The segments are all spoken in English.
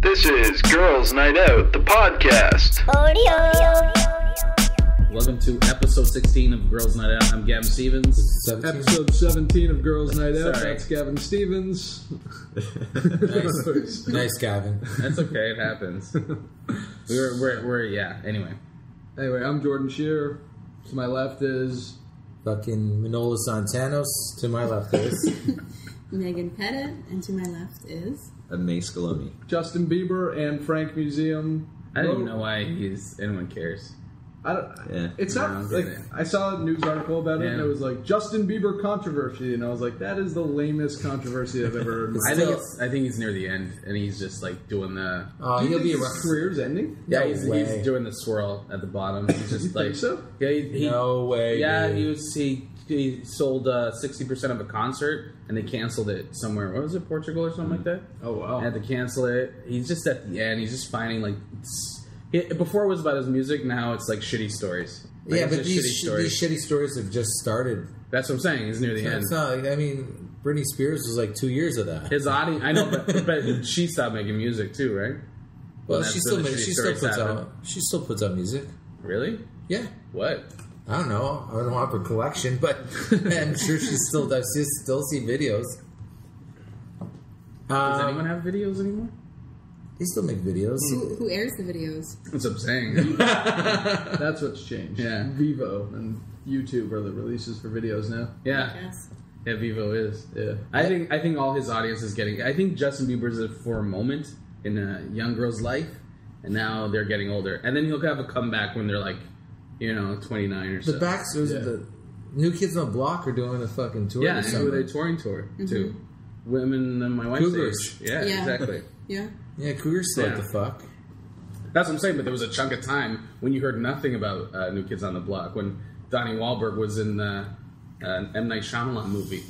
This is Girls Night Out, the podcast. Welcome to episode 16 of Girls Night Out. I'm Gavin Stevens. 17. Episode 17 of Girls Night Out. Sorry. That's Gavin Stevens. Nice, Gavin. That's okay, it happens. Anyway. Anyway, I'm Jordan Shearer. To my left is... Fucking Manola Santanos. To my left is... Megan Pettit, and to my left is... May Scaloni. Justin Bieber and Frank Museum. I don't even know why anyone cares. I don't. Yeah. It's No, I not don't like get it. I saw a news article about it, and Yeah. it was like Justin Bieber controversy, and I was like, that is the lamest controversy I've ever heard. I think he's near the end, and he's just like doing the... Oh, he'll be around. His career's ending. Yeah, No he's way. doing the swirl at the bottom. He's just You like... think so? Yeah, he No way, Yeah, dude. he sold 60% of a concert, and they canceled it somewhere. What was it, Portugal or something like that? Oh wow. Had to cancel it. He's just at the end. He's just finding before it was about his music. Now it's like shitty stories. Like, Yeah, it's but just these shitty stories have just started. That's what I'm saying. He's near the end. It's not. I mean, Britney Spears was like 2 years of that. His audience, I know, but she stopped making music too, right? Well, that's she when still the makes. shitty She still stories puts happen. out. She still puts out music. Really? Yeah. What? I don't know. I don't have her collection, but I'm sure she still does. She still see videos. Does anyone have videos anymore? They still make videos. Who airs the videos? That's what I'm saying. That's what's changed. Yeah. Vivo and YouTube are the releases for videos now. Yeah. Yes. Yeah, Vivo is. Yeah. I think all his audience is getting. I think Justin Bieber's it for a moment in a young girl's life, and now they're getting older, and then he'll have a comeback when they're like, 29 or so. The Backstreet, the New Kids on the Block are doing a fucking tour. Yeah, this and who summer. are they touring tour to? Women and my wife's Cougars. age. Yeah, Yeah. exactly. Yeah. Yeah, Cougars still Yeah. like the fuck. That's what I'm saying. But there was a chunk of time when you heard nothing about New Kids on the Block when Donnie Wahlberg was in an M. Night Shyamalan movie.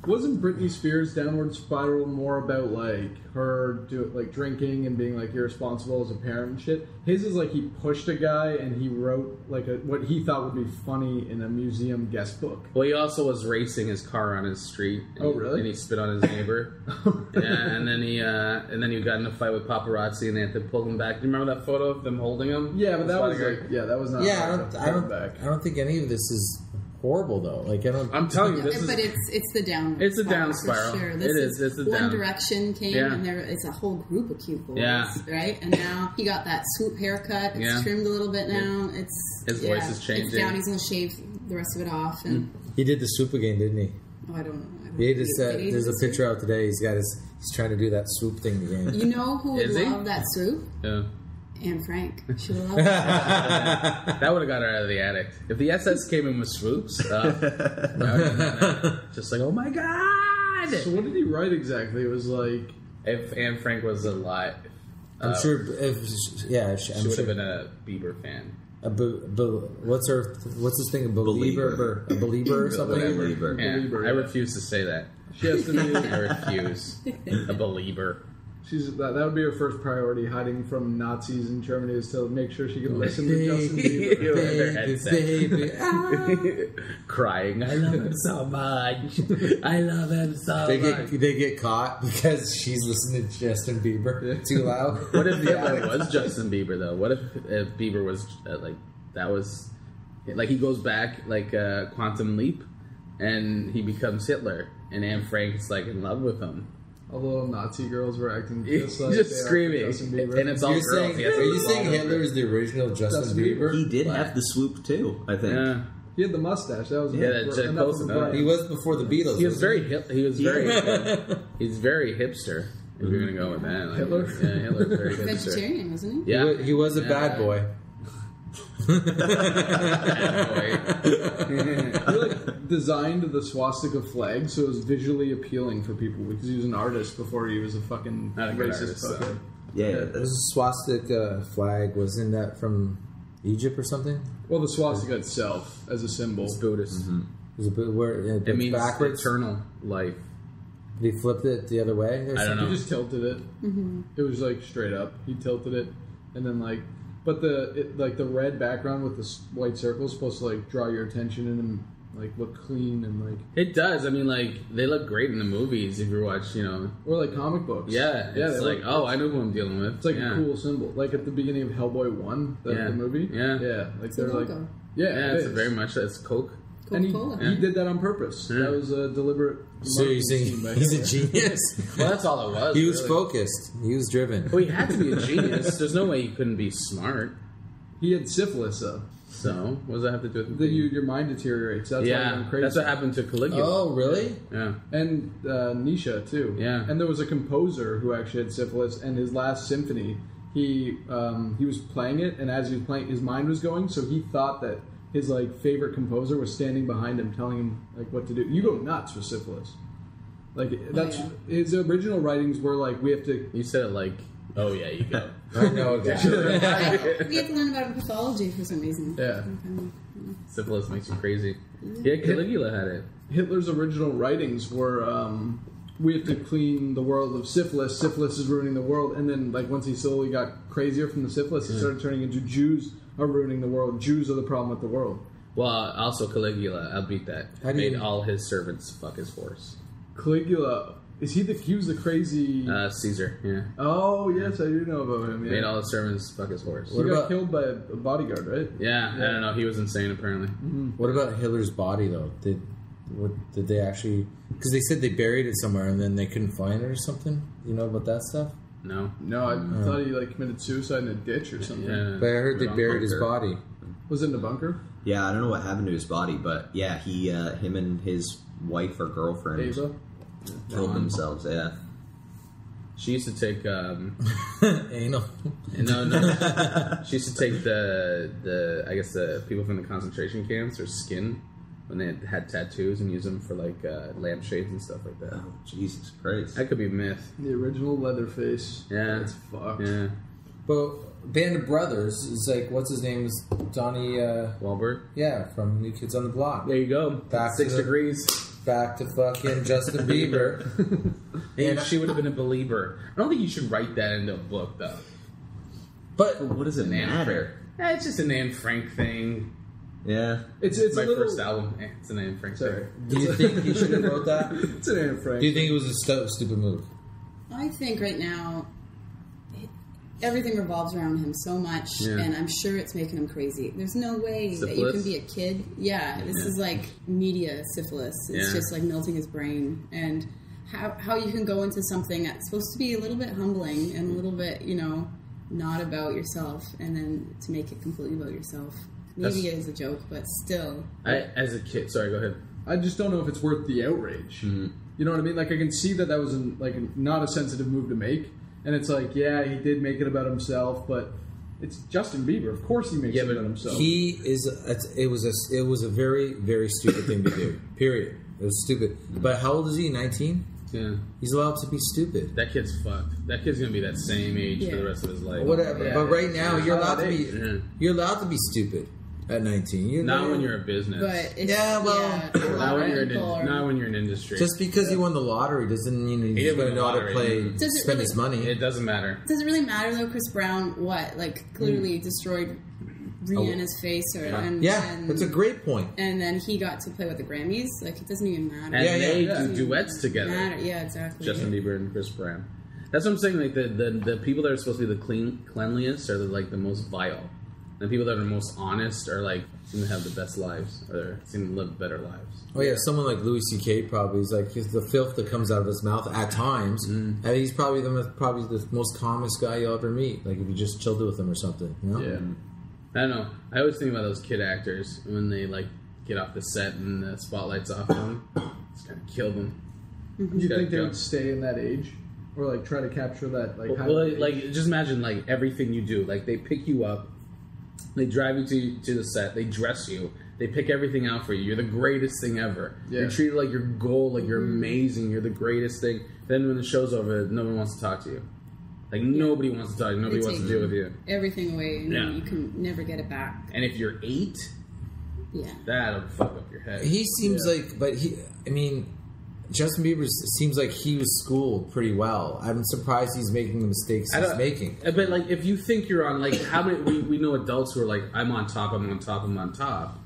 Wasn't Britney Spears' Downward Spiral more about like her drinking and being like irresponsible as a parent and shit? His is like he pushed a guy and he wrote like what he thought would be funny in a museum guest book. Well, he also was racing his car on his street. And Oh, really? And he spit on his neighbor. Yeah, and then he got in a fight with paparazzi, and they had to pull him back. Do you remember that photo of them holding him? Yeah, but that was Bodyguard? like that was not. Yeah, back. I don't think any of this is horrible though. Like I don't. I'm telling you, this But is. it's the down. It's a down for spiral. Sure. It This is. It's a One down. Direction came, Yeah. and it's a whole group of cute boys. Yeah. Right, and now he got that swoop haircut. It's Yeah. trimmed a little bit now. It's His voice is changing. It's down. He's gonna shave the rest of it off, and He did the swoop again, didn't he? I don't know. He just there's a picture out today. He's trying to do that swoop thing again. You know who would Is he? love that swoop? Yeah. Anne Frank. She would love that. That would have got her out of the attic. If the SS came in with swoops, just like, oh my god! So what did he write exactly? It was like If Anne Frank was alive, I'm sure. I'm she would sure. have been a Bieber fan. What's his thing? A believer, a believer or something? Believer. Yeah, Belieber, I yeah. refuse to say that. she has to be. I refuse. A believer. That would be her first priority, hiding from Nazis in Germany, is to make sure she can listen to Justin Bieber. Their headset. baby. Crying. I love him so much. I love him so much. They get caught because she's listening to Justin Bieber too loud. What if Bieber was Justin Bieber though? What if Bieber was that was like he goes back like Quantum Leap, and he becomes Hitler, and Anne Frank is like in love with him. All the little Nazi girls were acting just like Just they are for screaming, Justin Bieber. and it's all You're girls. saying, He has are you to saying follow Hitler her. is the original Justin Justin Bieber? He did have the swoop too, I think. Yeah, He had the mustache. That was Yeah, enough that's for- just enough close of a enough. brand. He was before the Beatles. he was wasn't very hip. He was very. He's very hipster. If you're gonna go with that, like, Hitler? Yeah, Hitler's very hipster. Vegetarian, wasn't he? Yeah, He was a Yeah. bad boy. Bad boy. He like designed the swastika flag so it was visually appealing for people because he was an artist before he was a fucking Not a good racist artist, though. fuckhead. Yeah, There's that's, a swastika flag. Wasn't that from Egypt or something? Well, the swastika itself as a symbol. It's Buddhist. Was it where It it's means backwards? eternal life. He flipped it the other way. Or I don't something? know. He just tilted it. It was like straight up. He tilted it, and then like, but the red background with the white circle is supposed to like draw your attention like look clean and like, It does. I mean, like, they look great in the movies if you watch, you know. or like comic books. Yeah, yeah. it's they like, look- oh, I know who I'm dealing with. it's like yeah. a cool symbol. Like at the beginning of Hellboy 1, Yeah. the movie. Yeah. yeah. Like It's a they're like, logo. yeah, Yeah, it it's is. very much, it's Coke. And Coca-Cola. he did that on purpose. Yeah. That was a deliberate. So you're marketing scheme saying by he's a Hitler. genius? Well, that's all it was. He was really. focused. He was driven. Well, he had to be a genius. There's no way he couldn't be smart. He had syphilis, though. So, what does that have to do with Then your mind deteriorates. That's why yeah, I'm crazy. that's what happened to Caligula. Oh, really? Yeah. And Nisha too. Yeah. And there was a composer who actually had syphilis, and his last symphony, he was playing it, and as he was playing, his mind was going, so he thought that his like favorite composer was standing behind him, telling him like what to do. You go nuts with syphilis. Like that's yeah. his original writings were like we have to. You said it like, oh yeah, you go. I know that. We have to learn about pathology for some reason. Yeah. Syphilis makes you crazy. Yeah, Caligula had it. Hitler's original writings were we have to clean the world of syphilis. Syphilis is ruining the world. And then, like, once he slowly got crazier from the syphilis, he started turning into Jews are ruining the world. Jews are the problem with the world. Well, also Caligula, I'll beat that. How do Made you- all his servants fuck his horse. Caligula, he was the crazy... Caesar, yeah. oh, yes, I do know about him. Yeah. Made all his servants fuck his horse. he What got about- killed by a bodyguard, right? Yeah, I don't know. He was insane, apparently. What about Hitler's body, though? Did they actually? Because they said they buried it somewhere and then they couldn't find it or something. You know about that stuff? No. No, I thought he like committed suicide in a ditch or something. Yeah. But I heard they Put on buried his bunker. body. Was it in a bunker? Yeah, I don't know what happened to his body, but yeah, he, him and his wife or girlfriend Ava? killed themselves. Yeah. She used to take, Anal. no. She used to take the I guess the people from the concentration camps, their skin, when they had tattoos and use them for like lampshades and stuff like that. Oh, Jesus Christ. That could be a myth. The original Leatherface. Yeah. That's fucked. Yeah. But Band of Brothers is like, what's his name? Is Donnie? Wahlberg. Yeah, from New Kids on the Block. There you go. Back 6 to the- degrees. Back to fucking Justin Bieber. Hey, And- she would have been a believer. I don't think you should write that into a book, though. But What does it An Anne matter? Frank. It's just an Anne Frank thing. Yeah. It's My a little... first album. It's an Anne Frank Sorry. thing. do you think he should have wrote that? It's an Anne Frank. Do you think it was a stupid move? I think right now everything revolves around him so much, Yeah. and I'm sure it's making him crazy. There's no way that you Syphilis? can be a kid. Yeah, this is like media syphilis. It's Yeah. just like melting his brain, and how you can go into something that's supposed to be a little bit humbling and a little bit, not about yourself, and then to make it completely about yourself. Maybe That's- it is a joke, but still. As a kid, sorry, go ahead. I just don't know if it's worth the outrage. You know what I mean? Like, I can see that was not a sensitive move to make, and it's like, yeah, he did make it about himself, but it's Justin Bieber. Of course, he makes Yeah, it but about himself. He is. It was a very, very stupid thing to do. Period. It was stupid. But how old is he? 19. Yeah. He's allowed to be stupid. That kid's fucked. That kid's gonna be that same age for the Yeah. rest of his life. Whatever. Yeah. But right now, you're allowed to be. Yeah. You're allowed to be stupid at 19. You Not know? when you're a business. But it's, Yeah, well, a lot not when of you're in, people are- not when you're in industry. Just because he won the lottery doesn't mean he's didn't going win to the know how to lottery. play, Does it spend really- his money. it doesn't matter. Does it really matter though? Chris Brown, clearly destroyed Rihanna's face, and That's a great point. And then he got to play with the Grammys. Like, it doesn't even matter. And Yeah, they yeah. do duets together. Matter. Yeah, exactly. Justin Bieber and Chris Brown. That's what I'm saying. Like the people that are supposed to be the cleanliest are the most vile. And the people that are most honest are seem to have the best lives, or seem to live better lives. Oh yeah, someone like Louis C.K. probably is like the filth that comes out of his mouth at times, and he's probably the most calmest guy you'll ever meet. Like if you just chilled with him or something, you know? yeah. I don't know. I always think about those kid actors when they get off the set and the spotlight's off them. It's gonna kill them. Do you Just gotta think they go. would stay in that age? Or, try to capture that, high Well, age? just imagine everything you do. They pick you up, they drive you to the set, they dress you, they pick everything out for you. You're the greatest thing ever. Yeah. You're treated like your goal, you're amazing, you're the greatest thing. Then when the show's over, no one wants to talk to you. Nobody wants to talk to you. Nobody They wants to take deal with you. everything away, and Yeah. you can never get it back. And if you're 8, Yeah. that'll fuck up your head. He seems Justin Bieber seems like he was schooled pretty well. I'm surprised he's making the mistakes he's making. But if you think you're on how many we know adults who are I'm on top, I'm on top, I'm on top.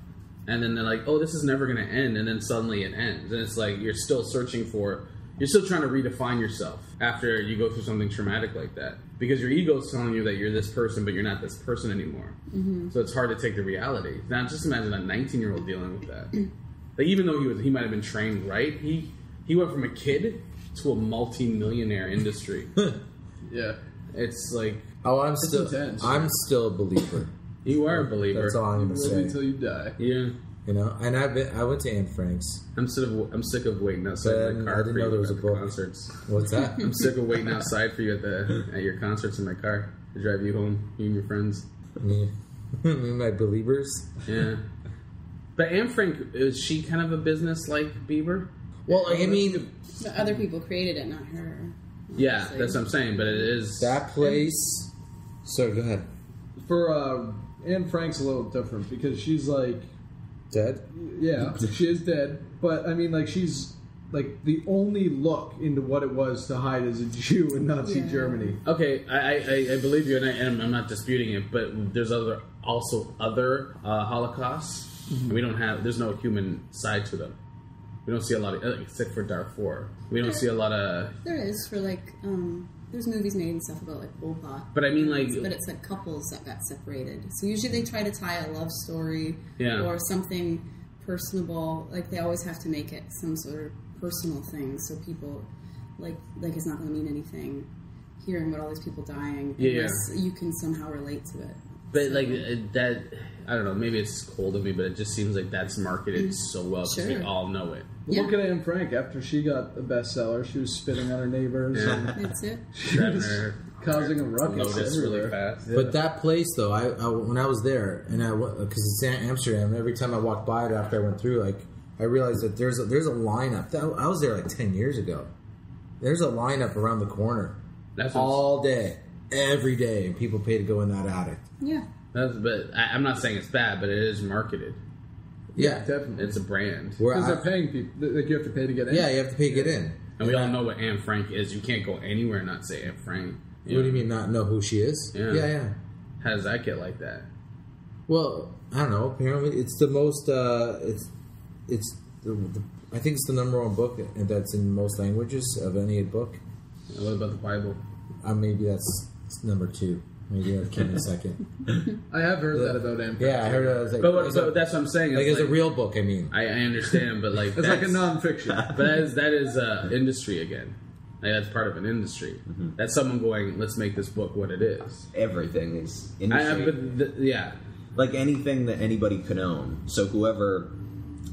and then they're like, oh, this is never going to end, and then suddenly it ends, and it's like you're still searching for, you're still trying to redefine yourself after you go through something traumatic like that, because your ego is telling you that you're this person, but you're not this person anymore. So it's hard to take the reality. Now, just imagine a 19-year-old dealing with that. Like, even though he might have been trained right, he went from a kid to a multi-millionaire industry. Yeah. It's like, Oh, I'm intense. still a believer. you are a believer. That's all I'm gonna Live say. until you die. Yeah. You know, and I went to Anne Frank's. I'm sick of waiting outside But my car I didn't for know you there was at a the book. concerts. What's that? I'm sick of waiting outside for you at your concerts in my car to drive you home, you and your friends. me and my believers. Yeah. But Anne Frank, is she kind of a business like Bieber? Well, like, I mean, But other people created it, not her. Yeah, Obviously. that's what I'm saying. But it is that place. So go ahead. For Anne Frank's a little different because she's like, Dead. yeah, she is dead. But I mean, like, she's like the only look into what it was to hide as a Jew in Nazi Yeah. Germany. okay. I believe you, and I'm not disputing it. But there's also other Holocausts. There's no human side to them. We don't see a lot of, except for Darfur. We don't see a lot of. There is for like there's movies made and stuff about like Pol Pot. But I mean, like, But it's like couples that got separated. So usually they try to tie a love story Yeah. or something personable. Like they always have to make it some sort of personal thing, so people like it's not going to mean anything. Hearing about all these people dying, Yeah. unless you can somehow relate to it. but like that. I don't know. Maybe it's cold of me, but it just seems like that's marketed so well because we Sure. all know it. Yeah. Look at Anne Frank. After she got a bestseller, she was spitting on her neighbors and That's it. she Driving was her causing a ruckus Lotus really everywhere. fast. Yeah. But that place, though, I when I was there, and because it's in Amsterdam, every time I walked by it after I went through, like I realized that there's a lineup. I was there like 10 years ago. There's a lineup around the corner That's what all day, every day, and people pay to go in that attic. Yeah. But I'm not saying it's bad, but it is marketed. Yeah, Definitely. It's a brand, Where Because I- they're paying people. Like, you have to pay to get in. yeah, you have to pay to get in. and we all know what Anne Frank is. You can't go anywhere and not say Anne Frank. What do you mean not know who she is? Yeah. yeah. How does that get like that? Well, I don't know. Apparently, it's the most. It's the I think it's the #1 book that's in most languages of any book. And what about the Bible? Maybe that's number 2. Maybe that came in second. I have heard that about Anne Frank. Yeah, I heard it. I was like, But that's what I'm saying. like It's it's a real book. I mean, I understand, but like It's like a nonfiction. But that is industry again. Like that's part of an industry. That's someone going, let's make this book what it is. Everything is industry. Yeah. Like anything that anybody could own. So whoever,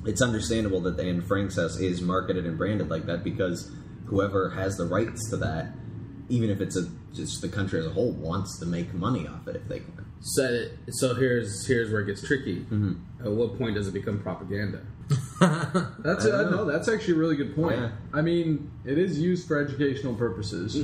it's understandable that the Anne Frank's house is marketed and branded like that because whoever has the rights to that, even if it's just the country as a whole, wants to make money off it if they can. So here's where it gets tricky. At what point does it become propaganda? That's I don't know. no, that's actually a really good point. Yeah. I mean, it is used for educational purposes.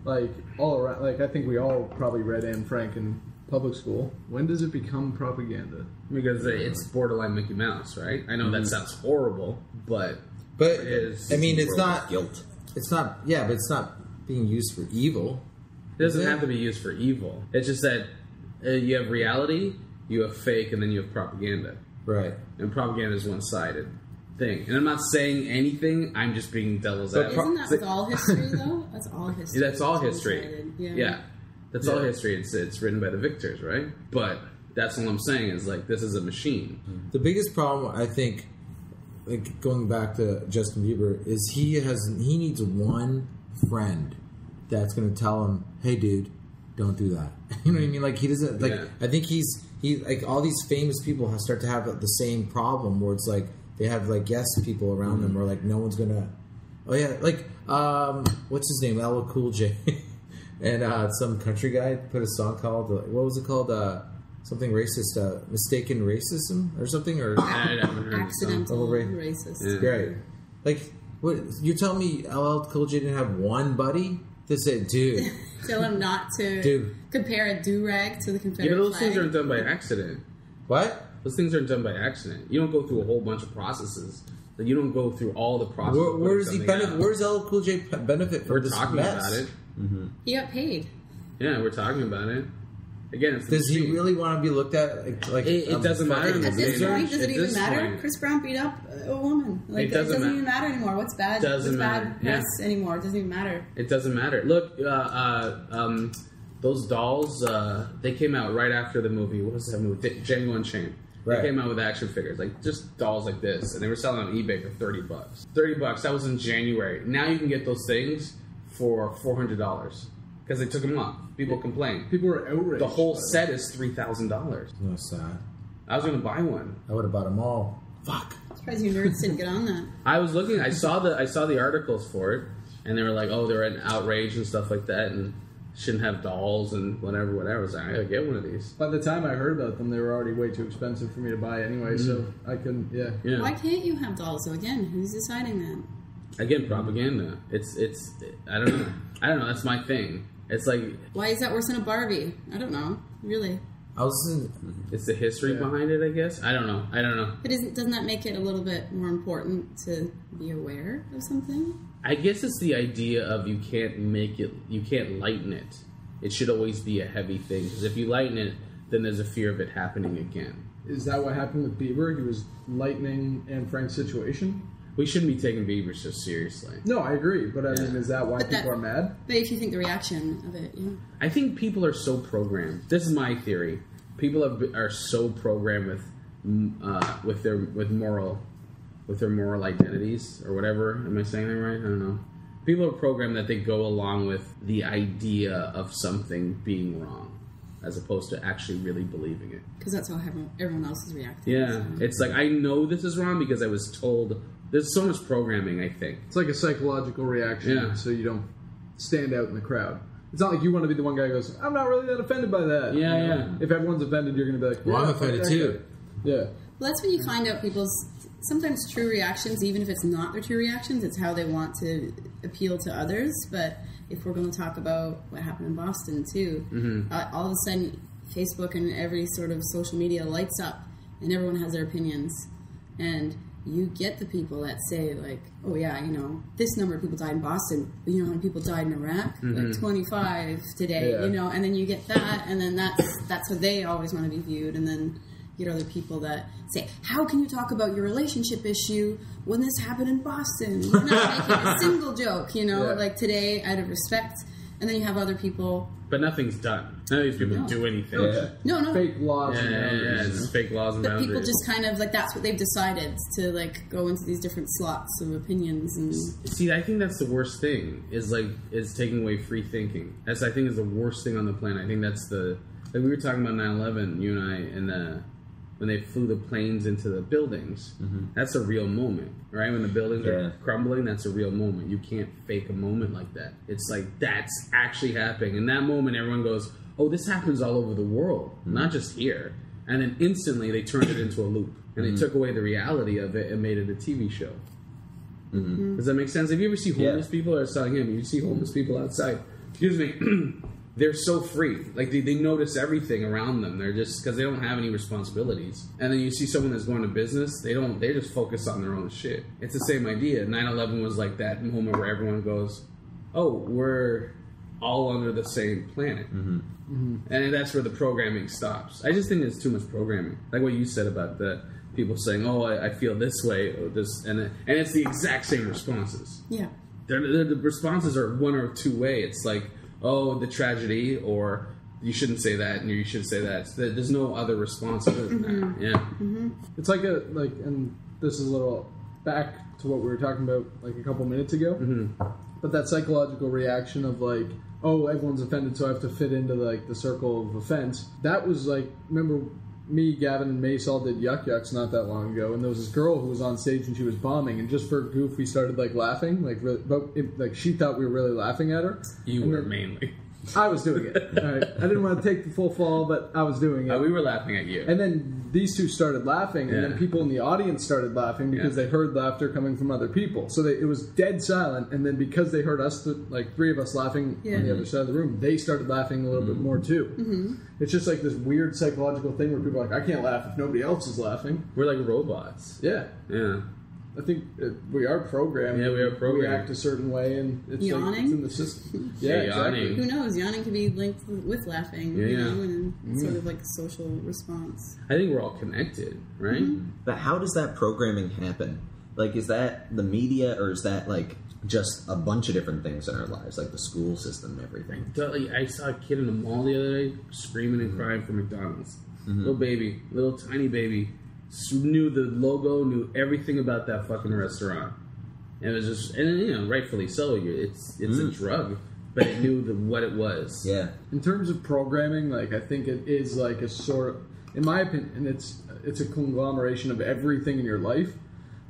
Like all around. Like I think we all probably read Anne Frank in public school. When does it become propaganda? Because it's borderline Mickey Mouse, right? I know that sounds horrible, but but is I mean, it's World not. of guilt. It's not. Yeah, but it's not being used for evil. it doesn't Is it? have to be used for evil. It's just that you have reality, you have fake, and then you have propaganda. Right. And propaganda is one-sided thing. And I'm not saying anything. I'm just being devil's But advocate. Isn't that with all history though? That's all history. That's all It's history. one-sided. Yeah. That's all history. It's written by the victors, right? But that's all I'm saying is like this is a machine. The biggest problem, I think, like going back to Justin Bieber, is he needs one friend that's going to tell him, "Hey, dude, don't do that." You know what I mean? Like he doesn't. Like Yeah. I think he like all these famous people start to have the same problem where it's like they have like guest people around them, where like no one's gonna. Oh yeah, like what's his name? LL Cool J, and some country guy put a song called what was it called? Something racist, mistaken racism or something, or I haven't heard the song. Accidental Right. racist. right? Like, what you tell me? LL Cool J didn't have one buddy to say, "Dude, Tell him not to Dude. compare a do-rag to the Confederate Yeah, but those flag. things aren't done by accident. what? Those things aren't done by accident. You don't go through a whole bunch of processes. Like you don't go through all the processes. of Where putting does he something benefit? out. Where does LL Cool J benefit from We're this talking mess? about it. He got paid. Yeah, we're talking about it. Again, it's the Does he machine. really want to be looked at like It doesn't matter. At this Loser. point, does it At even this matter? point. Chris Brown beat up a woman. Like, It doesn't even matter anymore. What's bad? Doesn't what's matter. bad press anymore? It doesn't even matter. It doesn't matter. Look, those dolls, they came out right after the movie. What was that movie? Django Unchained. Right. They came out with action figures, like just dolls like this, and they were selling on eBay for $30. $30. That was in January. Now you can get those things for $400 because they took them off. People complain. People were outraged. The whole by it. set is $3,000. No, sad. I was going to buy one. I would have bought them all. Fuck. I'm surprised you nerds didn't get on that. I was looking. I saw the articles for it, and they were like, "Oh, they're an outrage and stuff like that, and shouldn't have dolls and whatever." I was like, "I gotta get one of these." By the time I heard about them, they were already way too expensive for me to buy anyway, so I couldn't, Yeah. Why can't you have dolls? So again, who's deciding that? Again, propaganda. It's. I don't know. That's my thing. It's like Why is that worse than a Barbie? I don't know. Really. I was it's the history behind it. I guess. I don't know. But doesn't that make it a little bit more important to be aware of something? I guess it's the idea of you can't lighten it. It should always be a heavy thing because if you lighten it, then there's a fear of it happening again. Is that what happened with Bieber? He was lightening Anne Frank's situation? We shouldn't be taking Bieber so seriously. No, I agree, but I Yeah. mean, is that why But people are mad? But if you think the reaction of it, yeah. I think people are so programmed. This is my theory. People are so programmed with their moral identities or whatever. Am I saying that right? I don't know. People are programmed that they go along with the idea of something being wrong, as opposed to actually really believing it. Because that's how everyone else is reacting. Yeah, So. it's like I know this is wrong because I was told. There's so much programming. I think. It's like a psychological reaction, Yeah. so you don't stand out in the crowd. It's not like you want to be the one guy who goes, I'm not really that offended by that. Yeah, You know? yeah. If everyone's offended, you're going to be like, Well, I'm yeah, fuck offended that too. guy. Yeah. Well, that's when you find out people's sometimes true reactions, even if it's not their true reactions, it's how they want to appeal to others. But if we're going to talk about what happened in Boston too, all of a sudden Facebook and every sort of social media lights up and everyone has their opinions. And you get the people that say like, oh yeah, this number of people died in Boston, but you know how many people died in Iraq? Like 25 today, Yeah. and then you get that, and then that's how they always want to be viewed, and then you get other people that say, how can you talk about your relationship issue when this happened in Boston? You're not making a single joke, Yeah. like today out of respect, and then you have other people. But nothing's done. None of these people No. do anything. Yeah. No. Fake laws Yeah, and boundaries. it's fake laws and But boundaries. people just kind of like that's what they've decided to like go into these different slots of opinions and See, I think that's the worst thing is taking away free thinking. That's I think is the worst thing on the planet. I think that's we were talking about 9/11, you and I, and when they flew the planes into the buildings. That's a real moment, right? When the buildings are crumbling, that's a real moment. You can't fake a moment like that. It's like that's actually happening. In that moment, everyone goes, "Oh, this happens all over the world, not just here." And then instantly, they turned it into a loop, and they took away the reality of it and made it a TV show. Does that make sense? Have you ever see homeless people? Or I was telling him, you see homeless people outside. Excuse me. They're so free. Like, they notice everything around them. They're just, because they don't have any responsibilities. And then you see someone that's going to business, they just focus on their own shit. It's the same idea. 9/11 was like that moment where everyone goes, oh, we're all under the same planet. And that's where the programming stops. I just think there's too much programming. Like what you said about the people saying, oh, I feel this way, or this, and it's the exact same responses. yeah. The responses are one or two way. It's like, oh, the tragedy, or you shouldn't say that, and you should say that. There's no other response other than that. Yeah. It's like and this is a little back to what we were talking about like a couple minutes ago. But that psychological reaction of like, oh, everyone's offended, so I have to fit into like the circle of offense. That was like, remember me, Gavin, and Mace all did Yuck Yucks not that long ago, and there was this girl who was on stage and she was bombing, and just for a goof, we started like laughing, like really, but like she thought we were really laughing at her. You And were then- mainly. I was doing it. All right. I didn't want to take the full fall, but I was doing it. We were laughing at you. And then these two started laughing, and then Yeah. people in the audience started laughing because Yeah. they heard laughter coming from other people. So it was dead silent, and then because they heard us, like three of us laughing on the other side of the room, they started laughing a little bit more too. It's just like this weird psychological thing where people are like, I can't laugh if nobody else is laughing. We're like robots. Yeah. Yeah. I think we are programmed. Yeah, we are programmed. We act a certain way, and it's like Yawning? it's in the system. Yeah, exactly. yawning. Who knows? Yawning could be linked with laughing. Yeah, you yeah. know, and sort of like a social response. I think we're all connected, right? But how does that programming happen? Like, is that the media, or is that like just a bunch of different things in our lives, like the school system and everything? I saw a kid in the mall the other day screaming and crying for McDonald's. Little baby, little tiny baby, knew the logo, knew everything about that fucking restaurant. And it was just, and you know, rightfully so. It's a drug, but it knew what it was. Yeah. In terms of programming, like I think it is like a sort of, in my opinion, it's a conglomeration of everything in your life.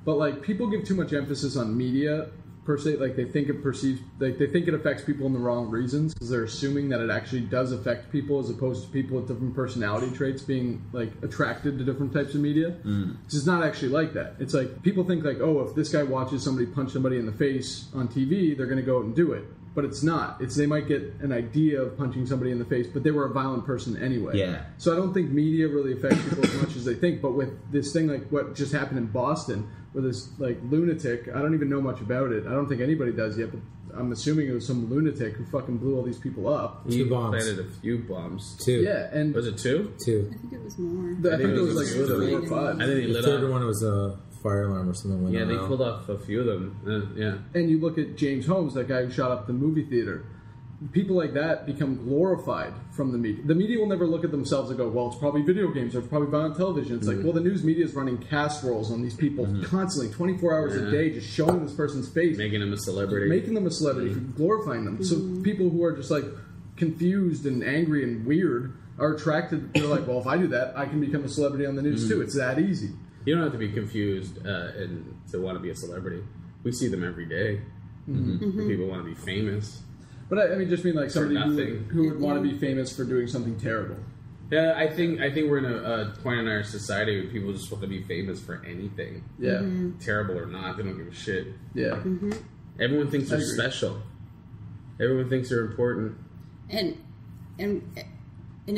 But like people give too much emphasis on media per se. Like they think it affects people in the wrong reasons because they're assuming that it actually does affect people as opposed to people with different personality traits being like attracted to different types of media. It's just not actually like that. It's like people think like, oh, if this guy watches somebody punch somebody in the face on TV, they're going to go out and do it. But it's not. It's they might get an idea of punching somebody in the face, but they were a violent person anyway. Yeah. So I don't think media really affects people as much as they think. But with this thing like what just happened in Boston, where this like lunatic, I don't even know much about it. I don't think anybody does yet, but I'm assuming it was some lunatic who fucking blew all these people up. He 2 bombs. planted a few bombs. 2. Yeah, and Was it 2? 2. I think it was more. I think it was like two of 4 them. or 5. I think he The lit third up. one was a fire alarm or something. Went Yeah, they off. pulled off a few of them. Yeah. And you look at James Holmes, that guy who shot up the movie theater. People like that become glorified from the media. The media will never look at themselves and go, well, it's probably video games or it's probably violent television. It's like, well, the news media is running casseroles on these people constantly, 24 hours a day, just showing this person's face. Making him a celebrity. Making them a celebrity, glorifying them. So people who are just like confused and angry and weird are attracted. They're like, well, if I do that, I can become a celebrity on the news too. It's that easy. You don't have to be confused and to want to be a celebrity. We see them every day. People want to be famous. But I mean, just mean like somebody nothing. who would want to be famous for doing something terrible. Yeah, I think we're in a point in our society where people just want to be famous for anything. Yeah, Terrible or not, they don't give a shit. yeah. Everyone thinks I they're agree. special. Everyone thinks they're important. And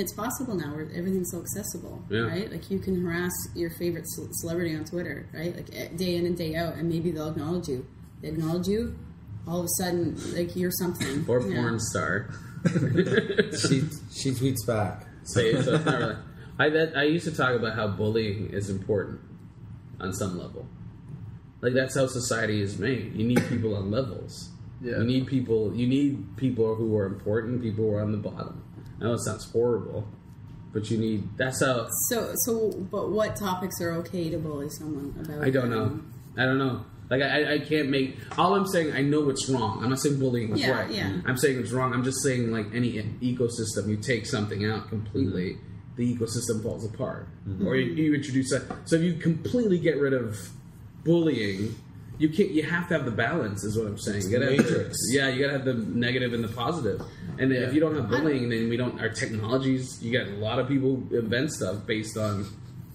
it's possible now where everything's so accessible, Yeah. right? Like you can harass your favorite celebrity on Twitter, right? Like day in and day out, and maybe they'll acknowledge you. They acknowledge you, all of a sudden, like you're something. Or Yeah. porn star. She tweets back. So it's not really. I used to talk about how bullying is important on some level. Like that's how society is made. You need people on levels. Yeah. You need people who are important, people who are on the bottom. I know it sounds horrible, but you need. That's how. But what topics are okay to bully someone about? I don't know. Like I can't make. All I'm saying, I know it's wrong. I'm not saying bullying is Yeah, right. yeah. I'm saying it's wrong. I'm just saying like any ecosystem, you take something out completely, the ecosystem falls apart, or you introduce that. So if you completely get rid of bullying, you can't. You have to have the balance. Is what I'm saying. You gotta have Matrix. you gotta have the negative and the positive. And if you don't have bullying, then we don't. Our technologies. You got a lot of people invent stuff based on.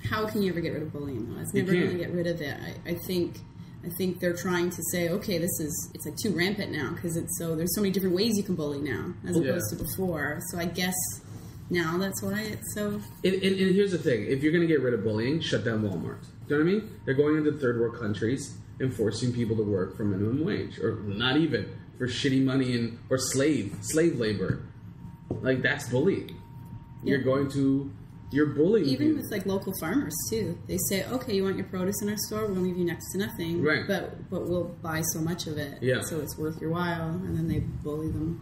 How can you ever get rid of bullying? Though? It's never can't. going to get rid of it. I think they're trying to say, okay, it's like too rampant now because there's so many different ways you can bully now as opposed to before. So I guess now that's why it's so. And here's the thing: if you're going to get rid of bullying, shut down Walmart. Do you know what I mean? They're going into third world countries and forcing people to work for minimum wage, or not even for shitty money or slave labor. Like that's bullying. Yeah. You're bullying Even people. with like local farmers too, they say, okay, you want your produce in our store, we'll leave you next to nothing, Right. But we'll buy so much of it, Yeah. so it's worth your while, and then they bully them.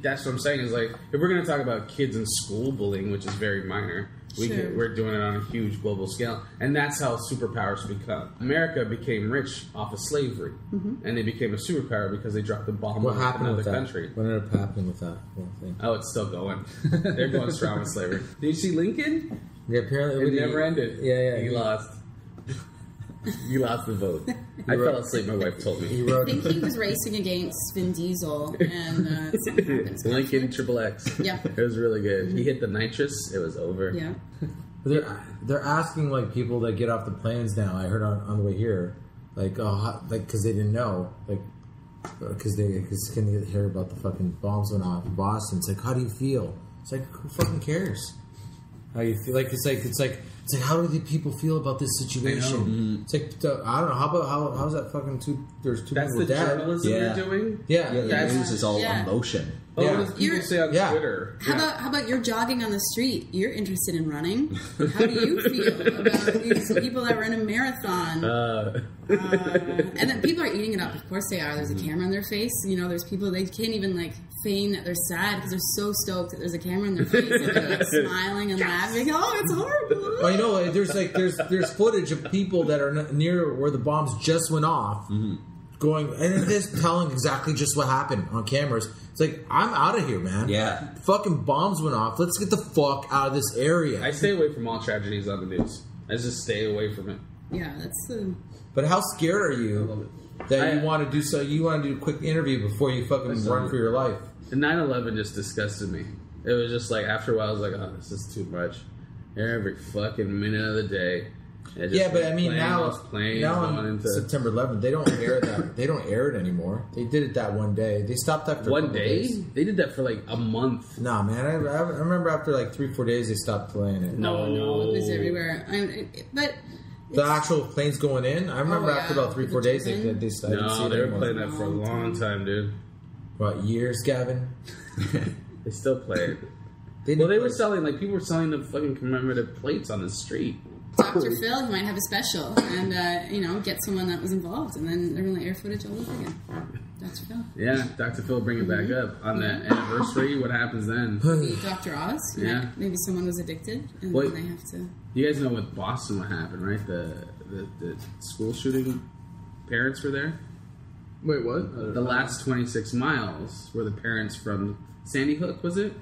That's what I'm saying. Is like if we're going to talk about kids in school bullying, which is very minor, Sure. we're doing it on a huge global scale, and that's how superpowers become. America became rich off of slavery, and they became a superpower because they dropped a bomb What on happened another with that? country. What ended up happening with that whole thing? Oh, it's still going. They're going strong with slavery. Did you see Lincoln? Yeah, apparently It never ended. Yeah. He lost. You lost the vote. I fell asleep. My wife told He me. wrote. I think he was racing against Vin Diesel, and something happened. Lincoln Triple X. Yeah. It was really good. He hit the nitrous. It was over. Yeah, They're asking like people that get off the planes now. I heard on the way here, like because they didn't know, like because can hear about the fucking bombs went off in Boston. It's like, how do you feel? It's like, who fucking cares? how you feel. Like it's like how do the people feel about this situation? It's like I don't know. How's that fucking there's two That's people the dead. journalism Yeah. you're doing. Yeah, The news is all emotion. Oh, Yeah. what do people say on Yeah. Twitter? How about you're jogging on the street? You're interested in running. How do you feel about these people that run a marathon? And then people are eating it up. Of course they are. There's a camera in their face. You know, there's people, they can't even like feign that they're sad because they're so stoked that there's a camera in their face and they're like smiling and laughing. Oh, it's horrible. Well, you know, there's footage of people that are near where the bombs just went off, going and they're just telling exactly just what happened on cameras. It's like, I'm out of here, man. Yeah. Fucking bombs went off. Let's get the fuck out of this area. I stay away from all tragedies on the news. I just stay away from it. Yeah, that's the... But how scared are you that you want to do so? You want to do a quick interview before you fucking run for your life? The 9/11 just disgusted me. It was just like, after a while, I was like, oh, this is too much. Every fucking minute of the day. Yeah, but I mean now going on into September 11th, they don't air that. They don't air it anymore. They did it that one day. They stopped that for a one couple day. days. They did that for like a month. Nah, man. I remember after like 3-4 days they stopped playing it. No, it was everywhere. But The actual planes going in. I remember after about 3-4 days they started. No, they were playing that for a long time, dude. What years, Gavin? They still play it. They were selling, like, people were selling the fucking commemorative plates on the street. Dr. Phil, he might have a special and, get someone that was involved, and then they're going to air footage all over again. Dr. Phil. Yeah, Dr. Phil bring it back up. On the anniversary, what happens then? Maybe Dr. Oz. Yeah. Maybe someone was addicted, and Wait. then they have to... You guys know with Boston what happened, right? The school shooting, parents were there. Wait, what? The last 26 miles were the parents from Sandy Hook, was it?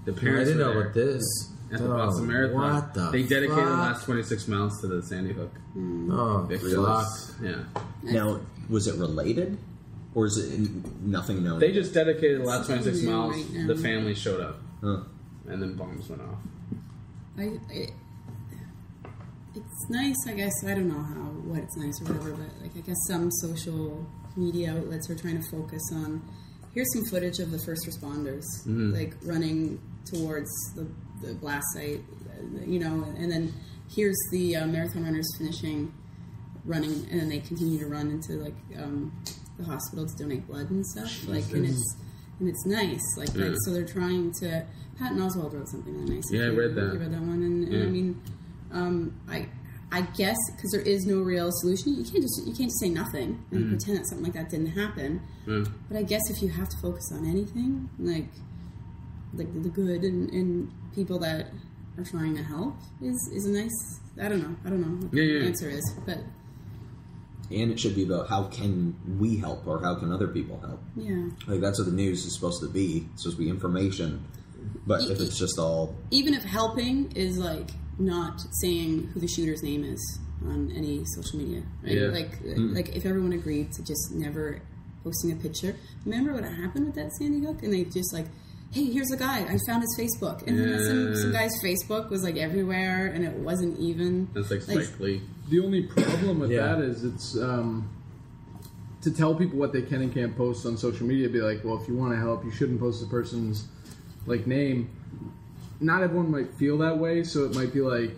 The I parents didn't were know there about this. at the Boston Marathon. What the They dedicated the fuck? last 26 miles to the Sandy Hook. Oh, Victims. fuck. Yeah. Now, was it related? Or is it nothing known? They just dedicated the last 26 Something miles. right now. The family showed up. Huh. And then bombs went off. It's nice, I guess. I don't know what it's nice or whatever, but like I guess some social media outlets are trying to focus on. Here's some footage of the first responders, like running towards the blast site, and then here's the marathon runners finishing running, and then they continue to run into like the hospital to donate blood and stuff. Like, and it's nice, like so they're trying to. Patton Oswalt wrote something really nice. Yeah, I read that. You read that one, and I mean. I guess because there is no real solution, you can't just say nothing and pretend that something like that didn't happen. But I guess if you have to focus on anything, like the good and people that are trying to help is a nice. I don't know what the answer is, but And it should be about how can we help or how can other people help. yeah. Like that's what the news is supposed to be. It's supposed to be information. But if it's just all Even if helping is like not saying who the shooter's name is on any social media, right? Yeah. Like if everyone agreed to just never posting a picture. Remember what happened with that Sandy Hook? And they just like, hey, here's a guy. I found his Facebook, and then some guy's Facebook was like everywhere, and it wasn't even. That's like Spike Lee. The only problem with that is it's to tell people what they can and can't post on social media. Be like, well, if you want to help, you shouldn't post the person's like name. Not everyone might feel that way, so it might be like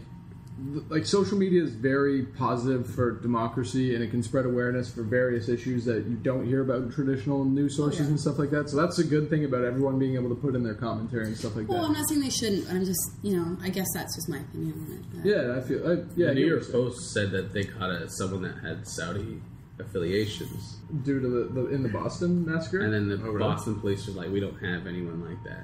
social media is very positive for democracy, and it can spread awareness for various issues that you don't hear about in traditional news sources and stuff like that. So that's a good thing about everyone being able to put in their commentary and stuff like Well, that. I'm not saying they shouldn't. I'm just, I guess that's just my opinion on it. Yeah, I feel. The New York Post said that they caught someone that had Saudi affiliations, due to the in the Boston massacre, and then the really? Boston police were like, "We don't have anyone like that."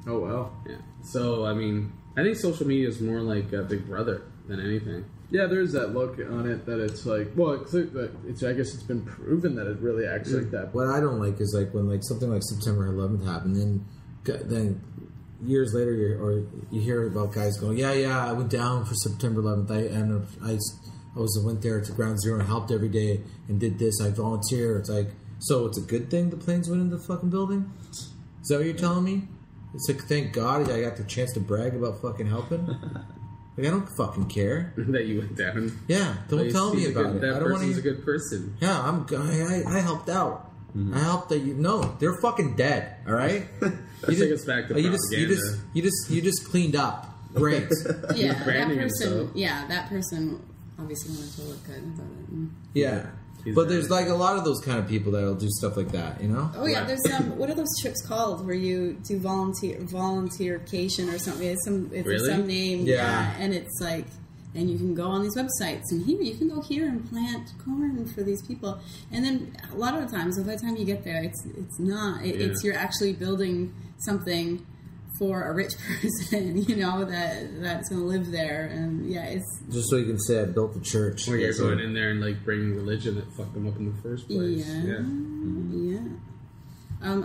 Oh wow. Yeah. So I mean, I think social media is more like a Big Brother than anything. Yeah, there's that look on it that it's like, well, it's I guess it's been proven that it really acts like that. What I don't like is like when like something like September 11th happened, then years later you hear about guys going, yeah, I went down for September 11th. I went there to Ground Zero and helped every day and did this. I volunteer. It's like, so it's a good thing the planes went into the fucking building? Is that what you're telling me? It's like, thank God I got the chance to brag about fucking helping. Like, I don't fucking care. That you went down. Yeah, don't tell me about it. That I don't want person's to. a good person. Yeah, I helped out. I helped that. No, they're fucking dead. All right. Let's take us back to propaganda. You just cleaned up. Great. Yeah, that branding person. himself. Yeah, that person obviously wanted to look good about it. Yeah. He's But there's right. like a lot of those kind of people that'll do stuff like that, you know? Oh yeah, Right. there's what are those trips called where you do volunteercation or something? It's Really? some name. Yeah. and it's like, and you can go on these websites and here you can go here and plant corn for these people. And then a lot of the times, by the time you get there, it's not. It's you're actually building something for a rich person, you know, that's going to live there. And yeah, it's Just so you can say I built the church. Or you're going in there and like bringing religion that fucked them up in the first place. yeah.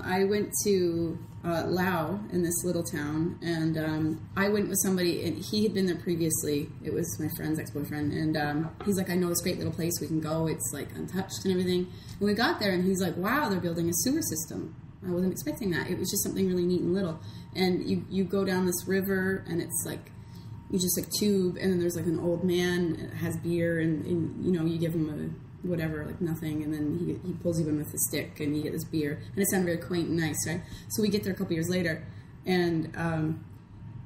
I went to Lao in this little town, and I went with somebody, and he had been there previously. It was my friend's ex-boyfriend, and he's like, I know this great little place we can go. It's like untouched and everything. And we got there, and he's like, wow, they're building a sewer system. I wasn't expecting that. It was just something really neat and little. And you go down this river, and it's like, you just like tube, and then there's like an old man that has beer, and you know, you give him a whatever, like nothing, and then he pulls you in with a stick, and you get this beer, and it sounded very quaint and nice, right? So we get there a couple years later, and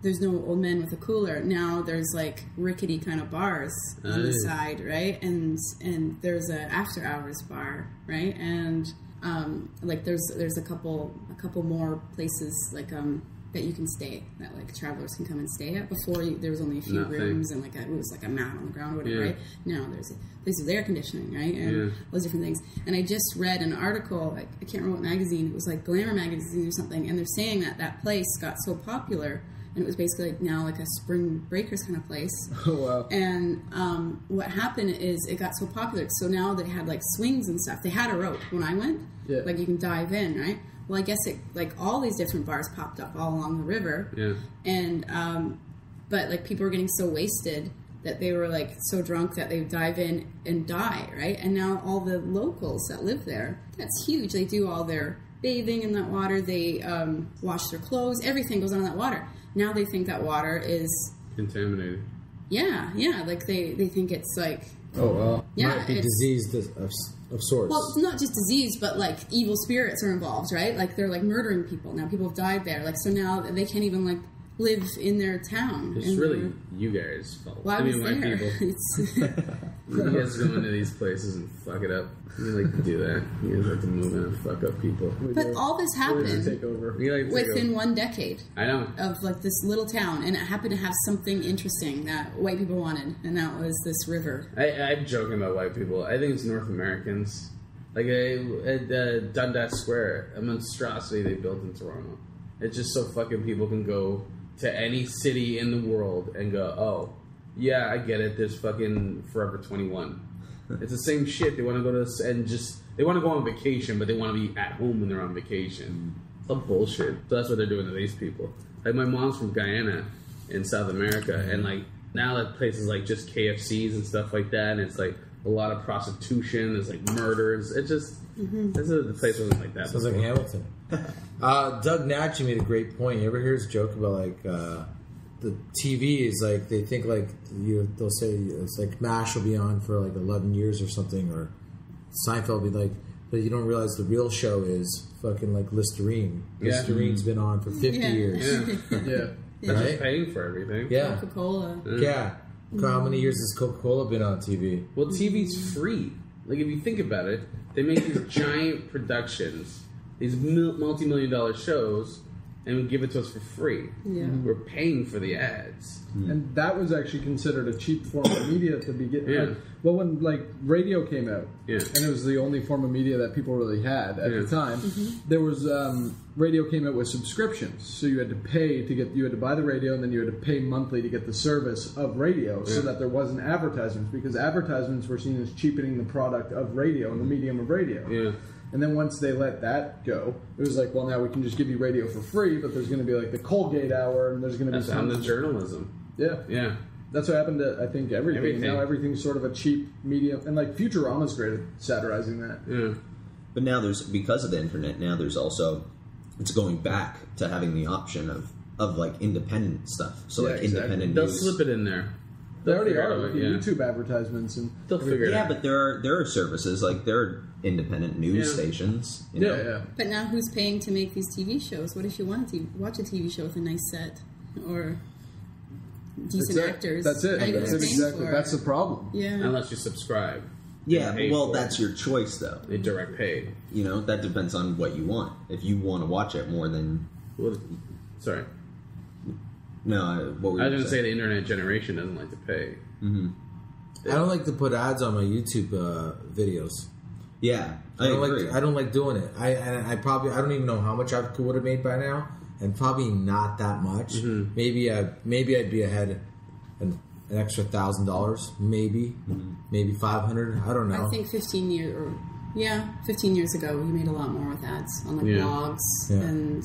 there's no old man with a cooler. Now there's like rickety kind of bars on the side, right? And there's a after hours bar, right? And like there's a couple more places like that you can stay, that like travelers can come and stay at. Before there was only a few rooms and like it was like a mat on the ground or whatever, right? Now there's places with air conditioning, right? And all those different things. And I just read an article, like, I can't remember what magazine, it was like Glamour magazine or something, and they're saying that place got so popular, and it was basically like now like a spring breakers kind of place. Oh, wow. And what happened is it got so popular, so now they had like swings and stuff. They had a rope when I went, like you can dive in, right? Well, I guess it like all these different bars popped up all along the river. Yeah. And but like people were getting so wasted that they were like so drunk that they would dive in and die, right? And now all the locals that live there, that's huge. They do all their bathing in that water. They wash their clothes. Everything goes on in that water. Now they think that water is contaminated. Yeah. Like they think it's like. Oh wow. Yeah. Might be diseased of sorts. Well, it's not just disease, but like evil spirits are involved, right? Like they're like murdering people. Now people have died there. Like so now they can't even like live in their town. It's really you guys' fault. Well, I was white there. people. You guys go into these places and fuck it up. You like to do that. You guys like to move in and fuck up people. But all this happened Take over. You like to take within over. 1 decade. I know. Of like this little town, and it happened to have something interesting that white people wanted, and that was this river. I'm joking about white people. I think it's North Americans. Like at Dundas Square, a monstrosity they built in Toronto. It's just so fucking people can go to any city in the world and go, oh, yeah, I get it. There's fucking Forever 21. It's the same shit. They want to go to and just they want to go on vacation, but they want to be at home when they're on vacation. It's all bullshit. So that's what they're doing to these people. Like my mom's from Guyana in South America, and like now that places like just KFCs and stuff like that, and it's like a lot of prostitution. There's like murders. It just the place wasn't like that. Sounds like before. Hamilton. Doug Natchy made a great point. You ever hear his joke about like the TV is like they think like they'll say it's like MASH will be on for like 11 years or something, or Seinfeld will be like, but you don't realize the real show is fucking like Listerine. Yeah. Listerine's been on for 50 years. Yeah. They're Right? just paying for everything. Yeah. Coca-Cola. Yeah. How many years has Coca-Cola been on TV? Well, TV's free. Like, if you think about it, they make these giant productions, these multi-million-dollar shows, and give it to us for free. Yeah. We're paying for the ads. And that was actually considered a cheap form of media at the beginning. Yeah. Well, when like radio came out, Yeah. and it was the only form of media that people really had at the time, there was radio came out with subscriptions, so you had to pay to get you had to buy the radio, and then you had to pay monthly to get the service of radio, so that there wasn't advertisements, because advertisements were seen as cheapening the product of radio and the medium of radio. Yeah. And then once they let that go, it was like, well, now we can just give you radio for free, but there's going to be like the Colgate hour, and there's going to be That's on the journalism. Yeah. Yeah. That's what happened to, I think, everything. Now everything's sort of a cheap medium. And, like, Futurama's great at satirizing that. Yeah. But now because of the internet, now there's also, it's going back to having the option of like independent stuff. So Yeah, like exactly. independent They'll news. slip it in there. They already figure it are out, with the YouTube advertisements. And They'll figure it Yeah, out. but there are services, like there are independent news Yeah. stations. You know? yeah. But now who's paying to make these TV shows? What if you wanted to watch a TV show with a nice set? Or decent actors. That's it. How you That's guys it paying exactly. for That's it? the problem. Yeah. Unless you subscribe. Yeah, Pay well, for it. that's your choice, though. They direct pay. You know, that depends on what you want. If you want to watch it more than... Well, sorry. No, what were you I was going to say saying? the internet generation doesn't like to pay. I don't like to put ads on my YouTube videos. Yeah, I agree. I don't like doing it. I don't even know how much I would have made by now, and probably not that much. Mm-hmm. Maybe I'd be ahead an extra $1,000, maybe 500. I don't know. I think 15 years ago, he made a lot more with ads on like Yeah. blogs Yeah. and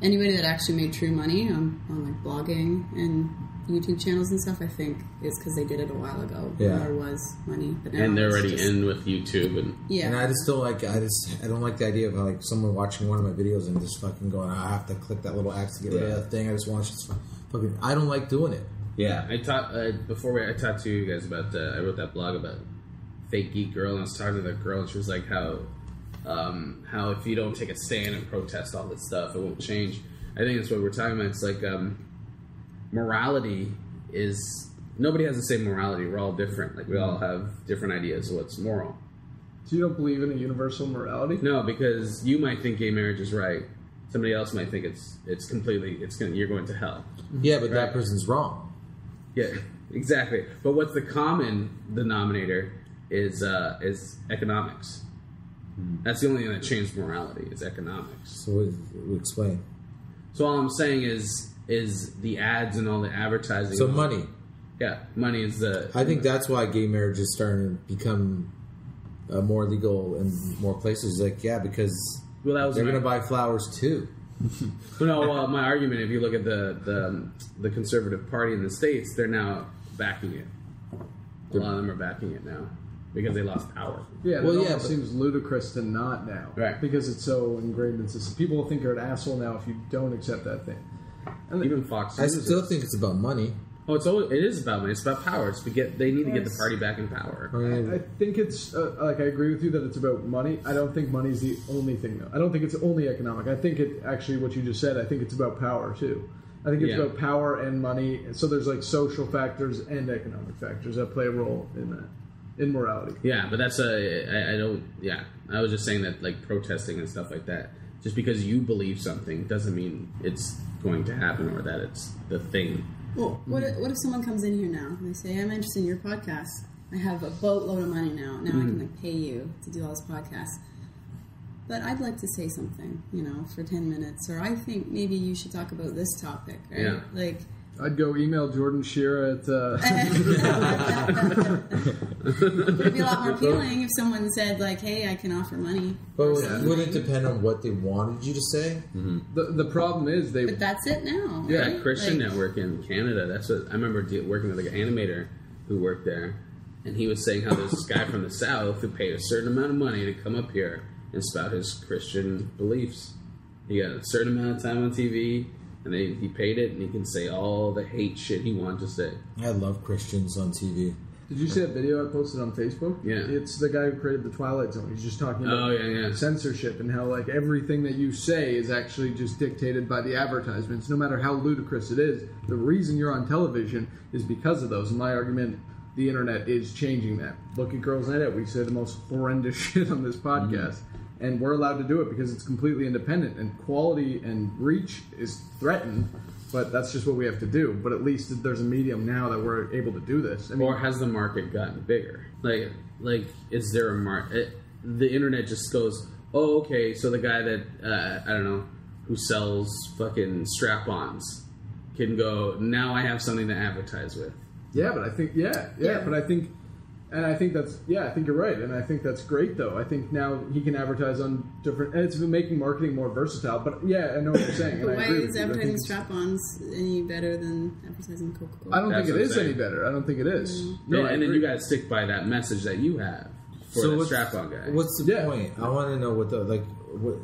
anybody that actually made true money on like blogging and YouTube channels and stuff. I think is because they did it a while ago. Yeah. There was money, but now And they're it's already just- in with YouTube. And Yeah, And I just don't like. I don't like the idea of like someone watching one of my videos and just fucking going. I have to click that little X to get rid of Yeah. that thing. I just want to just fucking. I don't like doing it. Yeah. I talked I talked to you guys about. I wrote that blog about Fake Geek Girl, and I was talking to that girl, and she was like, how if you don't take a stand and protest all this stuff, it won't change. I think that's what we're talking about. It's like morality is nobody has the same morality. We're all different. Like we all have different ideas of what's moral. So you don't believe in a universal morality? No, because you might think gay marriage is right. Somebody else might think you're going to hell. Yeah, but that Right. person's wrong. Yeah, exactly. But what's the common denominator is economics. That's the only thing that changed morality is economics. So we explain. So all I'm saying is the ads and all the advertising. So money. Yeah, money is the. I think that's why gay marriage is starting to become more legal in more places. Like, yeah, because Well, that was they're my- going to buy flowers too. Well, my argument, if you look at the Conservative Party in the States, they're now backing it. A lot of them are backing it now because they lost power. Yeah, Well, it yeah, almost but- seems ludicrous to not now. Right. Because it's so ingrained in system. People will think you're an asshole now if you don't accept that thing. And Even Fox I News. still think it's about money. Oh, it is about money. It's about power. They need to get the party back in power. I think it's like I agree with you that it's about money. I don't think money is the only thing though. I don't think it's only economic. I think it actually what you just said. I think it's about power too. I think it's Yeah. about power and money. So there's like social factors and economic factors that play a role in that, in morality. Yeah, but that's I don't. Yeah, I was just saying that like protesting and stuff like that. Just because you believe something doesn't mean it's going to happen or that it's the thing. Well, what if someone comes in here now and they say, I'm interested in your podcast. I have a boatload of money now. Now I can like pay you to do all this podcast. But I'd like to say something, for 10 minutes. Or I think maybe you should talk about this topic, right? Yeah. Like, I'd go email Jordan Shearer at. it'd be a lot more appealing if someone said, like, hey, I can offer money. But would it depend on what they wanted you to say? The problem is they. But that's it now. Yeah, right? that Christian Like, Network in Canada. That's what I remember working with like an animator who worked there, and he was saying how there's this guy from the South who paid a certain amount of money to come up here and spout his Christian beliefs. He got a certain amount of time on TV, and he paid it, and he can say all the hate shit he wanted to say. I love Christians on TV. Did you see that video I posted on Facebook? Yeah. It's the guy who created the Twilight Zone. He's just talking about Oh, yeah. censorship and how like everything that you say is actually just dictated by the advertisements, no matter how ludicrous it is. The reason you're on television is because of those. And my argument, the internet is changing that. Look at Girls Night Out. We say the most horrendous shit on this podcast. And we're allowed to do it because it's completely independent and quality and reach is threatened. But that's just what we have to do. But at least there's a medium now that we're able to do this. I mean, Or has the market gotten bigger? Like is there a market? The internet just goes, oh, okay, so the guy that, I don't know, who sells fucking strap-ons can go, now I have something to advertise with. yeah, but I think, but I think, and I think that's, I think you're right. And I think that's great, though. I think now he can advertise on different, and it's been making marketing more versatile. But yeah, I know what you're saying. And But I why agree is with you. I think advertising it's- strap-ons any better than advertising Coca-Cola? I don't That's think it what I'm is any saying. better. I don't think it is. No, I and then agree. you got to stick by that message that you have for the strap-on guy. What's the Yeah. point? I want to know what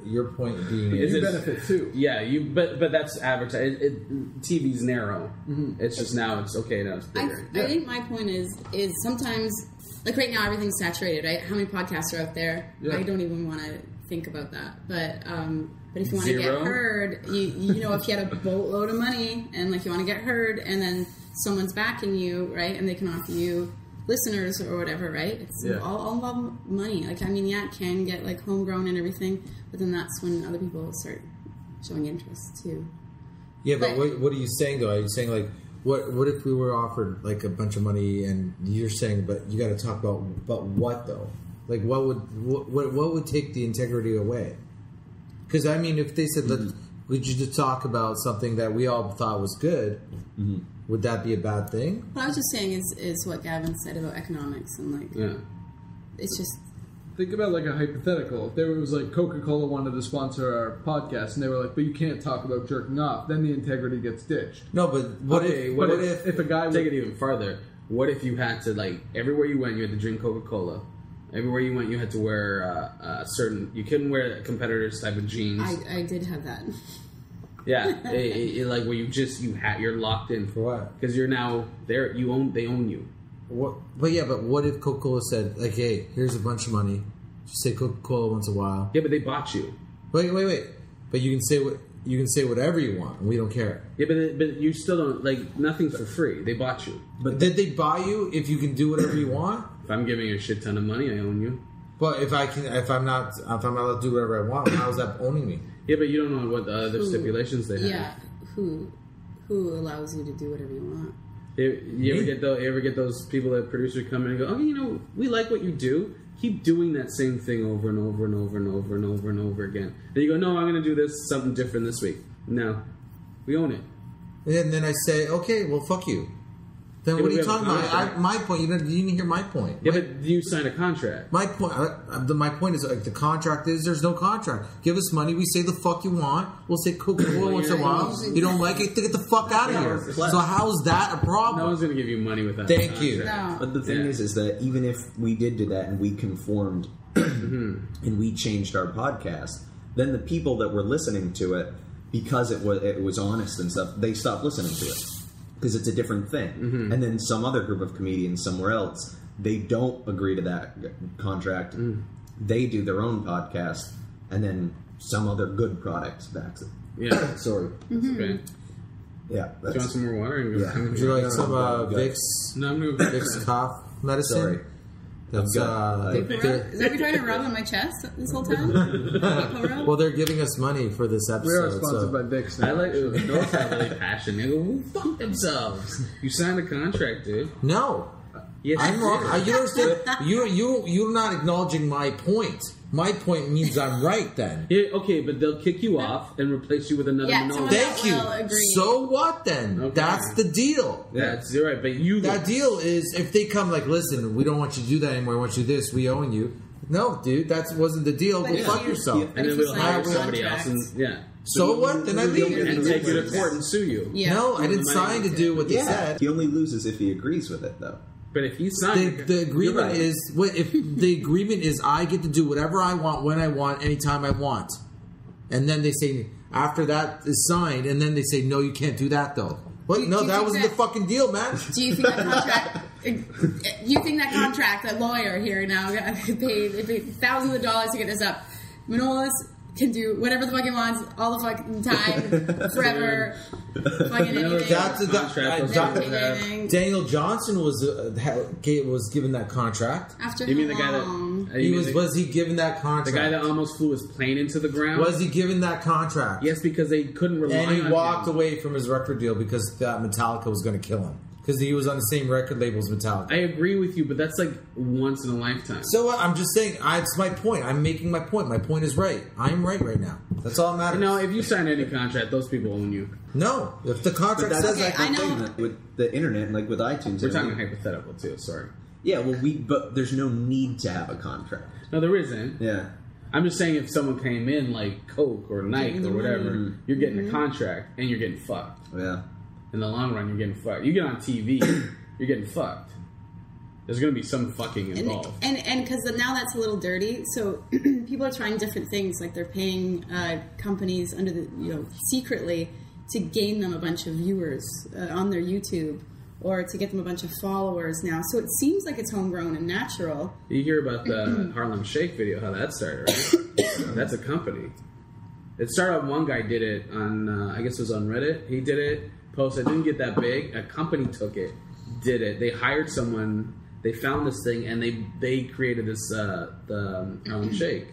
your point being Is is. You it- benefit too. Yeah, but that's advertising. TV's narrow. It's just now it's okay. Now it's I bigger. think my point is sometimes, like right now, everything's saturated, right? How many podcasts are out there? Yeah. I don't even want to think about that. But if you want to get Zero? heard, if you had a boatload of money and like you want to get heard, and then someone's backing you, right, and they can offer you listeners or whatever, right? It's all about money. Like, I mean, yeah, it can get like homegrown and everything, but then that's when other people start showing interest too. Yeah, but what are you saying though? Are you saying like what if we were offered like a bunch of money and you're saying, but you got to talk about what though? Like what would take the integrity away? Because I mean, if they said would you just talk about something that we all thought was good, would that be a bad thing? What I was just saying is what Gavin said about economics and like it's just. Think about like a hypothetical. If there was like Coca-Cola wanted to sponsor our podcast, and they were like, "But you can't talk about jerking off." Then the integrity gets ditched. No, but what if a guy take it even farther? What if you had to like everywhere you went, you had to drink Coca-Cola. Everywhere you went, you had to wear certain. You couldn't wear a competitor's type of jeans. I did have that. Yeah, like where you're locked in for what? Because you're now there. They own you. What? But what if Coca-Cola said like, "Hey, here's a bunch of money. Just say Coca-Cola once in a while." Yeah, but they bought you. Wait. But you can say whatever you want, and we don't care. Yeah, but you still don't like nothing's for free. They bought you. But did they buy you if you can do whatever you want? If I'm giving you a shit ton of money, I own you. But if I'm not allowed to do whatever I want, how is that owning me? Yeah, but you don't know what the other stipulations they have. Yeah, who allows you to do whatever you want? You ever get those people that producer come in and go, "Oh, we like what you do. Keep doing that same thing over and over and over and over and over and over again." Then you go, "No, I'm going to do this something different this week." No, we own it. And then I say, "Okay, well, fuck you." Then what are you talking about? My point. You didn't hear my point. Yeah, but you signed a contract. My point. My point is like the contract is there's no contract. Give us money. We say the fuck you want. We'll say Coca-Cola once in a while. You don't like it? Get the fuck out of here. So how's that a problem? No one's going to give you money without. Thank you. No. But the thing is that even if we did do that and we conformed and we changed our podcast, then the people that were listening to it, because it was honest and stuff, they stopped listening to it. Because it's a different thing. And then some other group of comedians somewhere else, they don't agree to that contract. They do their own podcast, and then some other good product backs it. Yeah. Sorry. Okay. Yeah. Do you want some more water? Would you like some Vicks? No, I'm going to Vicks cough medicine? Sorry. That's Is that what you're trying to rub on my chest this whole time? well, they're giving us money for this episode. We are sponsored by Vicks now. I like those have really passion. They go, "Well, fuck themselves." You signed a contract, dude. No. Yes, I'm wrong. You understand? You're not acknowledging my point. My point means I'm right then. Yeah, okay, but they'll kick you off and replace you with another Manolo. Thank you. Agree. So what then? Okay. That's the deal. That's right, but you. That deal is if they come like, listen, we don't want you to do that anymore. We want you to do this. We own you. No, dude, that wasn't the deal. But Go fuck yourself. and then we'll hire somebody else, and So what? Then I leave. and take you to court and sue you. Yeah. No, I didn't sign to do what they said. He only loses if he agrees with it, though. But if he signed, The agreement right. is if the agreement is I get to do whatever I want when I want anytime I want, and then they say after that is signed, and then they say no, you can't do that though. Well, no, that wasn't the fucking deal, man. Do you think that contract? You think that contract? That lawyer here now paid thousands of dollars to get this up. Manolis can do whatever the fuck he wants all the fucking time, forever. Fucking anything. Daniel Johnson was given that contract. After you mean the how guy long? that Was he given that contract? the guy that almost flew his plane into the ground? Was he given that contract? Yes, because they couldn't rely on And he him. walked away from his record deal because Metallica was going to kill him. Because he was on the same record label as Metallica. I agree with you, but that's like once in a lifetime. So what? I'm just saying, it's my point. I'm making my point. My point is right. I'm right now. That's all that matters. No, if you sign any contract, those people own you. No. If the contract But says that's Okay, like the I thing know. that with the internet and like with iTunes. We're and talking everything. hypothetical too. Sorry. Yeah, well, but there's no need to have a contract. No, there isn't. Yeah. I'm just saying if someone came in like Coke or Nike or whatever, you're getting a contract and you're getting fucked. Yeah. In the long run, you're getting fucked. You get on TV, you're getting fucked. There's going to be some fucking involved. And because now that's a little dirty. So people are trying different things, like they're paying companies under the secretly to gain them a bunch of viewers on their YouTube or to get them a bunch of followers now. So it seems like it's homegrown and natural. You hear about the Harlem Shake video, how that started, right? That's a company. It started out, one guy did it on, I guess it was on Reddit. He did it, posted, it didn't get that big. A company took it, did it. They hired someone, they found this thing, and they created this, the Harlem Shake.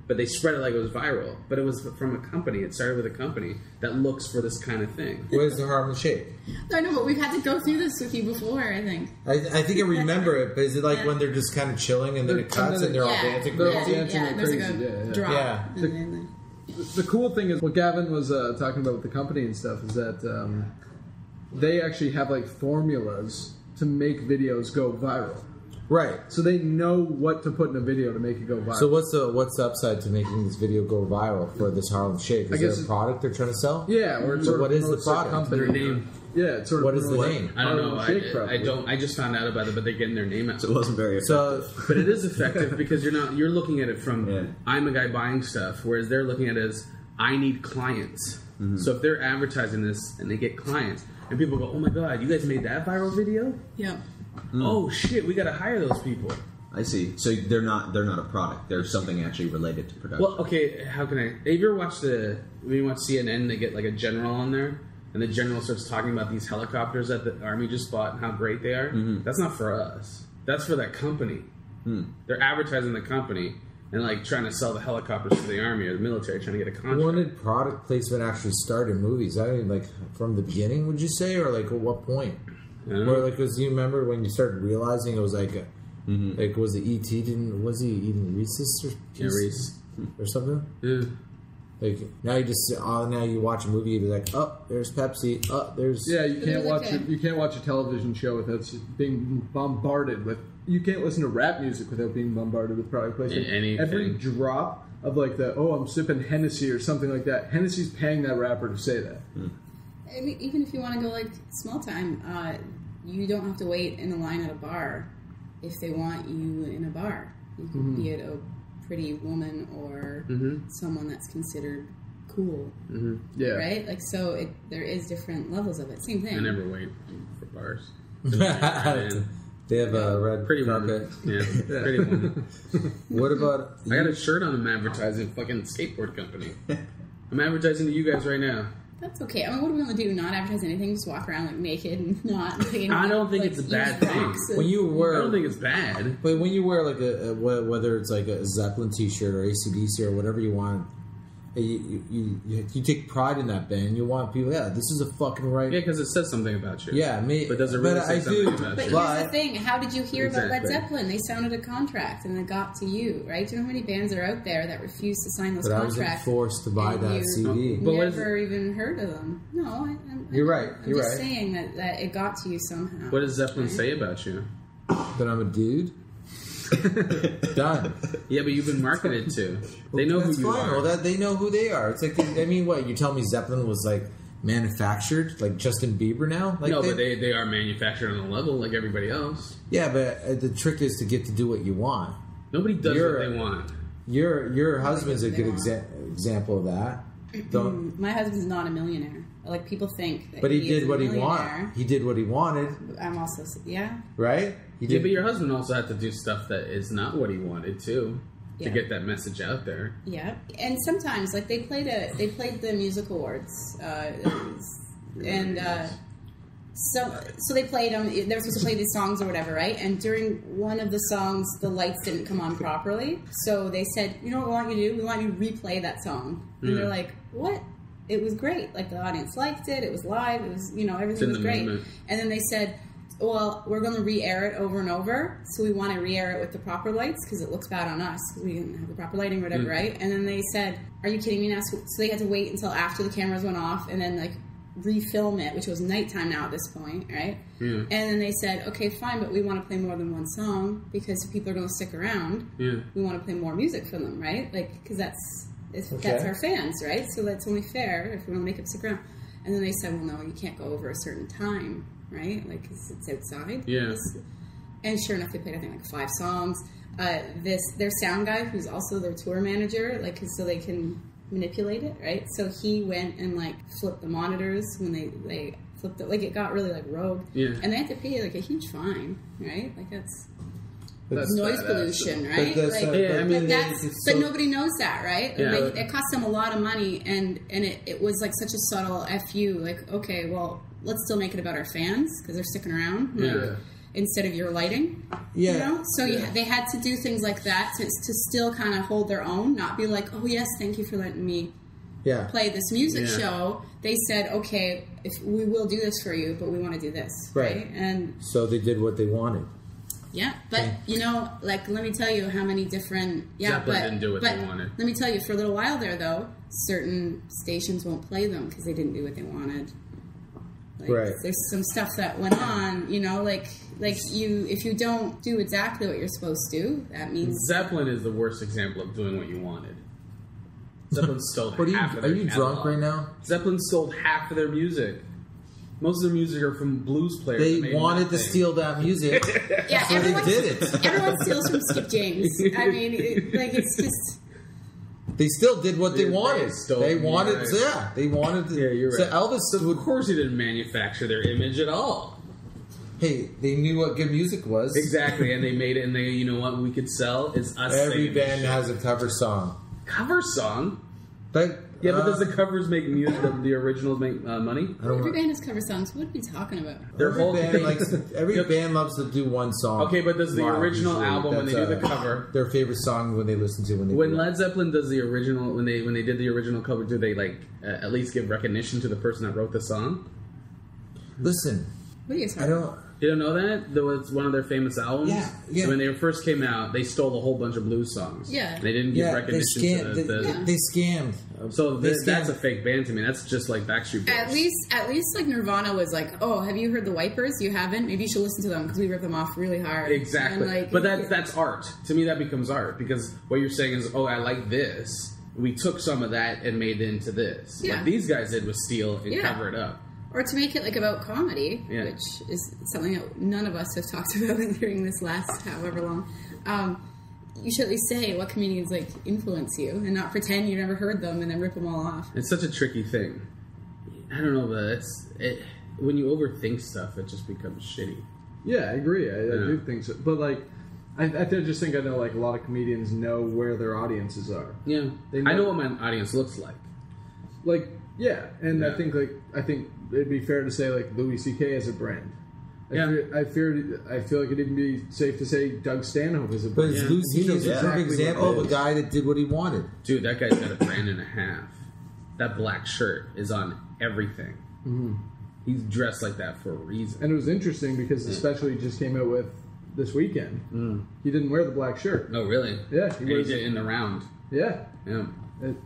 But they spread it like it was viral. But it was from a company. It started with a company that looks for this kind of thing. Where's the Harlem Shake? I know, but we've had to go through this with you before, I think. I think I remember it, but is it like when they're just kind of chilling and then it cuts and they're all dancing? They're all crazy? dancing like there's crazy. like a drop. Yeah. And then The cool thing is what Gavin was talking about with the company and stuff is that they actually have like formulas to make videos go viral. Right. So they know what to put in a video to make it go viral. So what's the upside to making this video go viral for this Harlem Shake? Is there a product they're trying to sell? Yeah, or it's But sort what of is the promotes their product? company. Their name. Yeah, it's sort of What is the promotes name? I don't know. Harlem Shake, I probably. don't. I just found out about it, but they're getting their name out. So it wasn't very So But it is effective because you're looking at it from Yeah. I'm a guy buying stuff, whereas they're looking at it as I need clients. So if they're advertising this and they get clients, and people go, "Oh my god, you guys made that viral video? yeah. Oh shit, we got to hire those people." I see. So they're not a product. They're something actually related to production. Well, okay, how can I? Have you ever watched when you watch CNN, they get like a general on there, and the general starts talking about these helicopters that the army just bought and how great they are? That's not for us. That's for that company. They're advertising the company and like trying to sell the helicopters to the army or the military, trying to get a contract. when did product placement actually start in movies? I mean, like from the beginning, would you say, or like at what point? I don't know. Where like, was you remember when you started realizing it was like, like was it E.T. was he eating Reese's or Yeah, Reese. or something? Yeah. Like now you just now you watch a movie, you'd be like, oh, there's Pepsi, oh, there's Yeah, you can't watch Okay. you can't watch a television show without being bombarded with. You can't listen to rap music without being bombarded with product placement. Anything. Every drop of like I'm sipping Hennessy or something like that. Hennessy's paying that rapper to say that. I mean, even if you want to go like small time, you don't have to wait in a line at a bar if they want you in a bar. You can be it a pretty woman or someone that's considered cool, Yeah, right? Like so, there is different levels of it. Same thing. I never wait for bars. they have a red Pretty carpet. woman. Yeah, pretty woman. What about I got a shirt on. I'm advertising fucking skateboard company. I'm advertising to you guys right now. That's okay. I mean, what are we going to do? Not advertise anything? Just walk around like naked and not? Like, I don't think like, it's a use bad thing. rocks and- when you I wear? don't think it's bad. But when you wear like whether it's like a Zeppelin T-shirt or AC/DC or whatever you want, you take pride in that band. You want people, this is a fucking right. Yeah, because it says something about you. Yeah, But does it really say I something do. about But you? here's the thing: how did you hear about Led Exactly. Zeppelin? They sounded a contract, and it got to you, right? Do you know how many bands are out there that refuse to sign those But I wasn't contracts? forced to buy and that you CD. But what is never even heard of them. No, I'm You're right, I'm you're just right. saying that it got to you somehow. What does Zeppelin say about you? That I'm a dude. Done. Yeah, but you've been marketed to. They know who That's you fine. are. Well, that they know who they are. It's like, I mean, what you tell me Zeppelin was like manufactured, like Justin Bieber now? Like No, but they are manufactured on a level like everybody else. yeah, but the trick is to get to do what you want. Nobody does You're- what they want. Your husband's a They good want. example of that. Don't. My husband's not a millionaire. Like people think, that But he is did a what he millionaire. wanted. He did what he wanted, I'm also right? He Yeah, did. but your husband also had to do stuff that is not what he wanted to Yeah. get that message out there. Yeah, and sometimes like they played the music awards, and so they played them. They were supposed to play these songs or whatever, right? And during one of the songs, the lights didn't come on properly, so they said, "You know what we want you to do? We want you to replay that song." And they're like, "What?" It was great. Like the audience liked it. It was live. It was everything in was the great. moment. And then they said, well, we're going to re-air it over and over, so we want to re-air it with the proper lights because it looks bad on us because we didn't have the proper lighting or whatever, right? And then they said, are you kidding me now? So they had to wait until after the cameras went off and then like refilm it, which was nighttime now at this point, right? Yeah. And then they said, okay, fine, but we want to play more than one song because if people are going to stick around, Yeah. we want to play more music for them, right? Like, because that's our fans, right? So that's only fair if we want to make them stick around. And then they said, well, no, you can't go over a certain time, right? Like, 'cause it's outside. Yeah. And sure enough, they played, I think, like 5 songs. Their sound guy, who's also their tour manager, like, so they can manipulate it, right? So he went and, like, flipped the monitors when they flipped it. Like, it got really, like, rogue. Yeah. And they had to pay, like, a huge fine, right? Like, that's... That's noise badass. pollution, right? that's, Like, Yeah, I mean, but nobody knows that, right? Yeah. Like, it cost them a lot of money, and it was like such a subtle FU. Like, okay, well, let's still make it about our fans because they're sticking around. Like, Yeah. Instead of your lighting, Yeah. you know. So they had to do things like that to still kind of hold their own, not be like, oh yes, thank you for letting me Yeah. play this music Yeah. show. They said, okay, if we will do this for you, but we want to do this, Right. And So they did what they wanted. yeah, but you know, like, let me tell you how many different Zeppelin didn't do what they wanted. Let me tell you, for a little while there, though, certain stations won't play them because they didn't do what they wanted. Like, Right. There's some stuff that went on, you know, like if you don't do exactly what you're supposed to, that means Zeppelin is the worst example of doing what you wanted. Zeppelin stole What half of are their you catalog. drunk right now? Zeppelin stole half of their music. Most of their music are from blues players. that They made wanted to nothing. steal that music. yeah, So they everyone did it. Everyone steals from Skip James. I mean, it's just. They still did what they Yeah, they wanted. stole- They wanted, you're right. yeah. They wanted. Yeah, you're So right. Elvis So would. of course he didn't manufacture their image at all. Hey, they knew what good music was. Exactly, and they made it, and they, you know what, we could sell is us. Every singing band shit. has a cover song. cover song. Like, Yeah, but does the covers make music? The originals make money? I don't Every know. band has cover songs. What are we talking about? Their Every whole band thing- likes. Every Yep. band loves to do one song. Okay, but does the live, original usually. album when they do That's, the cover? their favorite song when they listen to when they When do it. Led Zeppelin does the original, when they did the original cover, do they like at least give recognition to the person that wrote the song? Listen, What are you talking I about? don't. You don't know that? That was one of their famous albums. Yeah. So when they first came out, they stole a whole bunch of blues songs. Yeah. And they didn't give Yeah, they recognition scammed. to the. They scammed. So They that's scammed. a fake band to me. That's just like Backstreet Boys. At least, like Nirvana was like, oh, have you heard the Wipers? You haven't? Maybe you should listen to them because we rip them off really hard. Exactly. And, like, But that's art. To me, that becomes art because what you're saying is, oh, I like this. We took some of that and made it into this. Yeah. What these guys did was steal and Yeah. cover it up. or to make it like about comedy, Yeah. which is something that none of us have talked about during this last however long. You should at least say what comedians like influence you, and not pretend you never heard them and then rip them all off. It's such a tricky thing. I don't know, but when you overthink stuff, it just becomes shitty. Yeah, I agree. I do think so. But, like, I just think I know, like, a lot of comedians know where their audiences are. Yeah, They I know- know what my audience looks like. Like, yeah. And Yeah. I think it'd be fair to say, like, Louis C.K. as a brand. Yeah. I feel like it'd even be safe to say Doug Stanhope is a But brand. it's Yeah. Lucy He knows is a exactly perfect what example it of a is. guy that did what he wanted. Dude, that guy's got a brand and a half. That black shirt is on everything. Mm-hmm. He's dressed like that for a reason. And it was interesting because the special he just came out with this weekend, he didn't wear the black shirt. Oh, really? Yeah, And he did it in the round. Yeah. Yeah.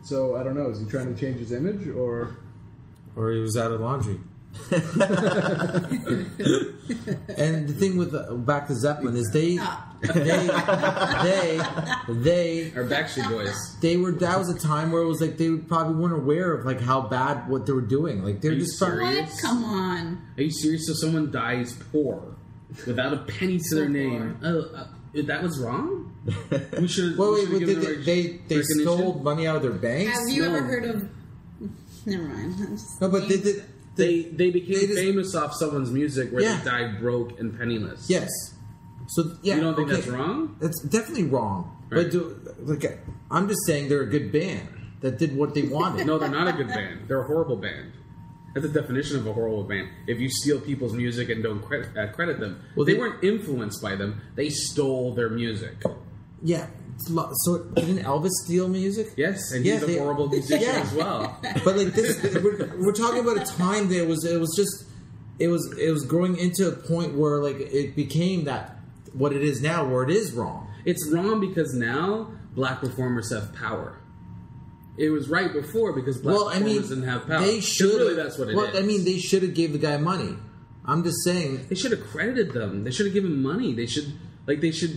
So, I don't know. Is he trying to change his image or... Or he was out of laundry. And the thing with back to Zeppelin is they Or Backstreet Boys. they were, that was a time where it was like they probably weren't aware of like how bad what they were doing. Like they're Are you just trying. serious? What? Come on. Are you serious? So someone dies poor, without a penny to their name. That was wrong? We should. Wait, did they stole money out of their banks? Have you No. ever heard of? Never mind. I'm just No, but they did. They became they just- famous off someone's music where Yeah. they died broke and penniless. Yes. So yeah, You don't think okay. that's wrong? That's definitely wrong. Right. But I'm just saying they're a good band that did what they wanted. No, they're not a good band. They're a horrible band. That's the definition of a horrible band. If you steal people's music and don't credit them. Well, they they- weren't influenced by them. They stole their music. Yeah. So didn't Elvis steal music? Yes, and Yeah, he's they- a horrible musician Yeah. as well. But like this, we're talking about a time that it was growing into a point where like it became that what it is now, where it is wrong. It's wrong because now black performers have power. It was right before because black Well, I mean, performers didn't have power. they 'Cause should. really, that's what it is. I mean, they should have gave the guy money. I'm just saying. They should have credited them. They should have given money. They should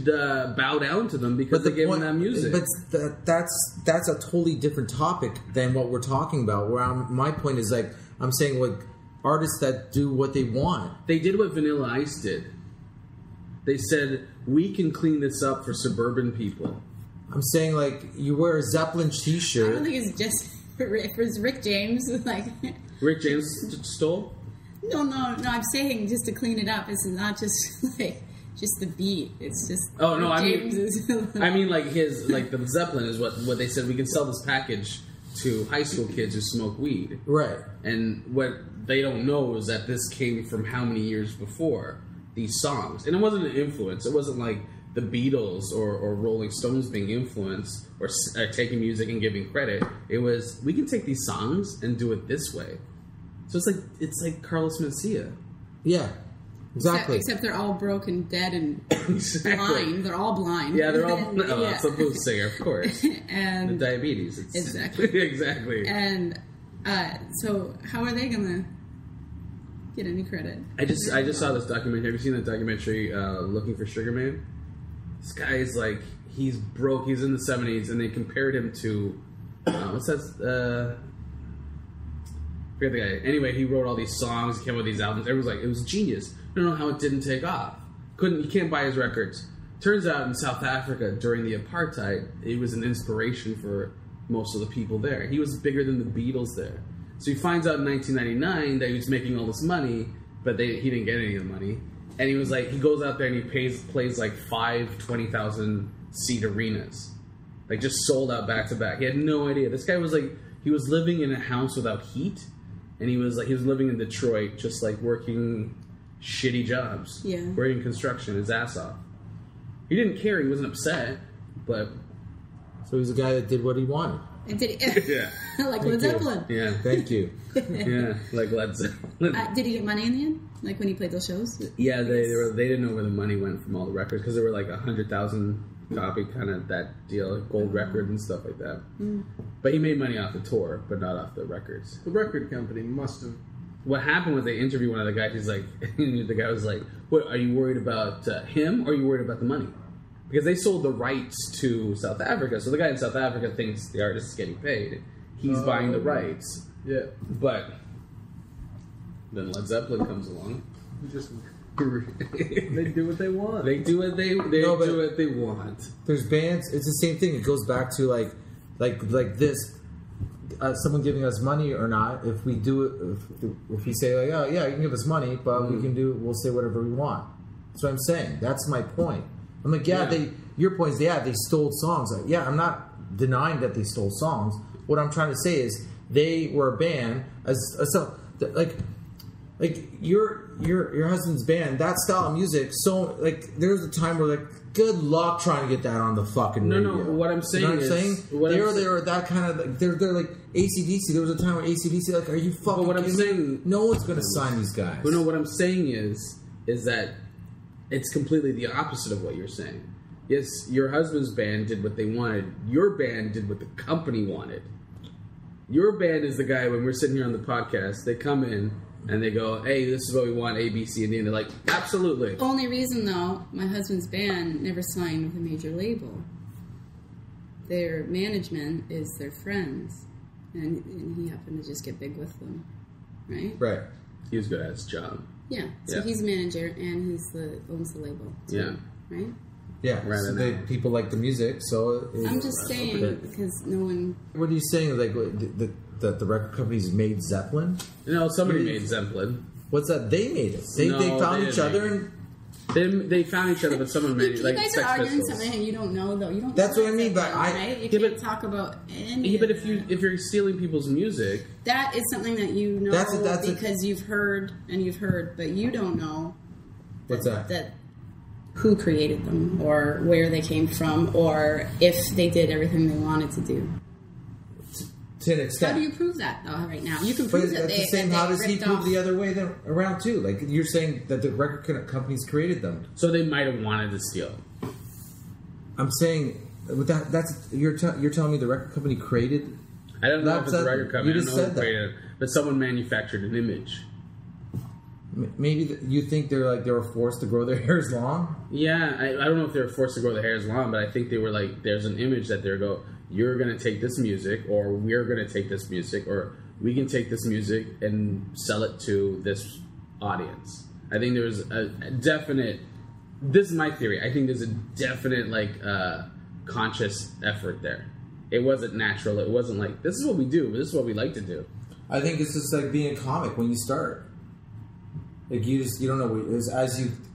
bow down to them because they gave them that music. But that's a totally different topic than what we're talking about. My point is like I'm saying what artists that do what they want. They did what Vanilla Ice did. They said, we can clean this up for suburban people. I'm saying like you wear a Zeppelin I don't T-shirt. think it's just for Rick James. Like, Rick James stole? no. I'm saying just to clean it up. It's not just like just the beat. It's just Oh, no, I mean- James is I mean, like the Zeppelin is what they said. We can sell this package to high school kids who smoke weed, Right. and what they don't know is that this came from how many years before these songs, and it wasn't an influence. It wasn't like the Beatles or Rolling Stones being influenced or taking music and giving credit. It was, we can take these songs and do it this way. So it's like Carlos Mencia. Yeah. Exactly. Except they're all broken, dead, and Exactly. blind. They're all blind. Yeah, they're all. And, No, yeah. it's a blues singer, of course. The And diabetes. It's, Exactly. exactly. and so how are they gonna get any credit? I just saw this documentary. Have you seen that documentary, Looking for Sugar Man? This guy is like, he's broke. He's in the 70s, and they compared him to what's that? I forget the guy. Anyway, he wrote all these songs. He came up with these albums. Everyone's like, it was genius. I don't know how it didn't take off. You can't buy his records. Turns out in South Africa during the apartheid, it was an inspiration for most of the people there. He was bigger than the Beatles there. So he finds out in 1999 that he was making all this money, but he didn't get any of the money. And he was like, he goes out there and he plays like 20,000 seat arenas, like just sold out back to back. He had no idea. This guy was like, he was living in a house without heat, and he was living in Detroit, just like working shitty jobs, working construction, his ass off. He didn't care. He wasn't upset, but So he's a guy that did what he wanted. And did yeah, like Led Zeppelin. yeah, Thank you. yeah, like Led Zeppelin. Did he get money in the end? Like when he played those shows? Yeah, they didn't know where the money went from all the records because there were like 100,000 copy kind of that deal, gold record and stuff like that. But he made money off the tour, but not off the records. The record company must have. What happened was they interviewed one of the guys. He's like, the guy was like, "What are you worried about him, or are you worried about the money?" Because they sold the rights to South Africa, so the guy in South Africa thinks the artist is getting paid. He's buying the rights, Yeah. but then Led Zeppelin comes along. Just they do what they want. They do what they No, but- do what they want. There's bands. It's the same thing. It goes back to like this. Someone giving us money or not. If we do it, if we say like, oh yeah, you can give us money, but we'll say whatever we want. That's what I'm saying. That's my point. I'm like, yeah. Your point is, yeah, they stole songs. Like, yeah, I'm not denying that they stole songs. What I'm trying to say is they were a band like your husband's band, that style of music. So like, there's a time where like, good luck trying to get that on the fucking radio. No. What I'm saying You know what I'm is, saying? They were that kind of like, they're like AC/DC. There was a time where AC/DC, like, are you fucking But what I'm kidding me? saying- No one's gonna sign these guys. But no, what I'm saying is that it's completely the opposite of what you're saying. Yes, your husband's band did what they wanted. Your band did what the company wanted. Your band is the guy, when we're sitting here on the podcast, they come in and they go, hey, this is what we want, A, B, C, and D. And they're like, absolutely. Only reason, though, my husband's band never signed with a major label. Their management is their friends, and he happened to just get big with them, right? Right. He was good at his job. Yeah. So Yeah. he's a manager, and owns the label, too, Yeah. right? Yeah. Right So now. people like the music. So I'm just saying because no one. What are you saying? Like that the record companies made Zeppelin? Somebody Really? made Zeppelin. What's that? They made it. They No, found they each didn't other make and They found each other, but someone made You like guys are Sex arguing Pistols. something and you don't know, though. You don't. That's know what I mean, but something, I- right? You Yeah, can't talk about any. Yeah, but of that. if you're stealing people's music, That is something that you know That's a- because you've heard, but you don't know what's that? that who created them or where they came from or if they did everything they wanted to do. To an How extent. do you prove that though right now? You can But prove that that's they the same. that How they does he ripped prove off. the other way then around too? Like you're saying that the record companies created them. so they might have wanted to steal. I'm saying with that's you're telling me the record company created. I don't know if That's it's a a- record company. you I don't just know said who that. created it, but someone manufactured an image. Maybe you think they were forced to grow their hairs long. Yeah, I don't know if they were forced to grow their hairs long, but I think they were like, there's an image that they're you're going to take this music, or we're going to take this music, or we can take this music and sell it to this audience. I think there's a definite, this is my theory, I think there's a definite conscious effort there. It wasn't natural. It wasn't like, this is what we do, but this is what we like to do. I think it's just like being a comic when you start. Like you don't know what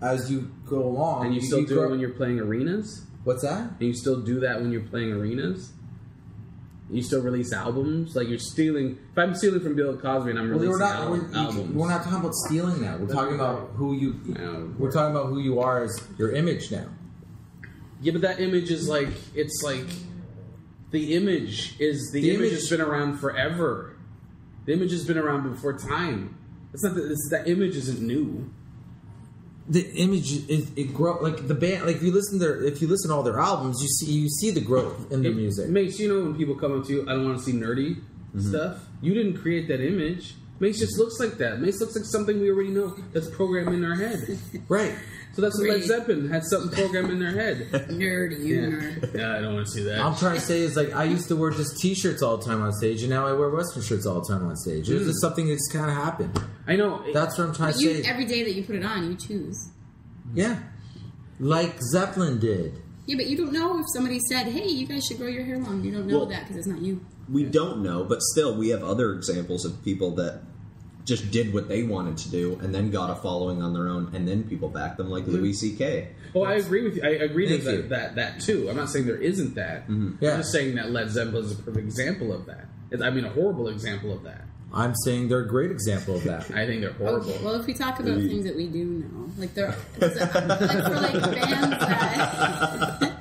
as you go along. And you still do it when you're playing arenas? What's that? And you still do that when you're playing arenas? You still release albums? Like you're stealing... If I'm stealing from Bill Cosby and I'm releasing albums... We're not talking about stealing now. We're talking about who you... We're talking about who you are as your image now. Yeah, but that image is like... It's like... The image has been around forever. The image has been around before time. It's not that image isn't new. The image it grow like the band. Like if you listen to all their albums, you see the growth in their music. Mace, when people come up to you, I don't want to see nerdy stuff. You didn't create that image. Mace just looks like that. Mace looks like something we already know that's programmed in our head. Right. So that's what Led Zeppelin had something programmed in their head. Nerd, nerd. Yeah, I don't want to see that. I'm trying to say is like I used to wear just t-shirts all the time on stage, and now I wear Western shirts all the time on stage. It's just something that's kind of happened. I know. That's what I'm trying to say. Every day that you put it on, you choose. Yeah, like Zeppelin did. Yeah, but you don't know if somebody said, "Hey, you guys should grow your hair long." You don't know that because it's not you. We don't know, but still, we have other examples of people that just did what they wanted to do and then got a following on their own, and then people backed them, like Louis C.K. Oh, I agree with you. I agree with that too. I'm not saying there isn't that. Yeah. I'm just saying that Led Zeppelin is a perfect example of that. I mean, a horrible example of that. I'm saying they're a great example of that. I think they're horrible. Okay, well, if we talk about things that we do know, like there, like for like bands that,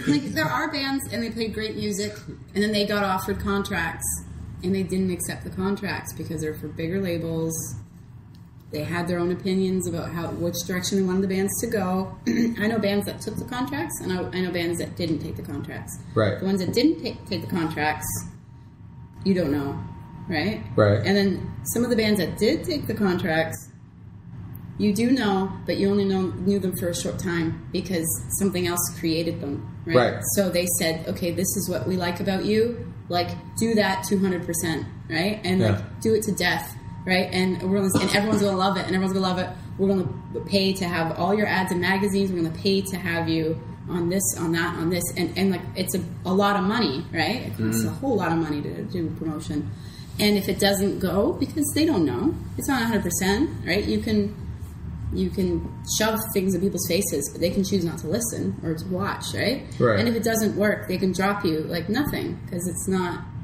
like there are bands and they played great music, and then they got offered contracts, and they didn't accept the contracts because they're for bigger labels. They had their own opinions about which direction they wanted the bands to go. I know bands that took the contracts, and I know bands that didn't take the contracts. Right. The ones that didn't take the contracts, you don't know. Right? Right. And then some of the bands that did take the contracts, you do know, but you only knew them for a short time because something else created them. Right? So they said, okay, this is what we like about you. Like, do that 200%, right? And like, do it to death, right? And everyone's gonna love it, and everyone's gonna love it. We're gonna pay to have all your ads in magazines. We're gonna pay to have you on this, on that, on this, and like it's a lot of money, right? It costs a whole lot of money to do promotion. And if it doesn't go, because they don't know, it's not 100%, right? You can shove things in people's faces, but they can choose not to listen or to watch, right? Right. And if it doesn't work, they can drop you like nothing, because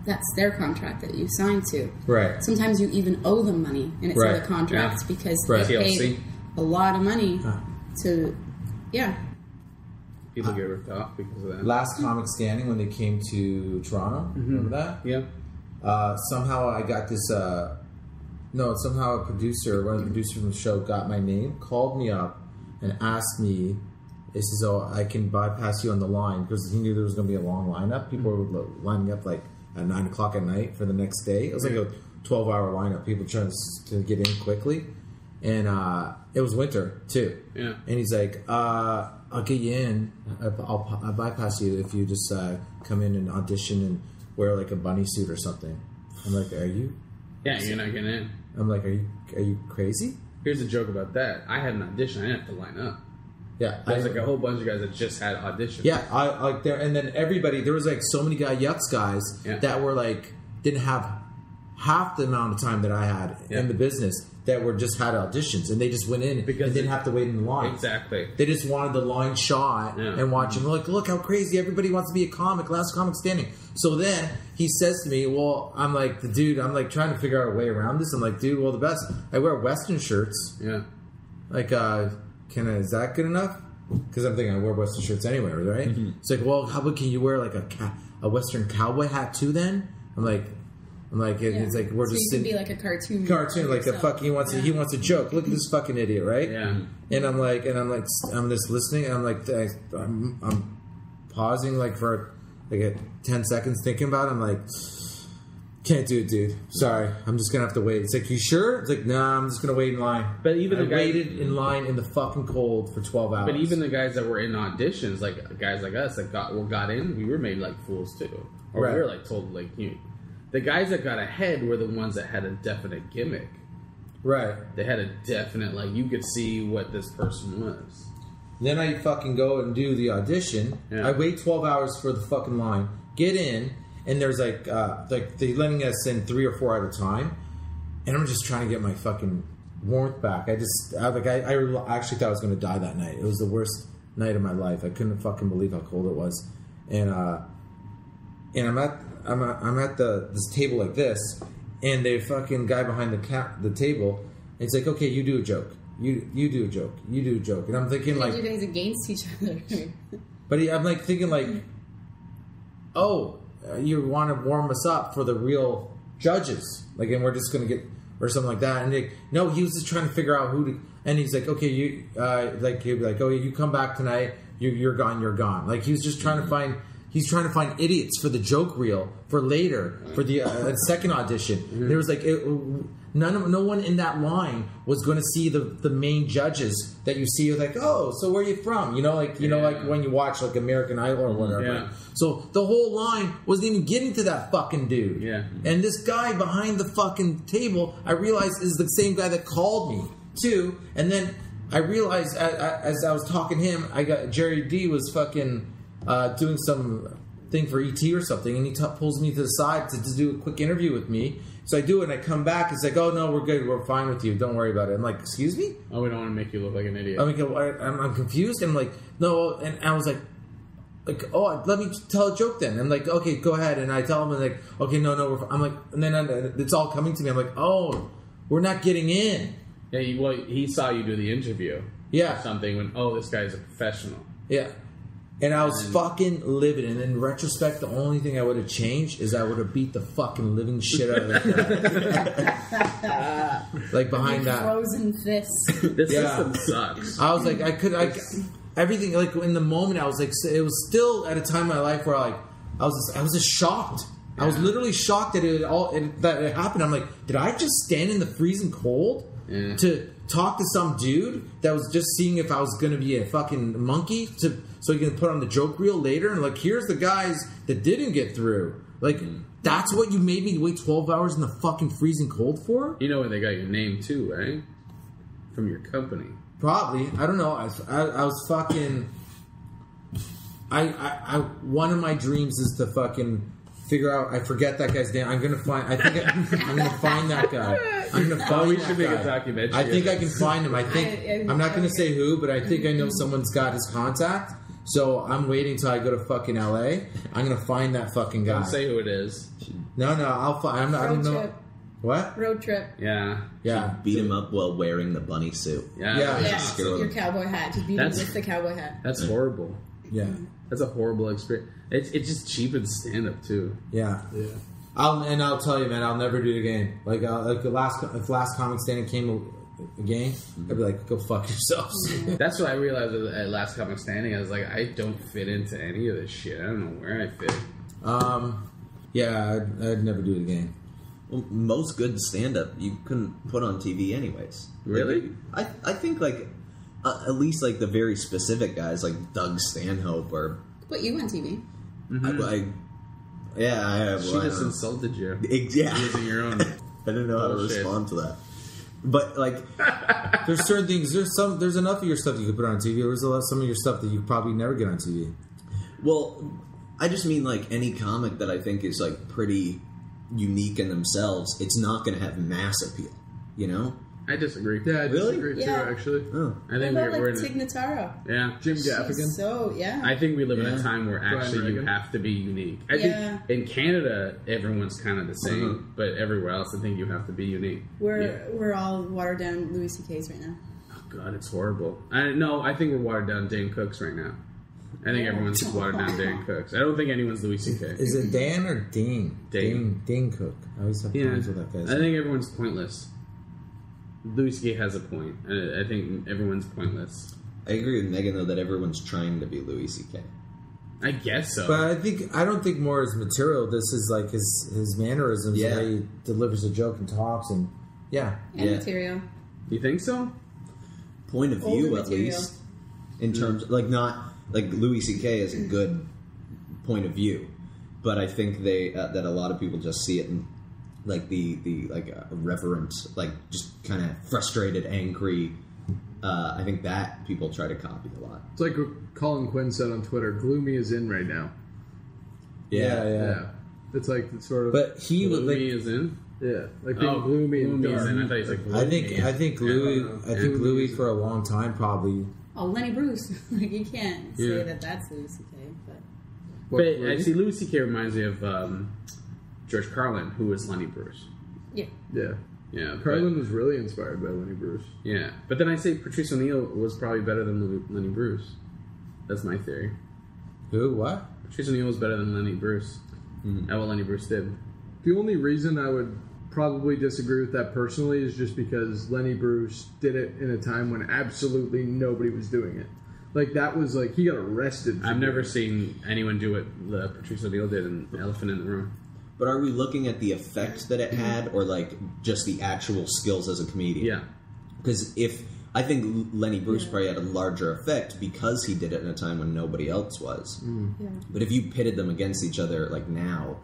that's their contract that you signed to. Right. Sometimes you even owe them money, and it's not a contract because they paid a lot of money to, People get ripped off because of that. Last Comic Standing, when they came to Toronto, remember that? Yeah. Somehow I got this. Somehow one of the producers from the show got my name, called me up, and asked me, "This is I can bypass you on the line," because he knew there was going to be a long lineup. People were lining up like at 9 o'clock at night for the next day. It was like a 12-hour lineup. People trying to get in quickly, and it was winter too. Yeah. And he's like, "I'll get you in. I'll bypass you if you just come in and audition and wear like a bunny suit or something." I'm like, "Are you?" Yeah, you're not getting in. I'm like, "Are you crazy?" Here's the joke about that. I had an audition. I didn't have to line up. Yeah, There's like a whole bunch of guys that just had auditions. Yeah, I like there, and then everybody. There was like so many Yucks guys that were like didn't have half the amount of time that I had in the business that were just had auditions, and they just went in because and didn't have to wait in the line. Exactly. They just wanted the line shot and watching. Like, look how crazy everybody wants to be a comic. Last Comic Standing. So then he says to me, "Well, I'm like the dude. I'm like trying to figure out a way around this. I'm like, dude, well, the best. I wear Western shirts. Yeah. Like, is that good enough? Because I'm thinking I wear Western shirts anywhere, right? Mm-hmm. It's like, well, how about can you wear like a Western cowboy hat too? Then I'm like, it's like we're so just you sitting. Can be like a cartoon, like a fucking he wants a joke. Look at this fucking idiot, right? Yeah. And I'm just listening, and I'm like, I'm pausing like for like 10 seconds thinking about it. I'm like, can't do it, dude. Sorry, I'm just gonna have to wait. It's like, you sure? It's like, nah, I'm just gonna wait in line. But even I waited in line in the fucking cold for 12 hours. But even the guys that were in auditions, like guys like us that got in, we were made like fools too, or we were like told like the guys that got ahead were the ones that had a definite gimmick. Right. They had a definite like you could see what this person was. Then I fucking go and do the audition. Yeah. I wait 12 hours for the fucking line. Get in. And there's like they're letting us in 3 or 4 at a time, and I'm just trying to get my fucking warmth back. I actually thought I was going to die that night. It was the worst night of my life. I couldn't fucking believe how cold it was. And I'm at this table like this, and the fucking guy behind the table, it's like, okay, you do a joke. You do a joke. You do a joke. And I'm thinking like, you guys against each other. but I'm like thinking like, oh, you want to warm us up for the real judges, like, and we're just gonna get or something like that. And like, no, he was just trying to figure out who to. And he's like, okay, you like he'd be like, oh, you come back tonight. You're gone. You're gone. Like he was just trying to find. He's trying to find idiots for the joke reel for later for the second audition. Mm-hmm. There was like no one in that line was going to see the main judges that you see. Like, oh, so where are you from? You know, like like when you watch like American Idol or whatever. Yeah. So the whole line wasn't even getting to that fucking dude. Yeah. And this guy behind the fucking table, I realized is the same guy that called me too. And then I realized as I was talking to him, I got Jerry D was fucking. Doing some thing for ET or something, and he pulls me to the side to do a quick interview with me. So I do it, and I come back. It's like, oh no, we're good, we're fine with you. Don't worry about it. I'm like, excuse me? Oh, we don't want to make you look like an idiot. I'm confused. And I'm like, no, and I was like, oh, let me tell a joke then. I'm like, okay, go ahead. And I tell him, and like, okay, no, I'm like, and then it's all coming to me. I'm like, oh, we're not getting in. Yeah, he saw you do the interview. Yeah, or something. When this guy's a professional. Yeah. And I was fucking livid. And in retrospect, the only thing I would have changed is I would have beat the fucking living shit out of that guy. Like behind that. Frozen fists. This system sucks. I was like, everything, like in the moment, I was like, it was still at a time in my life where like, I was just shocked. Yeah. I was literally shocked that that it happened. I'm like, did I just stand in the freezing cold to talk to some dude that was just seeing if I was going to be a fucking monkey so he can put on the joke reel later? And like, here's the guys that didn't get through. Like, that's what you made me wait 12 hours in the fucking freezing cold for? You know where they got your name too, right? From your company. Probably. I don't know. I was fucking... one of my dreams is to fucking figure out... I forget that guy's name. I'm going to find... I'm going to find that guy. I'm going to find we should make a documentary. I think I can find him. I'm not going to say who, but I think I know someone's got his contact. So I'm waiting till I go to fucking LA. I'm going to find that fucking guy. Don't say who it is. No, I'll find... I don't know... What? Road trip. Yeah. Beat him up while wearing the bunny suit. Yeah. Your cowboy hat. Just beat him with the cowboy hat. That's horrible. Yeah. That's a horrible experience. It just cheapens stand-up, too. Yeah. I'll tell you, man, I'll never do it again. Like if Last Comic Standing came again, I'd be like, go fuck yourselves. That's what I realized at Last Comic Standing. I was like, I don't fit into any of this shit. I don't know where I fit. Yeah, I'd never do it again. Well, most good stand-up you couldn't put on TV anyways. Really? Like, I think like at least like the very specific guys like Doug Stanhope or put you on TV. Mm-hmm. She just insulted you. Yeah, using your own. I didn't know how to respond to that. But like, there's certain things. There's enough of your stuff you could put on TV. There's some of your stuff that you probably never get on TV. Well, I just mean like any comic that I think is like pretty unique in themselves, it's not going to have mass appeal, you know? I disagree. Yeah, I disagree too, actually. Oh. I think we're Tig Notaro. Yeah. Jim Gaffigan. So, yeah. I think we live in a time where actually you have to be unique. I think in Canada, everyone's kind of the same, but everywhere else, I think you have to be unique. We're all watered down Louis C.K.'s right now. Oh, God, it's horrible. I think we're watered down Dane Cooks right now. I think everyone's watered down Dan Cooks. I don't think anyone's Louis C.K. Is it Dan or Dean? Dane Cook. I always have problems with that guy. I think everyone's pointless. Louis C.K. has a point. I think everyone's pointless. I agree with Megan, though, that everyone's trying to be Louis C.K. I guess so. But I don't think more is material. This is like his mannerisms, the way he delivers a joke and talks, and material. You think so? Point of view, at least. In terms of, like, not... Like, Louis C.K. is a good point of view, but I think that a lot of people just see it in, like, the reverent, like, just kind of frustrated, angry. I think that people try to copy a lot. It's like what Colin Quinn said on Twitter, gloomy is in right now. Yeah. It's like, it's sort of... But he gloomy is in? Yeah, like being gloomy and Gloomy, dark. and I thought he was like. I think Louis for a long time probably. Oh, Lenny Bruce. Like, you can't say that that's Louis C.K., but... But I see Louis C.K. reminds me of George Carlin, who was Lenny Bruce. Yeah. Yeah. Yeah, Carlin was really inspired by Lenny Bruce. Yeah, but then I say Patrice O'Neill was probably better than Lenny Bruce. That's my theory. Who? What? Patrice O'Neill was better than Lenny Bruce at what Lenny Bruce did. The only reason I would probably disagree with that personally is just because Lenny Bruce did it in a time when absolutely nobody was doing it. Like, that was like, he got arrested. I've never seen anyone do what Patrice O'Neill did in Elephant in the Room. But are we looking at the effect that it had, or like just the actual skills as a comedian? Yeah. Because I think Lenny Bruce probably had a larger effect because he did it in a time when nobody else was. Yeah. But if you pitted them against each other, like now,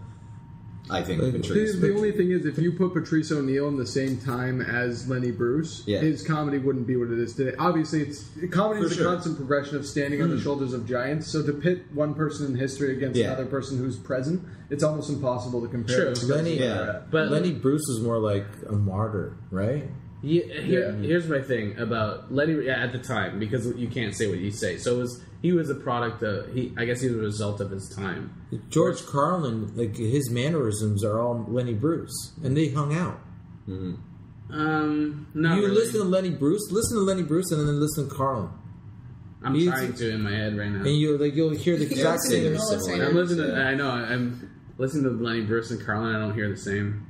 I think Patrice. The only thing is, if you put Patrice O'Neill in the same time as Lenny Bruce, his comedy wouldn't be what it is today. Obviously, comedy is a constant progression of standing on the shoulders of giants. So to pit one person in history against another person who's present, it's almost impossible to compare. True. Lenny Bruce was more like a martyr, right? Here's my thing about Lenny at the time, because you can't say what you say. So he was a product of I guess he was a result of his time. George Carlin, like his mannerisms are all Lenny Bruce, and they hung out. Not you really. listen to Lenny Bruce, and then listen to Carlin. I'm trying to in my head right now. And you'll hear the exact same. I'm listening to. I know. I'm listening to Lenny Bruce and Carlin. I don't hear the same.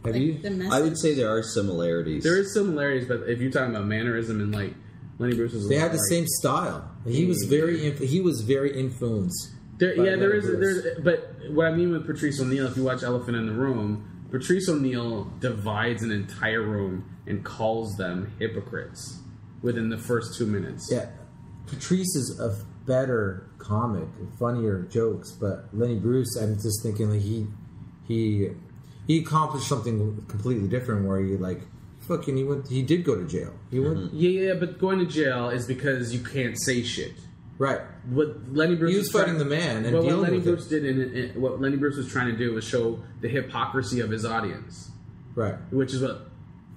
Have you? I would say there are similarities. There is similarities, but if you're talking about mannerism and like Lenny Bruce was, they had the same style. He was very influenced. There is. But what I mean with Patrice O'Neill, if you watch Elephant in the Room, Patrice O'Neill divides an entire room and calls them hypocrites within the first 2 minutes. Yeah, Patrice is a better comic, funnier jokes, but Lenny Bruce, I'm just thinking like he accomplished something completely different where he did go to jail. He went. Yeah, but going to jail is because you can't say shit. Right. What Lenny Bruce he was fighting the man and dealing what Lenny with Bruce it. did what Lenny Bruce was trying to do was show the hypocrisy of his audience. Right. Which is what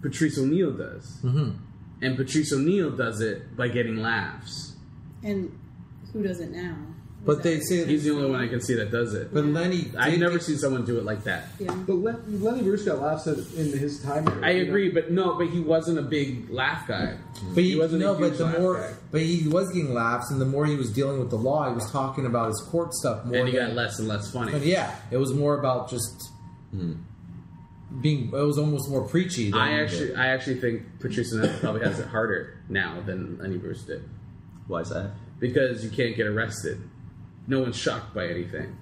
Patrice O'Neill does. Mm-hmm. And Patrice O'Neill does it by getting laughs. And who does it now? But they say he's the only one I can see that does it. But Lenny, I've never seen someone do it like that. Yeah. But Lenny Bruce got laughs at in his time. I agree, but he wasn't a big laugh guy. But he was getting laughs, and the more he was dealing with the law, he was talking about his court stuff more. And he got less and less funny. But yeah, it was more about just being. It was almost more preachy. I actually think Patrice O'Neill probably has it harder now than Lenny Bruce did. Why is that? Because you can't get arrested. No one's shocked by anything.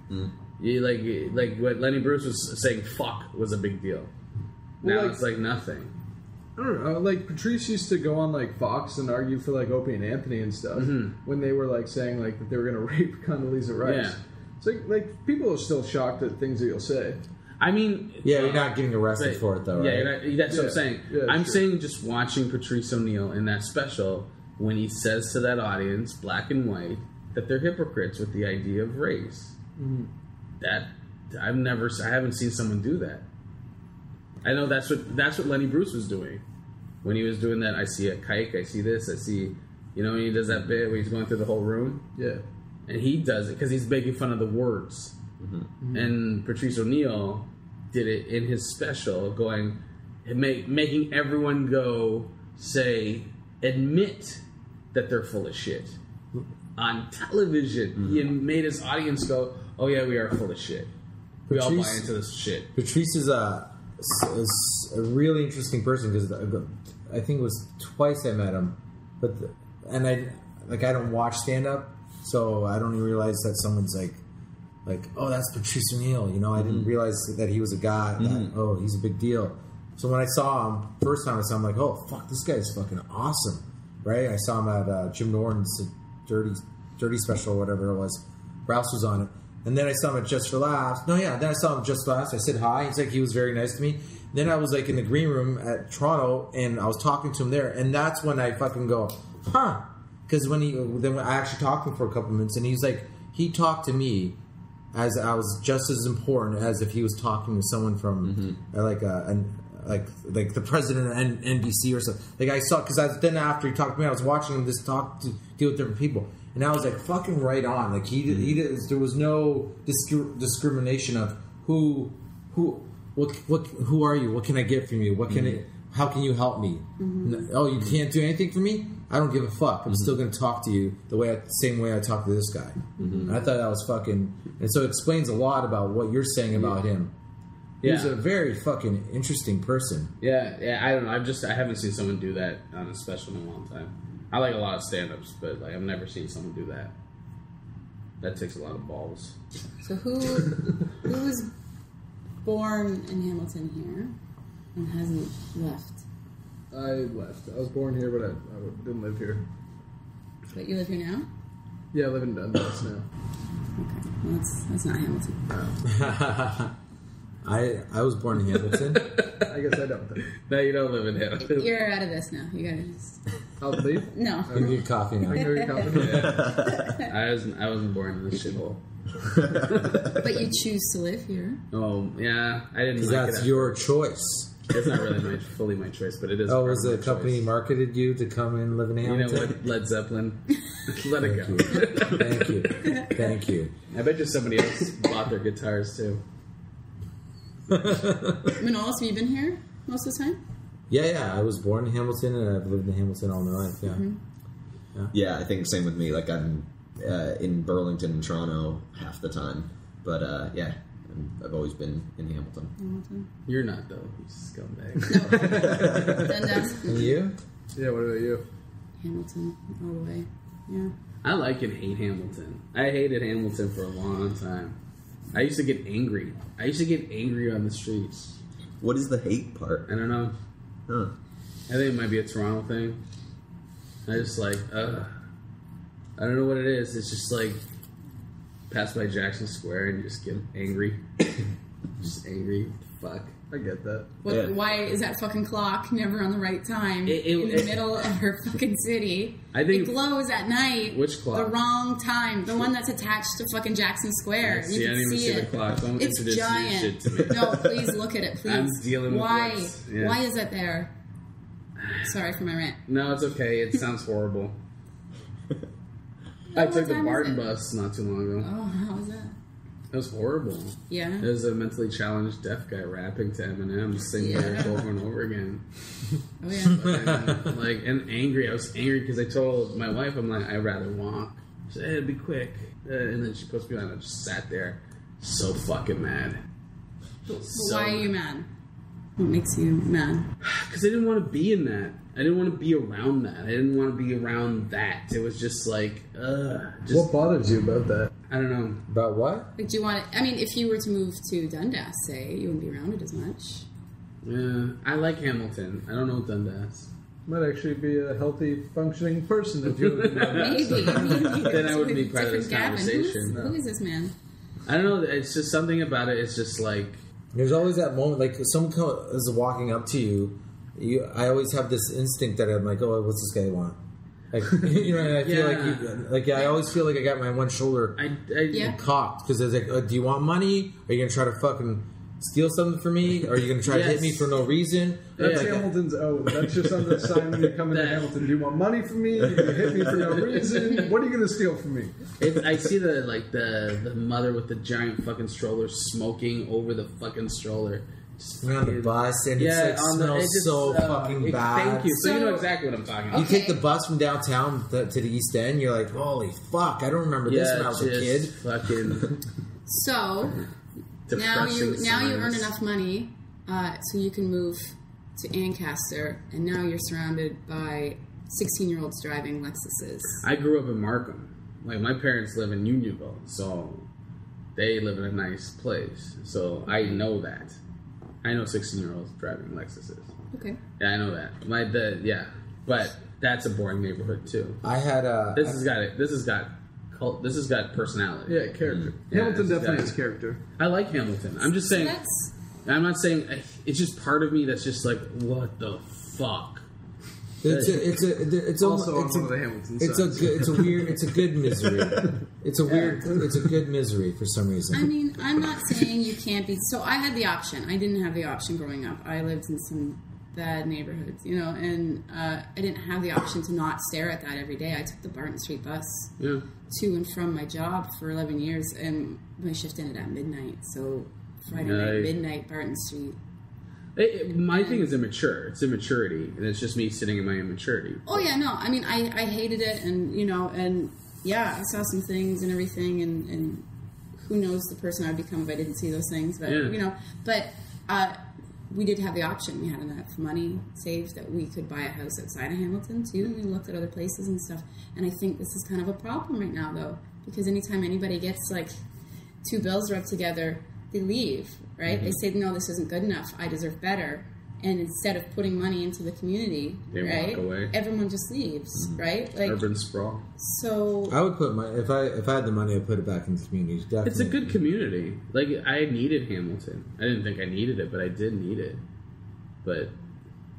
You like what Lenny Bruce was saying. Fuck was a big deal. Now it's like nothing. I don't know. Like Patrice used to go on like Fox and argue for like Opie and Anthony and stuff when they were like saying like that they were going to rape Condoleezza Rice. Yeah. So like people are still shocked at things that you'll say. I mean, you're not getting arrested for it though, right? Yeah, that's what I'm saying. Yeah, I'm true. saying just watching Patrice O'Neill in that special when he says to that audience, black and white, that they're hypocrites with the idea of race. That I haven't seen someone do that. I know that's what Lenny Bruce was doing when he was doing that. I see a kike, I see this, I see, when he does that bit where he's going through the whole room. Yeah, and he does it because he's making fun of the words. And Patrice O'Neill did it in his special, making everyone go admit that they're full of shit. On television, he made his audience go, "Oh yeah, we are full of shit. We all buy into this shit." Patrice is a really interesting person because I think it was twice I met him, I don't watch stand up, so I don't even realize that someone's like, oh, that's Patrice O'Neill. I didn't realize that he was a guy. That, he's a big deal. So when I saw him first time, I'm like, oh fuck, this guy's fucking awesome, right? I saw him at Jim Norton's Dirty Special, whatever it was. Rouse was on it, and then I saw him at Just for Laughs. Then I saw him at Just for Laughs. I said hi. He was very nice to me. Then I was like in the green room at Toronto, and I was talking to him there, and that's when I fucking go, huh? Because then I actually talked to him for a couple minutes, and he's like, he talked to me as I was just as important as if he was talking to someone from like the president of NBC or something. Like I saw, because then after he talked to me, I was watching him just deal with different people, and I was like fucking right on. Like he did, there was no discrimination of who are you? What can I get from you? What can how can you help me? Oh, you can't do anything for me? I don't give a fuck. I'm still going to talk to you the same way I talk to this guy. And I thought that was fucking... And so it explains a lot about what you're saying about him. He's a very fucking interesting person. Yeah, I don't know. I haven't seen someone do that on a special in a long time. I like a lot of stand-ups, but like I've never seen someone do that. That takes a lot of balls. So who was born in Hamilton here and hasn't left? I left. I was born here, but I didn't live here. But you live here now? Yeah, I live in Dundas now. Okay, well that's not Hamilton. I was born in Hamilton. I guess I don't think. No, you don't live in Hamilton. You're out of this now. You gotta just... I'll leave. No. You need coffee now. I can go get coffee. I wasn't born in this shithole. But you choose to live here. Oh yeah, I didn't. Because like that's it your choice. It's not really fully my choice, but it is. Oh, part was of the my company choice. marketed you to come and live in You know Hamilton? what? Led Zeppelin. Let it go. Thank you. Thank you. I bet you somebody else bought their guitars too. Manolis, have you been here most of the time? Yeah. I was born in Hamilton, and I've lived in Hamilton all my life. Yeah. Yeah, I think same with me. Like I'm in Burlington and Toronto half the time, but yeah, I've always been in Hamilton. You're not though, you scumbag. No. Dundas. And you? Yeah, what about you? Hamilton, all the way. Yeah. I like and hate Hamilton. I hated Hamilton for a long time. I used to get angry. I used to get angry on the streets. What is the hate part? I don't know. Huh. I think it might be a Toronto thing. I just like, I don't know what it is. It's just like, pass by Jackson Square and you just get angry. Just angry. Fuck. I get that. What, Yeah. Why is that fucking clock never on the right time in the middle of her fucking city? I think- it glows at night. Which clock? The wrong time. The one that's attached to fucking Jackson Square. See, You I can didn't even see see it. the clock. Don't It's introduce new shit to me. giant. No, please look at it, please. I'm dealing with why? what's- yeah. Why is that there? Sorry for my rant. No, it's okay. It sounds horrible. I took the time is Barton it? bus not too long ago. Oh, how was that? It was horrible. Yeah. There's a mentally challenged deaf guy rapping to Eminem, singing lyrics over and over again. Oh yeah. And angry. I was angry because I told my wife, I'm like, I'd rather walk. She said, hey, it'd be quick. And then she puts me on. I just sat there, so fucking mad. But why are you mad? What makes you mad? Because I didn't want to be in that. I didn't want to be around that. I didn't want to be around that. It was just like, What bothers you about that? I don't know. About what? Like, do you want it? I mean, if you were to move to Dundas, say, you wouldn't be around it as much. Yeah, I like Hamilton. I don't know Dundas. Might actually be a healthy, functioning person if you live in Dundas. Maybe. Then I wouldn't be part of this Different Gavin. conversation. Who is this man? I don't know. It's just something about it. It's just like, There's always that moment, like someone is walking up to you. I always have this instinct that I'm like, oh, what's this guy want? Like, you know, and I feel like I always feel like I got my one shoulder Yeah. cocked because I was like, do you want money? Are you gonna try to fucking steal something from me? Or are you gonna try to hit me for no reason? That's Yeah. Hamilton's own. That's just on the sign when you come into Hamilton. Do you want money from me? You hit me for no reason. What are you going to steal from me? I see the mother with the giant fucking stroller smoking over the fucking stroller. Just You're on the fucking- bus and Yeah, it on the- smells it just, so fucking bad. Thank you. So you know So- exactly what I'm talking You about. take the bus from downtown to the East End, you're like, holy fuck, I don't remember this when I was a kid. just fucking So now you depressing earn signs. enough money, so you can move to Ancaster, and now you're surrounded by 16-year-olds driving Lexuses. I grew up in Markham. Like, my parents live in Unionville, so they live in a nice place. So I know that. I know 16-year-olds driving Lexuses. Okay. Yeah, I know that. But that's a boring neighborhood too. I had This has got it. This has got personality. Yeah, character. Yeah, Hamilton it's definitely got- has character. I like Hamilton. I'm just saying. That's I'm not saying it's just part of me that's just like, what the fuck? It's Also it's on one of the Hamilton it's songs. it's a good misery. It's a good misery for some reason. I mean, I'm not saying you can't be. So I had the option. I didn't have the option growing up. I lived in some bad neighborhoods, and I didn't have the option to not stare at that every day. I took the Barton Street bus Yeah. to and from my job for 11 years, and my shift ended at midnight. So Friday night, midnight, Barton Street. My thing is immature. It's immaturity, and it's just me sitting in my immaturity. Oh yeah, no. I mean, I hated it, and yeah, I saw some things and everything, and who knows the person I'd become if I didn't see those things. But we did have the option. We had enough money saved that we could buy a house outside of Hamilton too, and we looked at other places and stuff. And I think this is kind of a problem right now, though, because anytime anybody gets like two bills rubbed together, they leave, right? Mm-hmm. They say, no, this isn't good enough. I deserve better. And instead of putting money into the community, They right, walk away. everyone just leaves, right? Like, Urban sprawl. so I would put my if I had the money, I'd put it back in the community. Definitely. It's a good community. Like, I needed Hamilton. I didn't think I needed it, but I did need it. But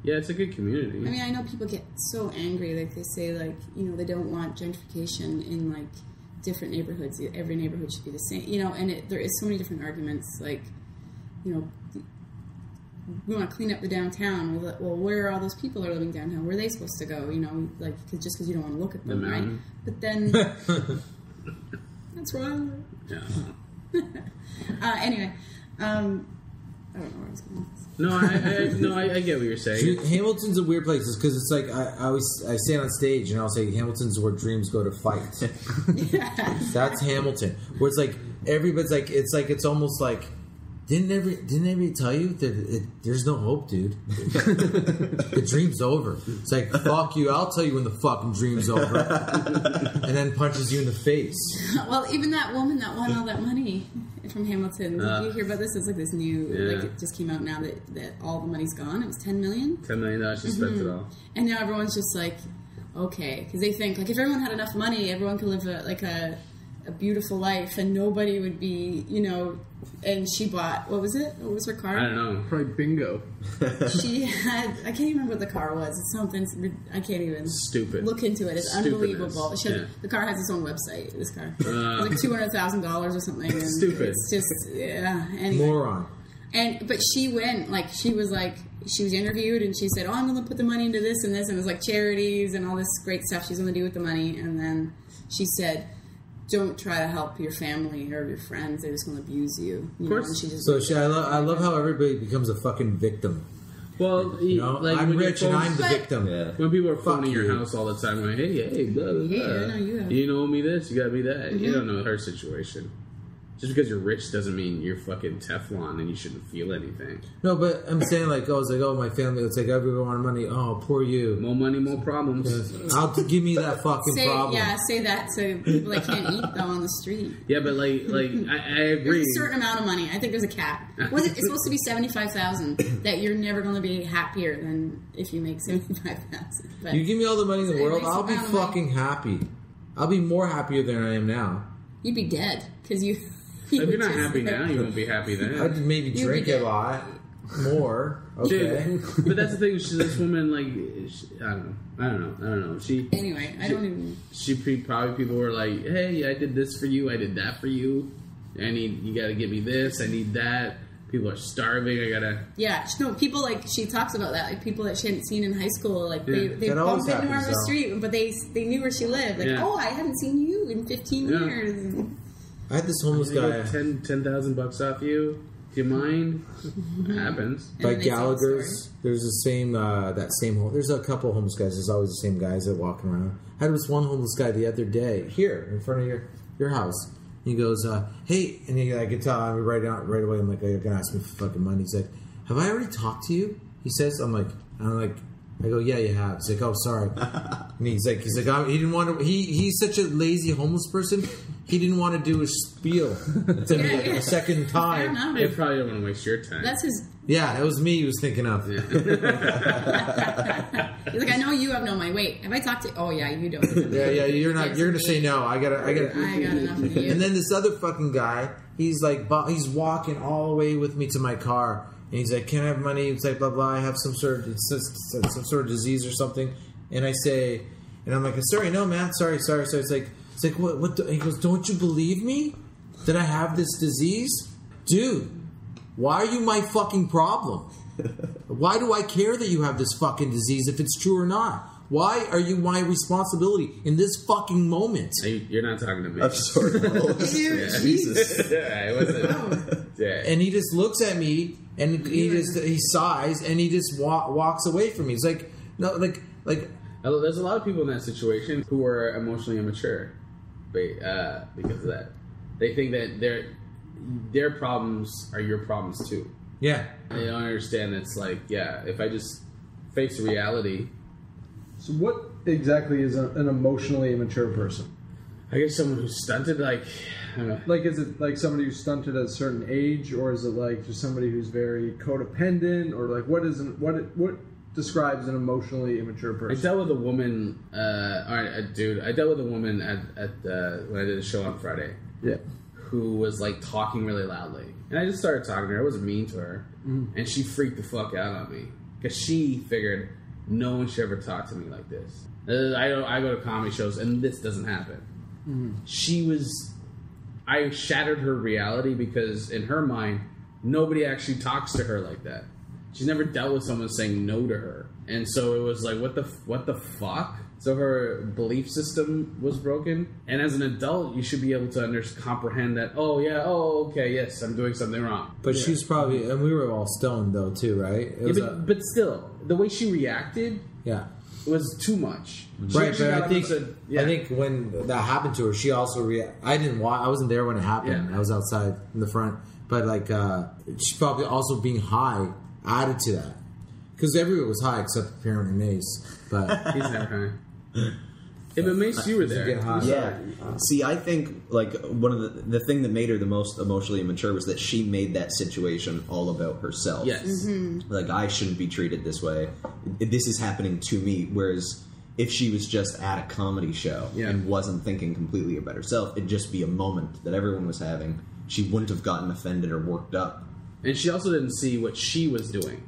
yeah, it's a good community. I mean, I know people get so angry, like they say, like, they don't want gentrification in like different neighborhoods. Every neighborhood should be the same, and there is so many different arguments, like, we want to clean up the downtown. Well, where are all those people that are living downtown? Where are they supposed to go? Like, just because you don't want to look at them, The right? mountain. But then that's where I live. Yeah. Anyway, I don't know where I was going with this. No, I get what you're saying. Hamilton's a weird place because it's like I stand on stage and I'll say Hamilton's where dreams go to fight. That's Hamilton. Where it's like everybody's like it's almost like didn't everybody tell you that there's no hope, dude? The dream's over. It's like fuck you. I'll tell you when the fucking dream's over, and then punches you in the face. Well, even that woman that won all that money from Hamilton. Did you hear about this? It's like this new, like it just came out now that all the money's gone. It was $10 million. $10 million, she spent it all. And now everyone's just like, okay, because they think like if everyone had enough money, everyone could live a beautiful life, and nobody would be, And she bought, what was it? What was her car? I don't know. Probably bingo. She had, I can't even remember what the car was. It's something, I can't even Stupid. look into it. It's Stupidness. unbelievable. The car has its own website, this car. It's like $200,000 or something. And Stupid. It's just, yeah. Anyway. Moron. But she went, she was interviewed and she said, I'm going to put the money into this and this. And it was like charities and all this great stuff she's going to do with the money. And then she said, don't try to help your family or your friends. They're just going to abuse you. Of course. And she just I love how everybody becomes a fucking victim. Well, I'm when rich and I'm the victim. Yeah. When people are phoning you. your house all the time, like, hey, blah, blah, blah. Hey, I know you have. You know me this, you got me that. You don't know her situation. Just because you're rich doesn't mean you're fucking Teflon and you shouldn't feel anything. No, but I'm saying my family. It's like everyone want money. Oh, poor you. More money, more problems. Give me that fucking problem. say that to people that can't eat though on the street. Yeah, but I agree. There's a certain amount of money. I think there's a cap. It's supposed to be $75,000. That you're never going to be happier than if you make $75,000. You give me all the money in the world, I'll be amount of money. fucking happy. I'll be more happier than I am now. You'd be dead because you. If you're not happy now, you won't be happy then. I'd maybe drink a lot more. Okay. Dude, but that's the thing. This woman, I don't know. Probably people were like, "Hey, I did this for you. I did that for you. You got to give me this. I need that. People are starving. I gotta." Yeah, no, people she talks about that, people that she hadn't seen in high school, they That bumped always into her on happens, the though. street, but they knew where she lived. Oh, I haven't seen you in 15 Yeah. years. I had this homeless guy $10,000 off you. Do you mind? It happens. And by then they tell the story. Gallagher's. There's the same there's a couple of homeless guys. There's always the same guys that walking around. I had this one homeless guy the other day here in front of your house. He goes, hey, and I could tell I'm right away. I'm like, you're gonna ask me for fucking money. He's like, have I already talked to you? He says, I go, yeah, you have. He's like, oh, sorry. And he's like, he didn't want to. He's such a lazy homeless person. He didn't want to do a spiel to me a second time. Fair enough. They probably don't want to waste your time. That's his. Yeah, that was me. He was thinking of. He's like, I know you have no money. Wait, have I talked to? Oh yeah, you don't. Yeah, you're not. You're gonna say no. I got enough of you. And then this other fucking guy, he's walking all the way with me to my car, and he's like, "Can I have money?" It's like, blah blah. I have some sort of disease or something. and I say, and I'm like, sorry, no, man, sorry. It's like what? He goes, don't you believe me that I have this disease, dude? Why are you my fucking problem? Why do I care that you have this fucking disease if it's true or not? Why are you my responsibility in this fucking moment? You're not talking to me. I'm sorry. Jesus. Yeah, it wasn't. Yeah. And he just looks at me and he sighs and he just walks away from me. He's like, no, like. There's a lot of people in that situation who are emotionally immature, because of that. They think that their problems are your problems too. Yeah. They don't understand that it's like, if I just face reality. So what exactly is an emotionally immature person? I guess someone who's stunted, I don't know. Like, is it like somebody who's stunted at a certain age, or is it like just somebody who's very codependent, or like what describes an emotionally immature person? I dealt with a woman, I dealt with a woman at when I did a show on Friday. Yeah. Who was like talking really loudly, and I just started talking to her. I wasn't mean to her, and she freaked the fuck out on me because she figured no one should ever talk to me like this. I go to comedy shows, and this doesn't happen. I shattered her reality because in her mind, nobody actually talks to her like that. She's never dealt with someone saying no to her, and so it was like, what the fuck? So her belief system was broken, and as an adult, you should be able to comprehend that. Okay, yes, I'm doing something wrong. But she's probably, and we were all stoned though too, right? It was but still, the way she reacted, was too much. Right, but I think when that happened to her, she also I wasn't there when it happened. Yeah. I was outside in the front, but she's probably also being high added to that because everyone was high except apparently Mace. But he's never high. But Mace, you were there. Yeah. See, I think one of the thing that made her the most emotionally immature was that she made that situation all about herself. Yes. Mm-hmm. Like, I shouldn't be treated this way. This is happening to me. Whereas if she was just at a comedy show and wasn't thinking completely about herself, it'd just be a moment that everyone was having. She wouldn't have gotten offended or worked up. And she also didn't see what she was doing.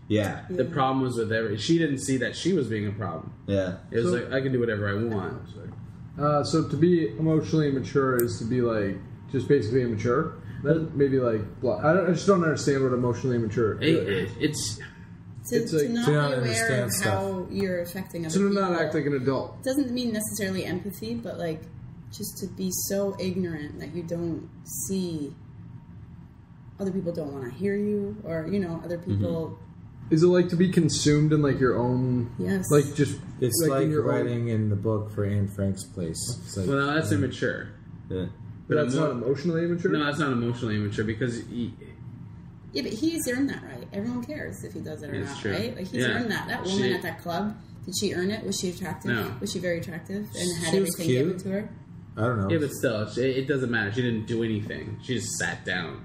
Yeah. The problem was with she didn't see that she was being a problem. Yeah. It was like, I can do whatever I want. So to be emotionally immature is to be like just basically immature. Then maybe like I just don't understand what emotionally immature is. It's to not to be not aware understand of stuff. how you're affecting other To people. not act like an adult. Doesn't mean necessarily empathy, but like just to be so ignorant that you don't see other people don't want to hear you, or other people. Is it like to be consumed in like your own? Yes. Like just it's in like your writing in the book for Anne Frank's place. It's like, well, that's immature. Yeah. But that's not emotionally immature. No, that's not emotionally immature because Yeah, but he's earned that right. Everyone cares if he does it or It's not, true. right? Like he's earned that. That woman at that club, did she earn it? Was she attractive? No. Was she very attractive and had She was everything cute. given to her? I don't know. Yeah, but still, it doesn't matter. She didn't do anything. She just sat down,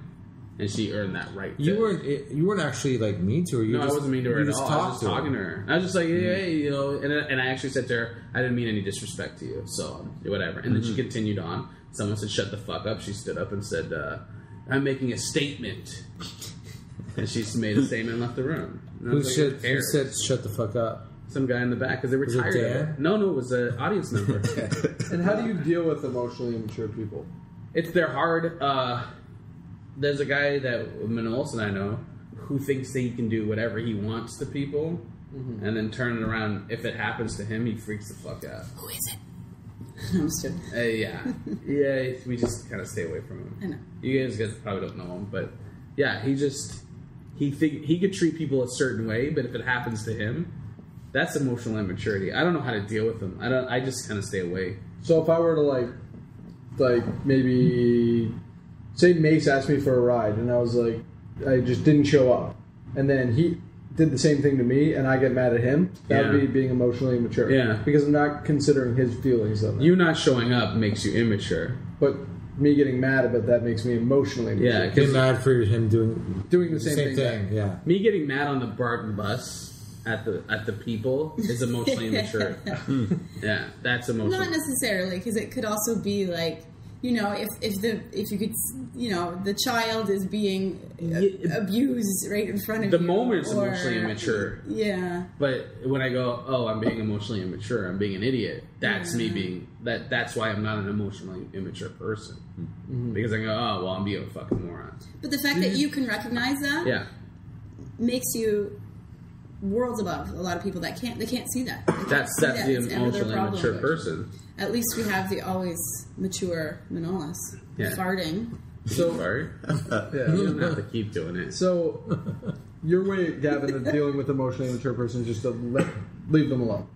and she earned that right. You weren't actually like mean to her. No, I wasn't mean to her you at just all. I was talked just talking to her. I was just like, hey, and I actually said to her, I didn't mean any disrespect to you, so whatever. And then she continued on. Someone said, shut the fuck up. She stood up and said, I'm making a statement. And she made a statement and left the room. And I Who was like, who said shut the fuck up? Some guy in the back because they were Was it tired of Dan? it. No, it was an audience member. And how do you deal with emotionally immature people? They're hard. There's a guy that Manolis and I know who thinks that he can do whatever he wants to people, and then turn it around. If it happens to him, he freaks the fuck out. Who is it? I'm just joking. Yeah. We just kind of stay away from him. I know. You guys probably don't know him, but yeah, he could treat people a certain way, but if it happens to him, that's emotional immaturity. I don't know how to deal with him. I just kind of stay away. So if I were to like maybe say Mace asked me for a ride and I was like, I just didn't show up, and then he did the same thing to me and I get mad at him, that would be being emotionally immature. Yeah. Because I'm not considering his feelings of it. You not showing up makes you immature. But me getting mad about that makes me emotionally immature. Yeah, Get mad for him doing Doing the same thing. Yeah. Me getting mad on the Barton bus at the people is emotionally immature. Yeah, that's emotional. Not necessarily, because it could also be like you know, if you could, you know, the child is being abused right in front of The you. moment's or- emotionally immature. Yeah. But when I go, oh, I'm being emotionally immature, I'm being an idiot. That's me being That's why I'm not an emotionally immature person. Because I go, oh, well, I'm being a fucking moron. But the fact that you can recognize that Yeah. makes you worlds above a lot of people that can't. They can't see that. They can't That's see the that. It's never their emotionally problem. immature person. At least we have the always mature Manolis Yeah. farting. So Sorry. yeah. You don't have to keep doing it. So your way, Gavin, of dealing with emotionally immature person is just to leave them alone.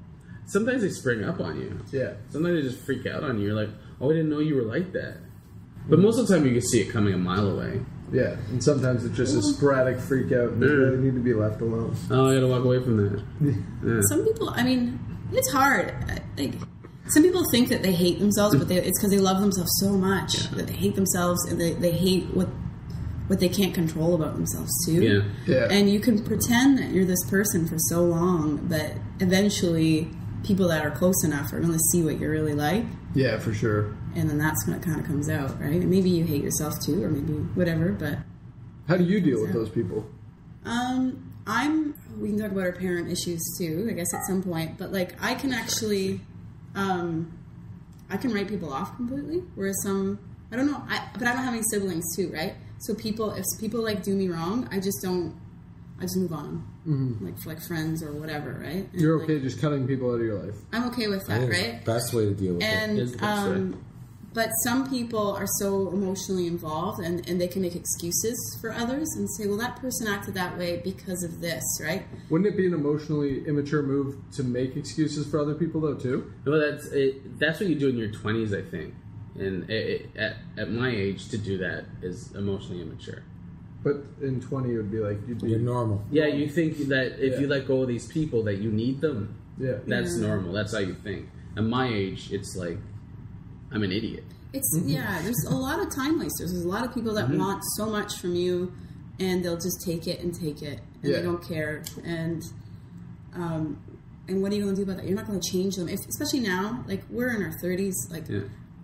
Sometimes they spring up on you. Yeah. Sometimes they just freak out on you. You're like, oh, I didn't know you were like that. But most of the time you can see it coming a mile away. Yeah, and sometimes it's just a sporadic freak out and they really need to be left alone. Oh, I gotta walk away from that. Yeah. Some people, I mean, it's hard. Like, some people think that they hate themselves, but it's because they love themselves so much that they hate themselves and they hate what they can't control about themselves too. Yeah. Yeah. And you can pretend that you're this person for so long, but eventually people that are close enough are going to see what you're really like. Yeah, for sure. And then that's when it kind of comes out, right? And maybe you hate yourself too, or maybe whatever, but... How do you deal with those people? We can talk about our parent issues too, I guess, at some point. But like, I can actually, I can write people off completely. Whereas some, I don't know, but I don't have any siblings too, right? So if people like do me wrong, I just move on, like for like friends or whatever, right? And You're like, okay just cutting people out of your life. I'm okay with I that, think it's right? the best way to deal with it. And Is the best way. but some people are so emotionally involved and they can make excuses for others and say, well, that person acted that way because of this, right? Wouldn't it be an emotionally immature move to make excuses for other people, though, too? Well, that's it. That's what you do in your 20s, I think. And at my age, to do that is emotionally immature. But in 20, it would be like you'd be... You're normal. Yeah, you think that if you let go of these people, that you need them. Yeah. That's normal. That's how you think. At my age, it's like I'm an idiot. It's there's a lot of time wasters. There's a lot of people that want so much from you, and they'll just take it, and Yeah. they don't care. And what are you going to do about that? You're not going to change them, especially now. Like, we're in our 30s. Like,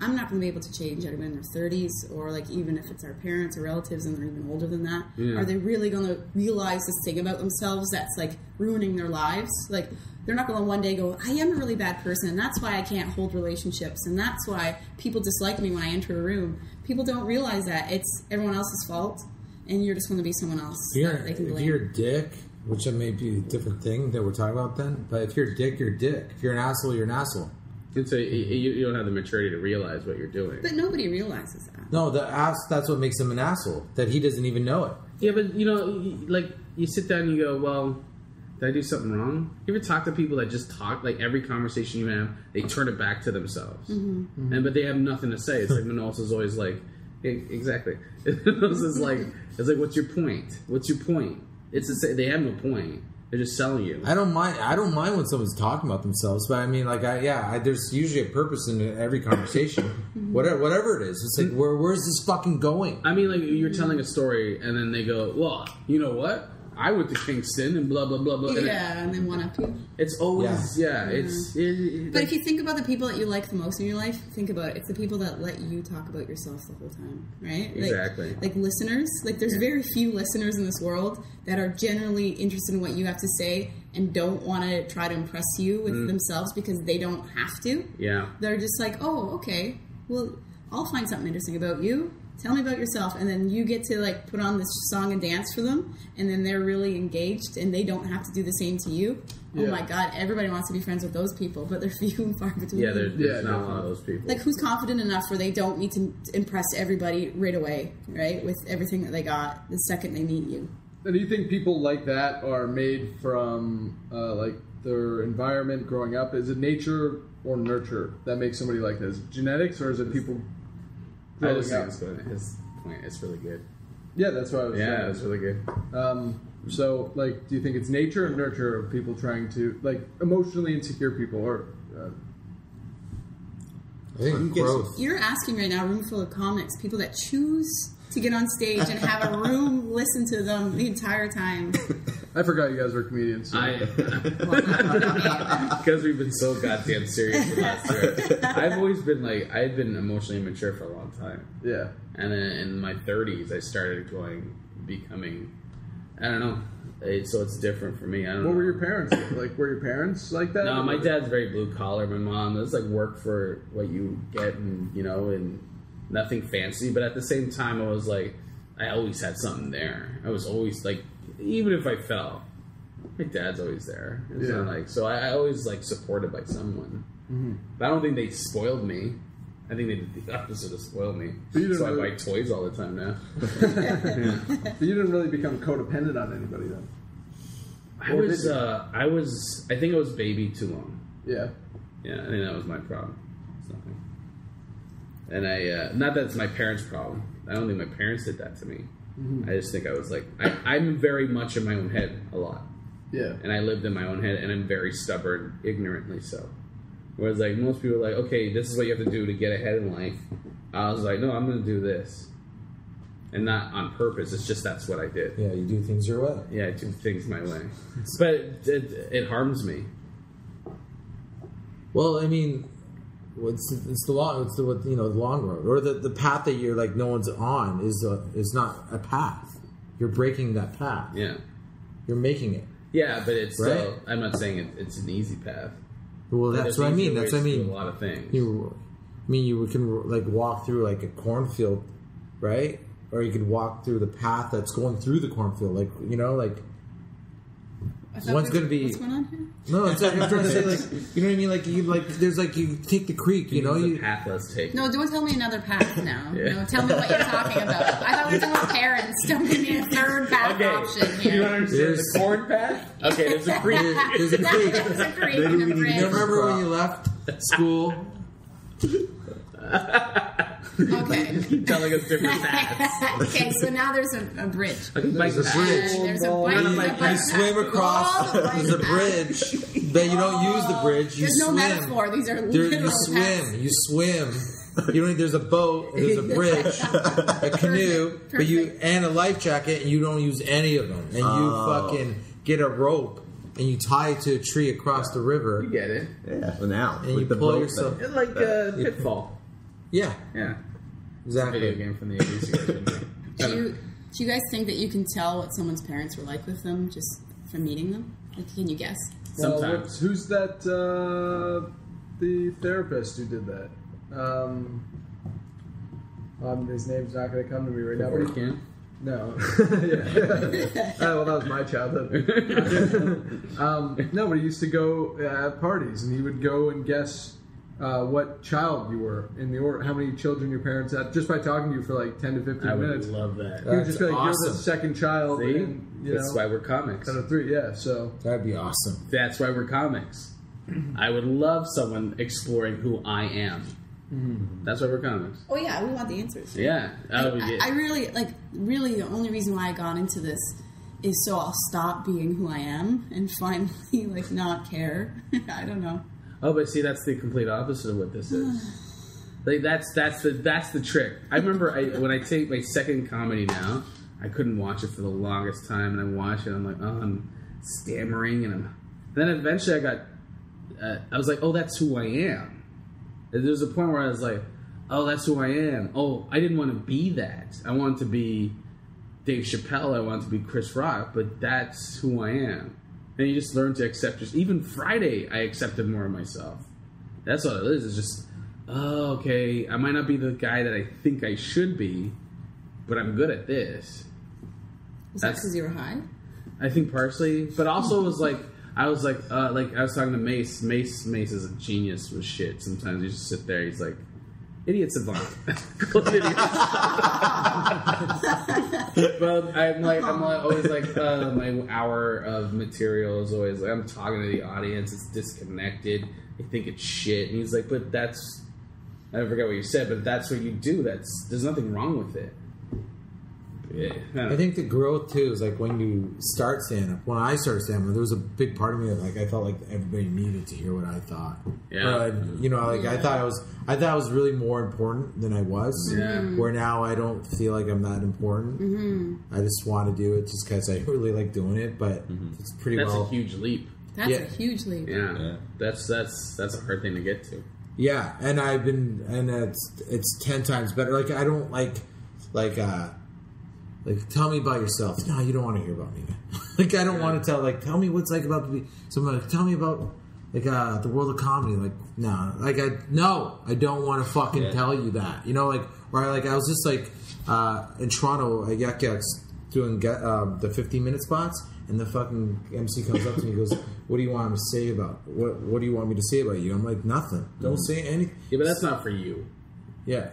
I'm not going to be able to change anyone in their 30s, or like even if it's our parents or relatives and they're even older than that. Are they really going to realize this thing about themselves that's like ruining their lives? Like, they're not going to one day go, I am a really bad person, and that's why I can't hold relationships, and that's why people dislike me when I enter a room. People don't realize that it's everyone else's fault, and you're just going to be someone else. that they can If blame. you're a dick, which may be a different thing that we're talking about then, but if you're a dick, you're a dick. If you're an asshole, you're an asshole. And so you don't have the maturity to realize what you're doing. But nobody realizes that. No, that's what makes him an asshole, that he doesn't even know it. Yeah, but like you sit down and you go, well, did I do something wrong? You ever talk to people that just talk, like every conversation you have, they turn it back to themselves, but they have nothing to say. It's like Manolis is always like, hey, exactly. Manolis is like, it's like, what's your point? What's your point? It's the same. They have no point. They're just selling you. I don't mind when someone's talking about themselves, but I mean, like, there's usually a purpose in every conversation, whatever it is. It's like, where's this fucking going? I mean, like you're telling a story, and then they go, well, you know what? I went to Kingston and blah blah blah blah. And they one up you. It's always But if you think about the people that you like the most in your life, think about it. It's the people that let you talk about yourself the whole time, right? Exactly. Like listeners. Like, there's very few listeners in this world that are generally interested in what you have to say and don't want to try to impress you with themselves because they don't have to. Yeah. They're just like, oh, okay, well, I'll find something interesting about you. Tell me about yourself, and then you get to like put on this song and dance for them, and then they're really engaged, and they don't have to do the same to you. Yeah. Oh my God, everybody wants to be friends with those people, but they're few and far between. Yeah, there's not a lot of those people. Like, who's confident enough where they don't need to impress everybody right away, right? With everything that they got the second they meet you. And do you think people like that are made from like their environment growing up? Is it nature or nurture that makes somebody like this? Genetics, or is it people I just growing think up? his point is really good. Yeah, that's what I was saying. Yeah, it's really good. So, like, do you think it's nature or nurture of people trying to, like, emotionally insecure people, or? I think growth. You're asking right now, a room full of comics, people that choose to get on stage and have a room listen to them the entire time. I forgot you guys were comedians. So. Because we've been so goddamn serious the last year. I've always been like, I've been emotionally immature for a long time. Yeah. And then in my 30s, I started becoming, I don't know. So it's different for me. I don't know. What were your parents like? Were your parents like that? No, my dad's very blue collar. My mom, it's like work for what you get, and and nothing fancy. But at the same time, I was like, I always had something there. I was always like, even if I fell, my dad's always there. It's not like, so I always like supported by someone. Mm-hmm. But I don't think they spoiled me. I think they did the opposite of spoil me. So I buy toys all the time now. But you didn't really become codependent on anybody then. I think I was baby too long. Yeah. Yeah, I think that was my problem. It's nothing. And not that it's my parents' problem. I don't think my parents did that to me. Mm-hmm. I just think I was like, I'm very much in my own head a lot. Yeah. And I lived in my own head, and I'm very stubborn, ignorantly so. Whereas, like, most people are like, okay, this is what you have to do to get ahead in life. I was like, no, I'm going to do this. And not on purpose. It's just that's what I did. Yeah, you do things your way. Yeah, I do things my way. But it harms me. Well, I mean, it's the long road, or the path that you're like no one's on is not a path. You're breaking that path. Yeah, you're making it. Yeah, but it's right? still. I'm not saying it's an easy path. Well, that's what I mean. That's what I mean. A lot of things. You can like walk through like a cornfield, right? Or you could walk through the path that's going through the cornfield, like one's going to be. What's going on here? No, it's like I'm trying to say, like, you know what I mean? Like you take the creek, you path let's take. No, don't tell me another path now. Yeah. No, tell me what you're talking about. I thought we were talking about parents. Don't give me a third path option here. You understand the corn path? Okay, there's a creek. There's a creek. There's a creek and a bridge. You remember when you left school? Okay. Keep telling us different paths. Okay, so now there's a bridge. There's a bridge. There's a bike. You swim across. There's a bridge, but you don't use the bridge. You There's swim. no metaphor. These are literal You swim. You swim. You don't. There's a boat. There's a bridge, a canoe, and a life jacket, and you don't use any of them. And you fucking get a rope. And you tie it to a tree across the river. You get it. Yeah. Well, now and you pull yourself. It's like Pitfall. Yeah. Yeah. Exactly. Video game from the 80s. Do you guys think that you can tell what someone's parents were like with them just from meeting them? Like, can you guess? Sometimes. Who's that? The therapist who did that. His name's not going to come to me right now. But he can. No. Well, that was my childhood. No, but he used to go at parties, and he would go and guess what child you were in the order, how many children your parents had, just by talking to you for like 10 to 15 minutes. I would love that. He would just be like, awesome. you're the second child. See? And, That's why we're comics. Out of 3, yeah. So That'd be awesome. That's why we're comics. I would love someone exploring who I am. Mm-hmm. That's why we're comics. Oh yeah, we want the answers. Yeah. I really the only reason why I got into this is so I'll stop being who I am and finally like not care. I don't know. Oh, but see, that's the complete opposite of what this is. Like that's the trick. I remember when I take my second comedy now, I couldn't watch it for the longest time, and I watch it, and I'm like, oh, I'm stammering, and then eventually I was like, oh, that's who I am. And there was a point where I was like, oh, that's who I am. Oh, I didn't want to be that. I wanted to be Dave Chappelle. I wanted to be Chris Rock, but that's who I am. And you just learn to accept even Friday, I accepted more of myself. That's all it is. It's just, oh, okay, I might not be the guy that I think I should be, but I'm good at this. Was that because you were high? I think partially, but also it was like, I was talking to Mace. Mace is a genius with shit. Sometimes you just sit there, he's like, idiot savant. But I'm always like, my hour of material is always like, I'm talking to the audience, it's disconnected, I think it's shit. And he's like, but that's, I forget what you said, but that's what you do. There's nothing wrong with it. Yeah. I think the growth too is like when you start stand up. When I started stand up, there was a big part of me that like I felt like everybody needed to hear what I thought. Yeah. I thought I was really more important than I was. Yeah. Where now I don't feel like I'm that important. Mm-hmm. I just want to do it just because I really like doing it. But it's pretty That's well. a huge leap. That's Yeah. a huge leap. Yeah. That's a hard thing to get to. Yeah, and it's 10 times better. Like I don't like tell me about yourself. No, you don't want to hear about me, man. Like I don't want to tell me what's like about to be someone. Like, tell me about the world of comedy. Like no, I don't want to fucking tell you that. You know, like or like I was just like in Toronto at Yak Yak's doing the 15-minute spots. And the fucking MC comes up to me and goes, "What do you want me to say about what do you want me to say about you?" I'm like, "Nothing. Don't say anything." Yeah, but that's not for you. Yeah,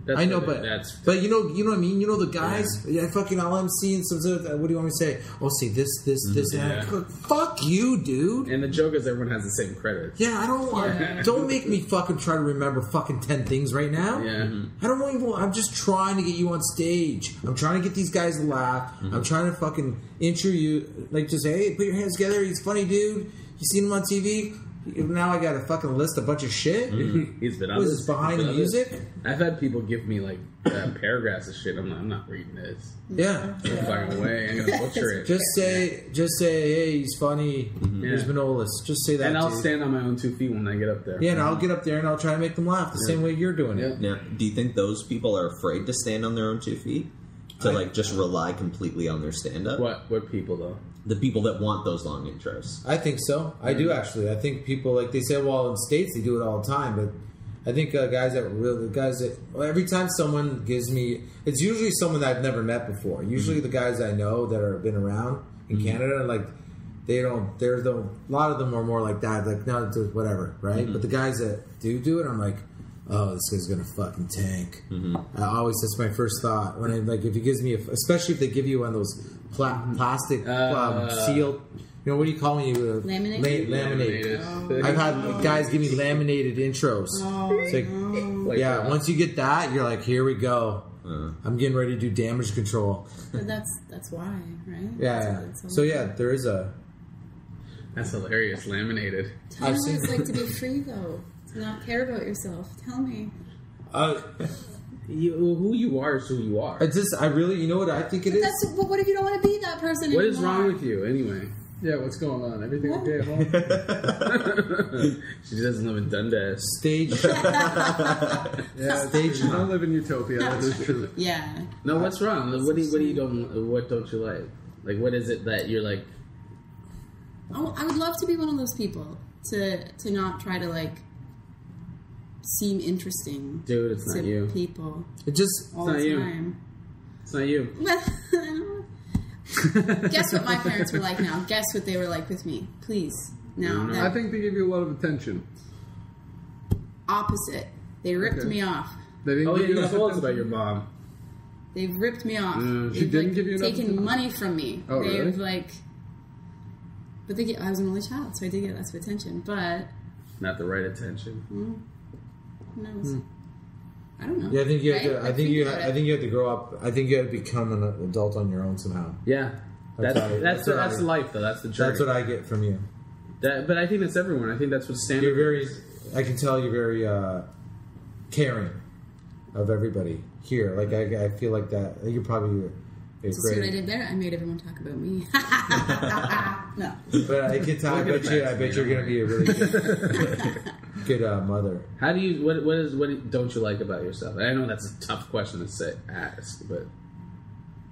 That's I know, what but that's you know what I mean. You know the guys. Yeah, fucking all I'm seeing. What do you want me to say? Oh, say this, and Yeah. fuck you, dude. and the joke is everyone has the same credits. Yeah, I don't want. Yeah. Don't make me fucking try to remember fucking 10 things right now. Yeah. I don't even. I'm just trying to get you on stage. I'm trying to get these guys to laugh. I'm trying to fucking intro you. Like just say, hey, put your hands together. He's funny, dude. You seen him on TV? Now I got to fucking list a bunch of shit. He's been on What is this. this behind he's the been on this. music? I've had people give me like paragraphs of shit. I'm not reading this. Yeah. No fucking way. I'm gonna butcher it. Just say, hey, he's funny. Here's Yeah. Manolis. Just say that. And I'll dude. stand on my own 2 feet when I get up there. Yeah, and I'll get up there and I'll try to make them laugh the same way you're doing it. Yeah. Now, do you think those people are afraid to stand on their own 2 feet? To like just rely completely on their stand-up? What people though? The people that want those long intros. I think so. I do actually. I think people like they say, well, in States they do it all the time, but I think every time someone gives me, it's usually someone that I've never met before. Usually the guys I know that have been around in Canada, like they don't. A lot of them are more like that, like no, whatever, right? But the guys that do it, I'm like, oh, this guy's gonna fucking tank. That's my first thought when I like if he gives me, especially if they give you one of those plastic sealed. You know, what do you call me? Laminated? Laminated. Oh. I've had guys give me laminated intros. It's like, Like, yeah, once you get that, you're like, here we go. I'm getting ready to do damage control. But that's why, right? Yeah. So yeah, there is a. That's hilarious. Laminated. Tell me what it's like to be free, though. To not care about yourself. Tell me. Who you are is who you are. It's just, I really, you know what I think it is? But what if you don't want to be that person What anymore? is wrong with you anyway? Yeah, what's going on? Everything okay at home? She doesn't live in Dundas. Stage. Yeah, Stage I don't live in utopia. That is true. Yeah. No, what's wrong? What don't you like? Like, what is it that you're like? Oh, I would love to be one of those people to not try to like seem interesting Dude, it's to not you. people It just, all not the you. time. It's not you. Guess what my parents were like now. Guess what they were like with me. Please. Now, I think they give you a lot of attention. opposite. They ripped Okay. me off. They didn't Oh, yeah, give you enough told us attention? about your mom. They've ripped me off. She They've, didn't like, give you enough taken attention? money from me. Oh, They've really? like, but I was an only child, so I did get lots of attention. But Not the right attention. who knows? I don't know. yeah, I think you have Right? to, I Like, think think you, about I it. think you have to grow up. I think you have to become an adult on your own somehow. Yeah. That's That's what I- life, though. That's the journey. That's what I get from you. But I think that's everyone. I think that's what standard. You're very, I can tell you're very caring of everybody here. Like I feel like that. You're probably So see what I great. did there? I made everyone talk about me. No. But I can tell. I bet you're going to be a really good mother. How do you? What don't you like about yourself? I know that's a tough question to ask, but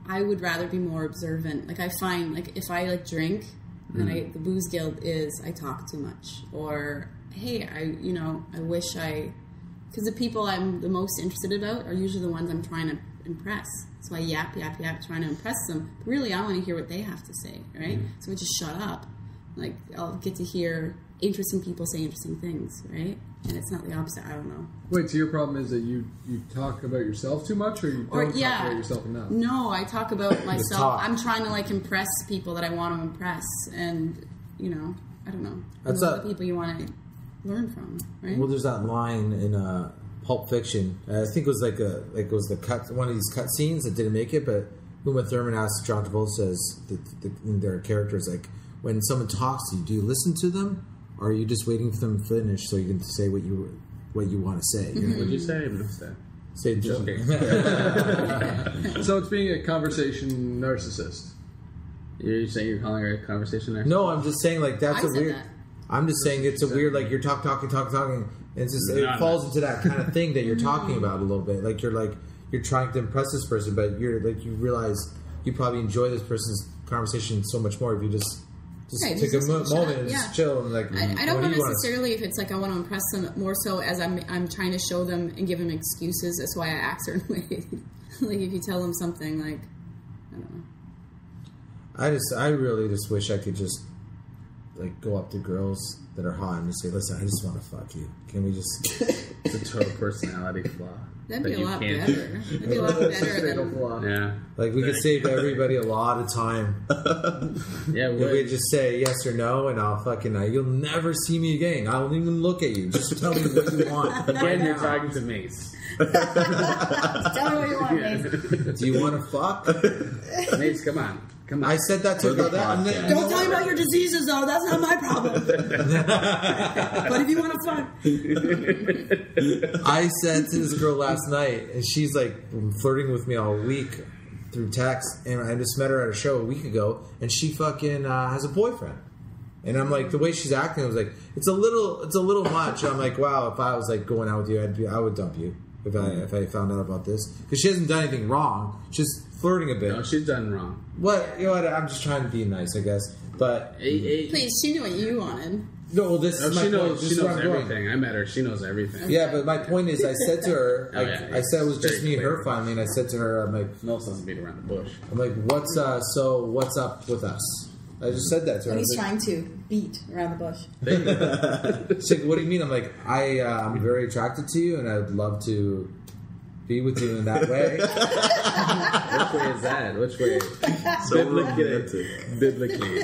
I would rather be more observant. Like I find, like if I like drink, then the booze guilt is I talk too much, or hey, I wish because the people I'm the most interested about are usually the ones I'm trying to impress. So I yap, trying to impress them. But really, I want to hear what they have to say, right? So I just shut up. Like I'll get to hear interesting people say interesting things, right? And it's not the opposite. I don't know. Wait, so your problem is that you talk about yourself too much, or you don't talk about yourself enough? No, I talk about myself. talk. I'm trying to like impress people that I want to impress, and I don't know. That's Those are a- the people you want to learn from, right? Well, there's that line in Pulp Fiction. I think it was one of these cut scenes that didn't make it, but Uma Thurman asked John Travolta, says their characters, like, when someone talks to you, do you listen to them, or are you just waiting for them to finish so you can say what you want to say? You know? What'd you say? I missed that. Say Joking. So it's being a conversation narcissist. You're saying you're calling her a conversation there? No, I'm just saying, like, that's I a said weird. that. I'm just saying it's a weird, like, you're talking. And it's just it No, falls into that kind of thing that you're talking about a little bit. Like you're trying to impress this person, but you realize you probably enjoy this person's conversation so much more if you just Right, take just a shut moment up, and yeah. just chill and like. I don't what know do you necessarily if it's like I want to impress them more so as I'm trying to show them and give them excuses. That's why I act certain ways. Like if you tell them something like, I don't know. I really just wish I could just like go up to girls that are hot and just say, "Listen, I just want to fuck you. Can we just?" It's a total personality flaw. That'd that be a you lot can't better. do. That'd be a lot better Fatal than. flaw. Yeah. Like we could save everybody a lot of time Yeah, if we just say yes or no, and I'll fucking you'll never see me again. I won't even look at you. Just tell me what you want. Again, you're talking to Mace. Tell me what you want, Mace. Do you want to fuck? Mace, come on. Come on. I said that to her. Don't tell me about your diseases, though. That's not my problem. But if you want to fuck, I said to this girl last night, and she's like flirting with me all week through text, and I just met her at a show a week ago, and she fucking has a boyfriend. And I'm like, the way she's acting, I was like, it's a little much. I'm like, wow, if I was like going out with you, I would dump you if I found out about this, because she hasn't done anything wrong. She's flirting a bit. No, she's done wrong. What? You know what? I'm just trying to be nice, I guess. But please, she knew what you wanted. no, well, this No, is my she point. knows. This She is where knows I'm going. everything. I met her. She knows everything. Yeah, but my point is, I said to her, Oh, yeah. I said it was just Very me and her clear. finally, and I said to her, I'm like, No sense beat around the bush. what's up with us? I just said that to her. And he's I was trying to beat around the bush. like, she's like, what do you mean? I'm like, I'm very attracted to you, and I'd love to be with you in that way. Which way is that? Which way? So romantic. Biblically.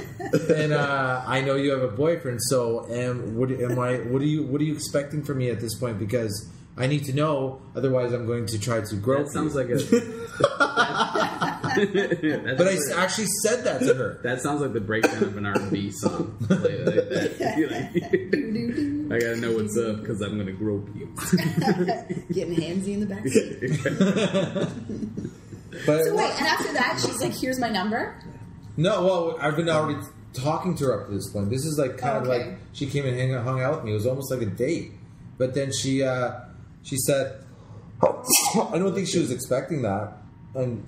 And I know you have a boyfriend, so what are you expecting from me at this point? Because I need to know, otherwise I'm going to try to grow. That sounds like a. But I actually said that to her. That sounds like the breakdown of an R&B song. Like that. I gotta know what's up because I'm gonna grope you. Getting handsy in the backseat. But So wait, and after that, she's like, "Here's my number." no, well, I've been already talking to her up to this point. This is like kind of Okay. like she came and hung out with me. It was almost like a date. But then she said, I don't think she was expecting that. And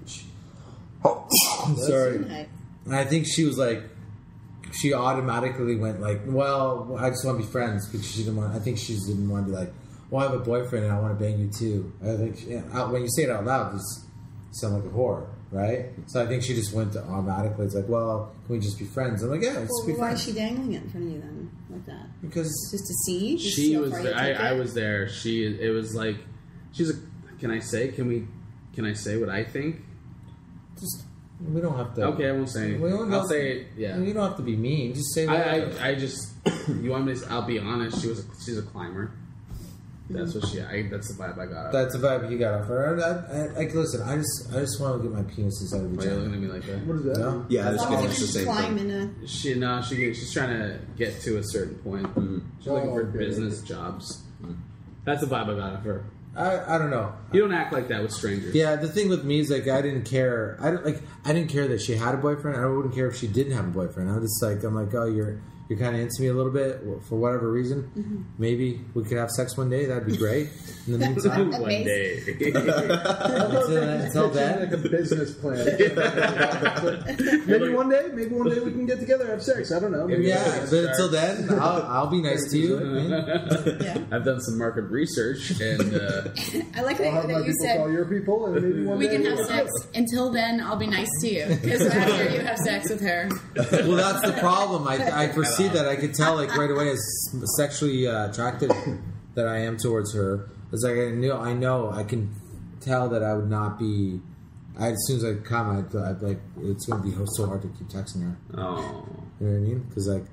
sorry. And I think she was like, she automatically went like, well, I just want to be friends, because she didn't want. I think she didn't want to be like, well, I have a boyfriend and I want to bang you too. I think when you say it out loud, you sound like a whore, right? So I think she just went to automatically. It's like, well, can we just be friends? I'm like, yeah, let's Well, be why friends. is she dangling it in front of you then, like that? Because Just to see? Just see She how was. far you There. take I it? was there. It was like. She's a. Can I say? Can I say what I think? we don't have to. Okay, I won't say anything. We don't I'll have say to- it. Yeah. You don't have to be mean. Just say whatever. I just. You want me to? I'll be honest. She's a climber. That's what that's the vibe I got. That's the vibe you got off her. Listen, I just want to get my penises out of Why each are you looking other. at me like that? What is that? No? Yeah, I was As long getting as the you same climb thing. in a... She's trying to get to a certain point. She's looking for okay. business jobs. That's the vibe I got of her. I don't know. You don't act like that with strangers. Yeah, the thing with me is like I didn't care. I didn't care that she had a boyfriend. I wouldn't care if she didn't have a boyfriend. I'm like, oh, you're kind of into me a little bit for whatever reason. Mm-hmm. Maybe we could have sex one day. That'd be great. In the meantime, One day. until then, Like a business plan. maybe one day we can get together and have sex. I don't know. Maybe yeah. But until then, I'll be nice to you. Yeah. I've done some market research and I like I'll have my that you people call said, your people, and maybe one we day can have we'll sex. Until then, I'll be nice to you. Because after you have sex with her. Well, that's the problem. I foresee that. I could tell like right away as sexually attracted that I am towards her. It's like I know I can tell that I would not be. As soon as I come, I'd like it's going to be so hard to keep texting her. oh, You know what I mean? Because like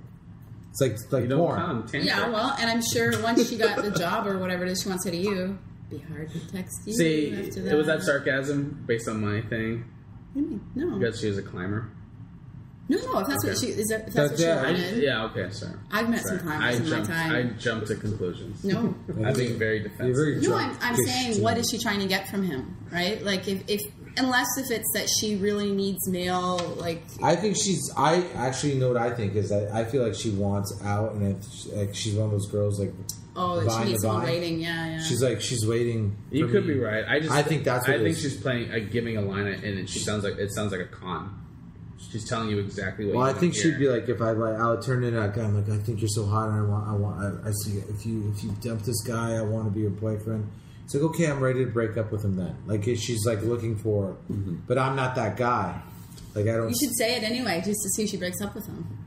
it's like you don't porn. come. Tantric. Yeah, well, and I'm sure once she got the job or whatever it is she wants to say to you, it'd be hard to text you See, after that. it was that sarcasm based on my thing. What do you mean? No. Because she is a climber. No, if that's what Okay. she is. If that's what she Yeah, wanted. Yeah, okay, sorry. I've met some climbers in my time. I jumped to conclusions. No. I'm being very You're defensive. very No, drunk. I'm saying, what is she trying to get from him, right? Like, if unless if it's that she really needs male, like, I think I actually know what I think is I feel like she wants out, and like she's one of those girls like. oh, that Vine she needs to someone vine. waiting. Yeah. She's waiting. You for could me. be right. I think that's what I it think is. she's playing, giving a line, and it sounds like a con. She's telling you exactly what. Well, you I think want to she'd be hear. like, if I'll turn in that guy. I'm like, I think you're so hot, and I see if you dump this guy, I want to be your boyfriend. It's like, okay, I'm ready to break up with him then. Like, she's like looking for, but I'm not that guy. Like, I don't. You should say it anyway, just to see if she breaks up with him.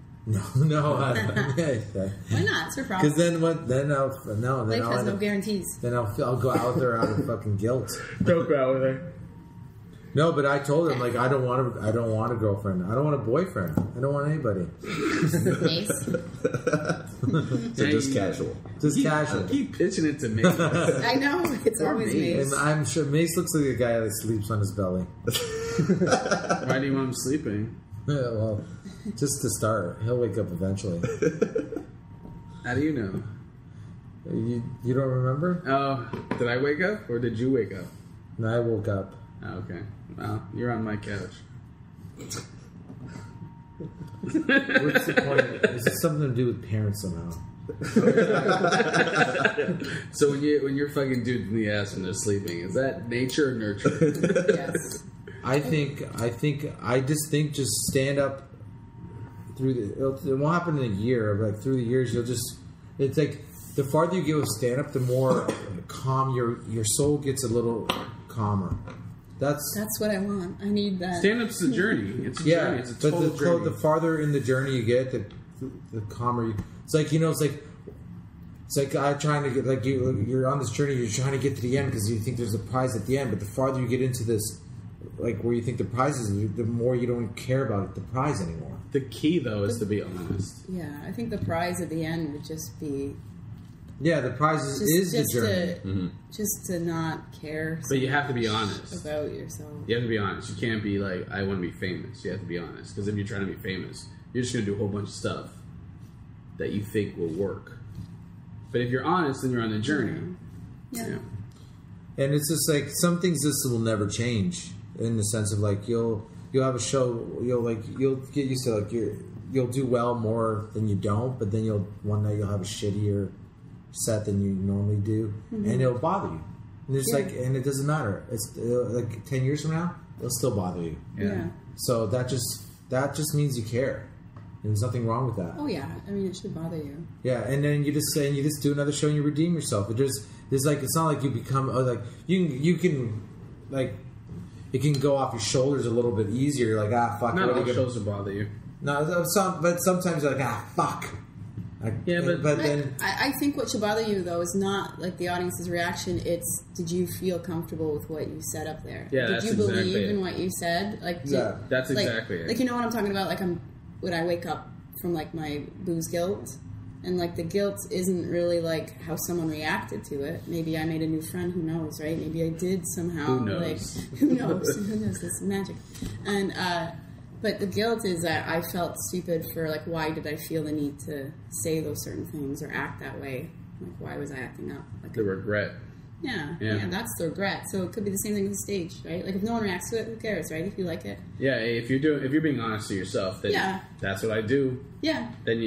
No. Why not? It's her problem. Because then what? Then I'll no. Then Life I'll has end no up- guarantees. Then I'll go out there out of fucking guilt. Don't go out with her. No, but I told him like I don't want a girlfriend. I don't want a boyfriend. I don't want anybody. Mace. So just casual. Just casual. Keep pitching it to me. I know. It's always Mace. And I'm sure Mace looks like a guy that sleeps on his belly. Why do you want him sleeping? Yeah, well, just to start, he'll wake up eventually. How do you know? You don't remember? Oh, did I wake up or did you wake up? No, I woke up. Oh, okay. Well, you're on my couch. What's the point? Is it something to do with parents somehow? So when you're fucking dudes in the ass when they're sleeping, is that nature or nurture? Yes. I just think stand up through it won't happen in a year, but like through the years it's like the farther you get with stand up, the more calm your soul gets a little calmer. That's what I want. I need that. Stand-up's a journey. It's a journey. It's a but total journey. the farther in the journey you get, the calmer you. It's like it's like I'm trying to get like you're on this journey. You're trying to get to the end because you think there's a prize at the end. But the farther you get into this, like where you think the prize is, the more you don't care about the prize anymore. The key, though, is to be honest. Yeah, I think the prize at the end would just be Yeah, the prize is the journey. just to not care. But you have to be so much honest. about yourself. You have to be honest. You can't be like, I want to be famous. You have to be honest. Because if you're trying to be famous, you're just going to do a whole bunch of stuff that you think will work. But if you're honest, then you're on the journey. Yeah. And it's just like some things this will never change in the sense of like you'll have a show, you'll get used to like you'll do well more than you don't, but then one night you'll have a shittier set than you normally do, and it'll bother you. And it's and it doesn't matter. It's like 10 years from now, it'll still bother you. Yeah. So that just means you care. And there's nothing wrong with that. Oh yeah. I mean, it should bother you. Yeah, and then you just do another show and you redeem yourself. There's like it's not like you become like you can like it can go off your shoulders a little bit easier. You're like fuck. Not what are all you gonna-" shows will bother you. No, but sometimes you're like fuck. Like, Yeah, but then I think what should bother you though is not like the audience's reaction. It's did you feel comfortable with what you said up there? Yeah, did that's you believe exactly it. in what you said? Like, Yeah, that's like, exactly it. Like you know what I'm talking about? Like when I wake up from like my booze guilt, and like the guilt isn't really like how someone reacted to it. Maybe I made a new friend. Who knows, right? Maybe I did somehow. Who knows? Like who knows? Who knows? This is magic. And but the guilt is that I felt stupid for like why did I feel the need to say those certain things or act that way? Like why was I acting up? Like The regret. yeah, that's the regret. So it could be the same thing with the stage, right? Like if no one reacts to it, who cares, right? If you like it, Yeah, if you're being honest to yourself, then Yeah. that's what I do. yeah, Then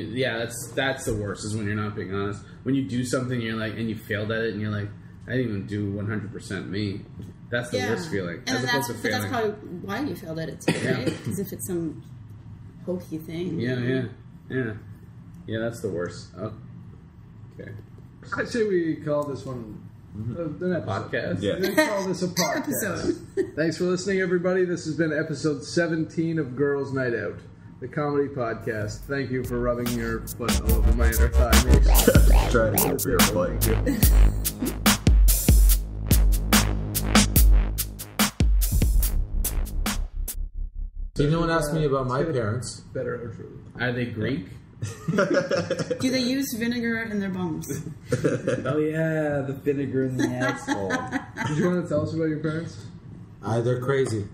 that's the worst is when you're not being honest. When you do something, you're like, and you failed at it, and you're like, I didn't even do 100% me. That's the yeah. worst feeling. And As then opposed that's to but that's failing. probably why you failed at it too, Yeah. right? Because if it's some hokey thing, Yeah, that's the worst. Oh, okay. I say we call this one an episode. Podcast. Yeah. We call this a podcast. episode. Thanks for listening, everybody. This has been episode 17 of Girls Night Out, the comedy podcast. Thank you for rubbing your foot all over my inner thigh. Try to get your play. no one asked me about my parents. Better outro. Are they Greek? Do they use vinegar in their bums? Oh yeah, the vinegar in the asshole. Did you want to tell us about your parents? They're crazy.